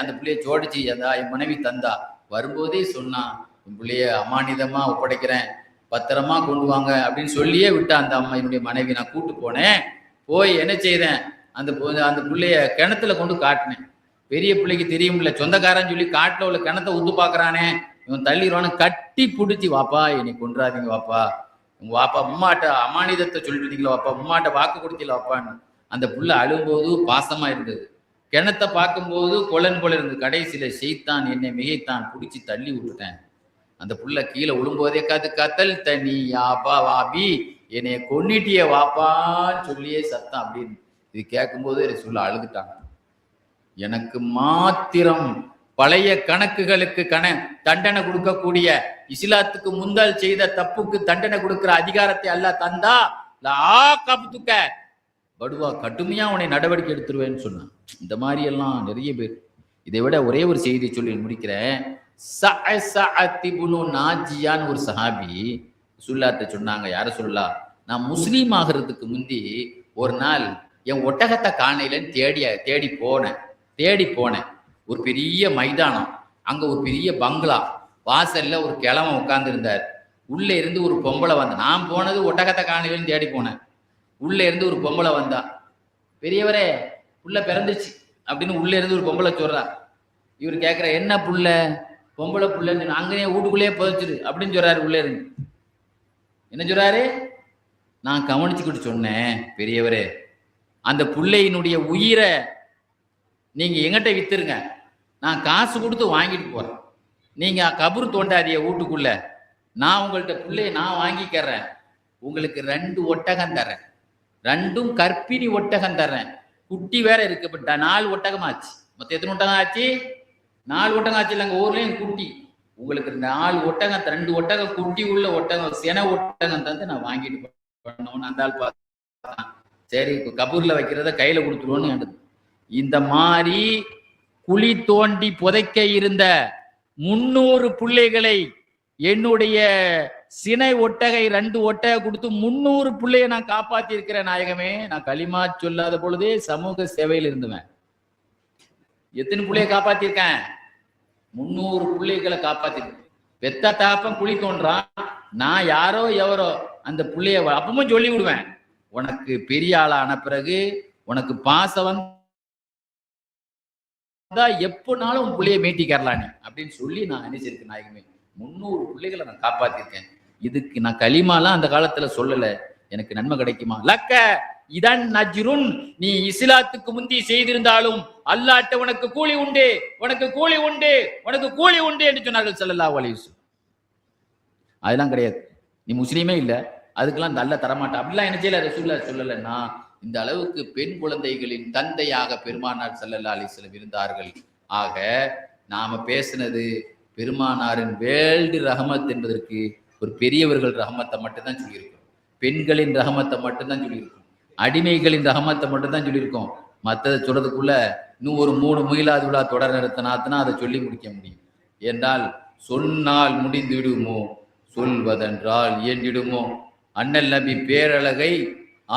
அந்த பிள்ளைய ஜோடிச்சு என் மனைவி தந்தா. வரும்போதே சொன்னான், என் பிள்ளைய அமானிதமா ஒப்படைக்கிறேன், பத்திரமா கொண்டு வாங்க அப்படின்னு சொல்லியே விட்டா அந்த அம்மா. என்னுடைய மனைவி நான் கூட்டு போனேன். போய் என்ன செய்தேன், அந்த பிள்ளைய கிணத்துல கொண்டு காட்டினேன். பெரிய பிள்ளைக்கு தெரியும்ல, சொந்தக்காரன்னு சொல்லி காட்டுல உள்ள கிணத்தை ஊத்து பாக்குறானே, இவன் தள்ளிடுவானு கட்டி பிடிச்சி, வாப்பா என்னை கொன்றாதீங்க வாப்பா, உங்க வாப்பா உம்மாட்ட அமானிதத்தை சொல்லிட்டீங்களா வாப்பா, உம்மாட்ட வாக்கு கொடுத்தீங்களா வாப்பான்னு. அந்த புள்ள அழும்போது பாசமா இருந்தது, கிணத்தை பார்க்கும்போது கொலன் போல இருந்தது. கடைசியில செய்தான் என்னை மிகைத்தான், பிடிச்சி தள்ளி விட்டுட்டேன். அந்த புள்ள கீழே விழும்போதே கத்தல் தண்ணி யாப்பா வாபி, என்னைய கொன்னிட்டிய வாப்பான்னு சொல்லியே சத்தம் அப்படின்னு. இது கேட்கும்போது சொல்ல அழுதுட்டாங்க. எனக்கு மாத்திரம் பழைய கணக்குகளுக்கு தண்டனை கொடுக்கக்கூடிய, இஸ்லாத்துக்கு முந்தால் செய்த தப்புக்கு தண்டனை கொடுக்கிற அதிகாரத்தை அல்லாஹ் தந்தா கப்புத்துக்க படுவா, கடுமையா உன்னை நடவடிக்கை எடுத்துருவேன்னு சொன்னான். இந்த மாதிரி எல்லாம் நிறைய பேர். இதை விட ஒரே ஒரு செய்தி சொல்லி முடிக்கிறேன். நாஜியான்னு ஒரு சஹாபி ரசூலுல்லாஹ்ட்ட சொன்னாங்க, யார சொல்லலாம், நான் முஸ்லீம் ஆகிறதுக்கு முந்தி ஒரு நாள் என் ஒட்டகத்தை காணையிலன்னு தேடி போனேன். ஒரு பெரிய மைதானம், அங்க ஒரு பெரிய பங்களா, வாசல்ல ஒரு கிழவன் உட்கார்ந்து இருந்தார். உள்ள இருந்து ஒரு பொம்பளை வந்து, நான் போனது ஒட்டகத்தை காணையிலன்னு தேடி போனேன். உள்ள இருந்து ஒரு பொம்பளை வந்தா, பெரியவரே புள்ள பிறந்துச்சு அப்படின்னு உள்ள இருந்து ஒரு பொம்பளை சொல்றா. இவர் கேட்கிற, என்ன புள்ள? பொம்பளை புள்ளன்னு அங்கேயே வீட்டுக்குள்ளேயே புதைச்சிரு அப்படின்னு சொல்றாரு. உள்ள இருந்து என்ன சொல்றாரு? நான் கவனிச்சுக்கிட்டு சொன்னேன், பெரியவரே அந்த பிள்ளையினுடைய உயிரை நீங்க எங்கிட்ட வித்துருங்க, நான் காசு கொடுத்து வாங்கிட்டு போறேன். நீங்க கபூர் தோண்டாதிய வீட்டுக்குள்ள, நான் உங்கள்கிட்ட பிள்ளைய நான் வாங்கிக்கிறேன். உங்களுக்கு 2 ஒட்டகம் தர்றேன், 2ம் கற்பிணி ஒட்டகம் தர்றேன். குட்டி வேற இருக்கு. இப்ப 4 ஒட்டகம் ஆச்சு. மொத்தம் எத்தனை ஒட்டகம் ஆச்சு? 4 ஒட்டகம் ஆச்சு. இல்லைங்க ஊர்லயும் குட்டி. உங்களுக்கு 4 ஒட்டகம், 2 ஒட்டகம் குட்டி உள்ள ஒட்டகம், சென ஒட்டகம் தந்து நான் வாங்கிட்டு பண்ணோன்னு அந்த ஆள் பார்த்தான். சரி கபூர்ல வைக்கிறத கையில கொடுத்துருவோன்னு. இந்த மாதிரி குழி தோண்டி புதைக்க இருந்த 300 பிள்ளைகளை என்னுடைய சினை ஒட்டகை 2 ஒட்டகை கொடுத்து 300 பிள்ளைய நான் காப்பாத்தி இருக்கிறேன் நாயகமே. நான் களிமா சொல்லாத பொழுதே சமூக சேவையில் இருந்துவேன். எத்தனை பிள்ளைய காப்பாத்திருக்கேன்? 300 பிள்ளைகளை காப்பாத்திருக்கேன். பெத்த தாப்பம் குழி தோன்றான், நான் யாரோ எவரோ அந்த பிள்ளைய அப்பவும் சொல்லி விடுவேன், உனக்கு பெரிய ஆளான பிறகு உனக்கு பாசம் வந்தா எப்பனாலும் உன் பிள்ளைய மீட்டிக்கரலாம் அப்படின்னு சொல்லி நான் நினைச்சிருக்கேன் நாயகமே. 300 பிள்ளைகளை நான் காப்பாத்திருக்கேன். இதுக்கு நான் களிமாலாம் அந்த காலத்துல சொல்லல, எனக்கு நன்மை கிடைக்குமா? லக்க இதன் நஜ்ருன், நீ இஸ்லாத்துக்கு முந்தி செய்திருந்தாலும் அல்லாஹ்ட்ட உனக்கு கூலி உண்டு, உனக்கு கூலி உண்டு, உனக்கு கூலி உண்டு என்று சொன்னார்கள் ஸல்லல்லாஹு அலைஹி வஸல்லம். அதெல்லாம் கிடையாது, நீ முஸ்லீமே இல்ல அதுக்கெல்லாம் நல்ல தரமாட்டா அப்படிலாம் என்ன செய்யல ரசூலுல்லாஹ் சொல்லலைன்னா. இந்த அளவுக்கு பெண் குழந்தைகளின் தந்தையாக பெருமானார் ஸல்லல்லாஹு அலைஹி வஸல்லம் இருந்தார்கள். ஆக நாம பேசினது பெருமானாரின் வேல்டு ரஹமத் என்பதற்கு ஒரு பெரியவர்கள் ரஹமத்தை மட்டும்தான் சொல்லியிருக்கோம், பெண்களின் ரஹமத்தை மட்டும்தான் சொல்லியிருக்கோம், அடிமைகளின் ரஹமத்தை மட்டும்தான் சொல்லியிருக்கோம். மற்றதை சொல்றதுக்குள்ள இன்னும் ஒரு 3 மீலாது விழா தொடர் நிறுத்தினாத்தான் அதை சொல்லி முடிக்க முடியும். என்றால் சொன்னால் முடிந்து விடுமோ, சொல்வதென்றால் இயன்றிடுமோ. அண்ணல் நபி பேரழகை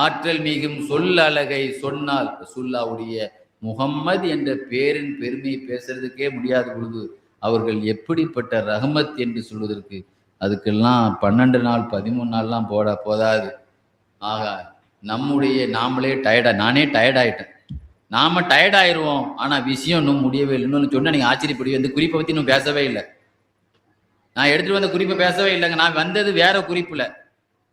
ஆற்றல் மிகும் சொல் அழகை சொன்னால் ரசூலுல்லாஹ்வுடைய முஹம்மது என்ற பேரின் பெருமையை பேசுறதுக்கே முடியாத பொழுது அவர்கள் எப்படிப்பட்ட ரஹமத் என்று சொல்வதற்கு அதுக்கெல்லாம் 12 நாள் 13 நாள்லாம் போதாது. ஆக நம்முடைய நாமளே நானே டயர்டாயிட்டேன். நாம டயர்டாயிருவோம், ஆனா விஷயம் இன்னும் முடியவே இல்லை. இன்னொன்னு சொன்னா நீங்க ஆச்சரியப்படுவீங்க, இந்த குறிப்பை பத்தி இன்னும் பேசவே இல்லை. நான் எடுத்துட்டு வந்த குறிப்பை பேசவே இல்லைங்க. நான் வந்தது வேற குறிப்புல,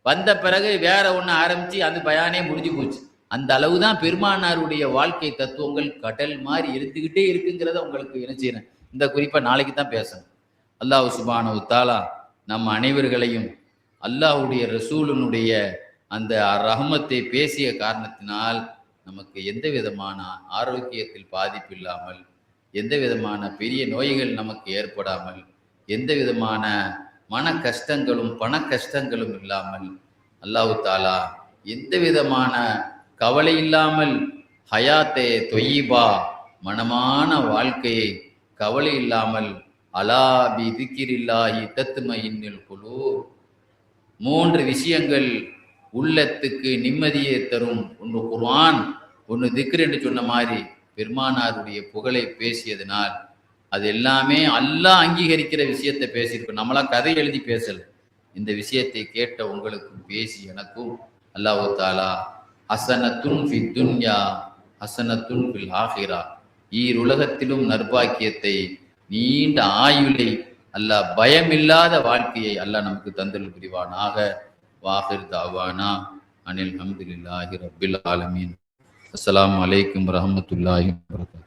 வந்த பிறகு வேற ஒண்ணு ஆரம்பிச்சு அந்த பயானே முடிஞ்சு போச்சு. அந்த அளவுதான் பெருமானாருடைய வாழ்க்கை தத்துவங்கள் கடல் மாதிரி இருந்துகிட்டே இருக்குங்கிறத உங்களுக்கு என்ன செய்யறேன், இந்த குறிப்பை நாளைக்கு தான் பேசணும். அல்லாஹ் சுப்ஹானஹு வ தஆலா நம்ம அனைவர்களையும் அல்லாஹ்வுடைய ரசூலுனுடைய அந்த ரஹமத்தை பேசிய காரணத்தினால் நமக்கு எந்த விதமான ஆரோக்கியத்தில் பாதிப்பு இல்லாமல், எந்த விதமான பெரிய நோய்கள் நமக்கு ஏற்படாமல், எந்த விதமான மன கஷ்டங்களும் பண கஷ்டங்களும் இல்லாமல், அல்லாஹ் தஆலா எந்த விதமான கவலை இல்லாமல் ஹயாத்தே தொய்யிபா மனமான வாழ்க்கையை கவலை இல்லாமல் அலா பி திக்ரில்லாஹி தத்மஇன்னுல் குலூப் 3 விஷயங்கள் உள்ளத்துக்கு நிம்மதியை தரும். ஒன்று குர்ஆன், ஒன்று திக்ர் என்று சொன்ன மாதிரி பெருமானாருடைய புகழை பேசியதனால் அது எல்லாமே அல்லாஹ் அங்கீகரிக்கிற விஷயத்தை பேசியிருக்கோம். நம்மளா கதை எழுதி பேசல. இந்த விஷயத்தை கேட்ட உங்களுக்கும் பேசி எனக்கும் அல்லாஹ் தஆலா ஹஸனத்துன் ஃபித் துன்யா ஹஸனத்துன் ஃபில் ஆகிரா, ஈருலகத்திலும் நற்பாக்கியத்தை நீண்ட ஆயுளை அல்லாஹ் பயமில்லாத வாழ்க்கையை அல்லாஹ் நமக்கு தந்தல் புரிவானாக. வாஹிர் தாவானா அனில் ஹம்துலில்லாஹி ரப்பில் ஆலமீன். அஸ்ஸலாமு அலைக்கும் வரஹ்மத்துல்லாஹி வபரகாத்துஹு.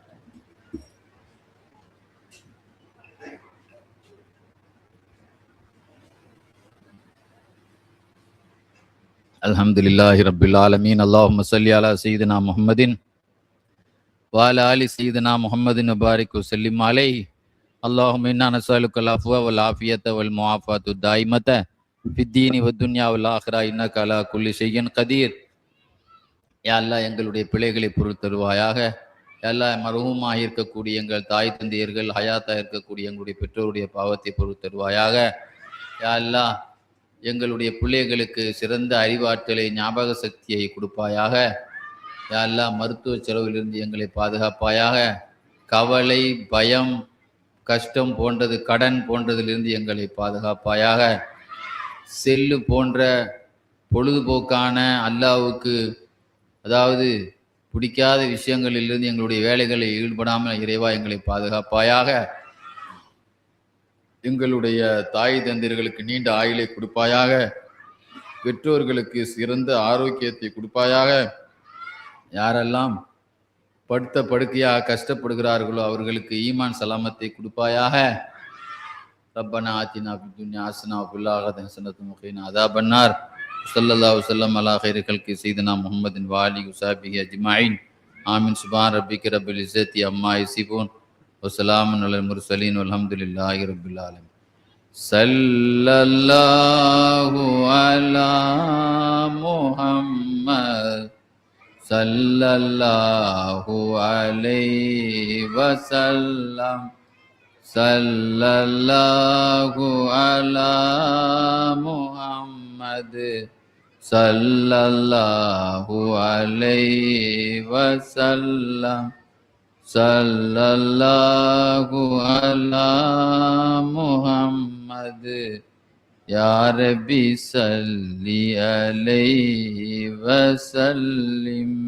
அல்ஹம்துலில்லாஹி ரப்பில் ஆலமீன். அல்லாஹும்ம ஸல்லி அலா சய்யிதினா முஹம்மதின் வ அலா ஆலி சய்யிதினா முஹம்மதின் வபாரிக் வஸல்லிம் அலைஹி. அல்லாஹும்ம இன்னா நஸ்அலுக்கல் அஃப்வ வல் ஆஃபியத வல் முஆஃபாத்து தாயிமத ஃபித்தீனி வத்துன்யா வல் ஆখিরা இன்னக அலா குல்லி ஷைஇன் கதீர். யா அல்லாஹ் எங்களுடைய பிழைகளை பொறுத்தருவாயாக. யா அல்லாஹ் மர்ஹூமாக இருக்கக்கூடிய எங்கள் தாய் தந்தையர்கள், ஹயாத்தா இருக்கக்கூடிய எங்களுடைய பெற்றோருடைய பாவத்தை பொறுத்தருவாயாக. யா அல்லாஹ் எங்களுடைய பிள்ளைகளுக்கு சிறந்த அறிவாற்றலை ஞாபக சக்தியை கொடுப்பாயாக. யா அல்லாஹ் மருத்துவ செலவிலிருந்து எங்களை பாதுகாப்பாயாக. கவலை பயம் கஷ்டம் போன்றது கடன் போன்றதிலிருந்து எங்களை பாதுகாப்பாயாக. செல்லு போன்ற பொழுதுபோக்கான அல்லாஹ்வுக்கு அதாவது பிடிக்காத விஷயங்களிலிருந்து எங்களுடைய வேலைகளில் ஈடுபடாமல் இறைவா எங்களை பாதுகாப்பாயாக. எங்களுடைய தாய் தந்தையர்களுக்கு நீண்ட ஆயுளை கொடுப்பாயாக. பெற்றோர்களுக்கு சிறந்த ஆரோக்கியத்தை கொடுப்பாயாக. யாரெல்லாம் படுத்த படுக்கையாக கஷ்டப்படுகிறார்களோ அவர்களுக்கு ஈமான் சலாமத்தை கொடுப்பாயாக. ரப்பனா ஆத்தினா ஃபித் துன்யா ஹஸனா வ ஃபில் ஆখিরাতি ஹஸனத்தும் வ கினா அஸாபன் நார். ஸல்லல்லாஹு வஸல்லம் அலா கைரி கல்கி சய்யிதினா முஹம்மதின் வ ஆலிஹி வ ஸஹ்பிஹி அஜ்மஈன். ஆமீன். சுப்ஹான ரப்பிக ரப்பில் இஸ்ஸத்தி அம்மா யசிஃபூன் வ ஸலாமுன் அலல் முர்ஸலீன் வல்ஹம்துலில்லாஹி ரப்பில் ஆலமீன். ஸல்லல்லாஹு அலா முஹம்மத் ஸல்லல்லாஹு அலைஹி வஸல்லம். ஸல்லல்லாஹு அலா முஹம்மத் ஸல்லல்லாஹு அலைஹி வஸல்லம். ஸல்லல்லாஹு அலா முஹம்மத் யா ரப்பி ஸல்லி அலைஹி வஸல்லிம்.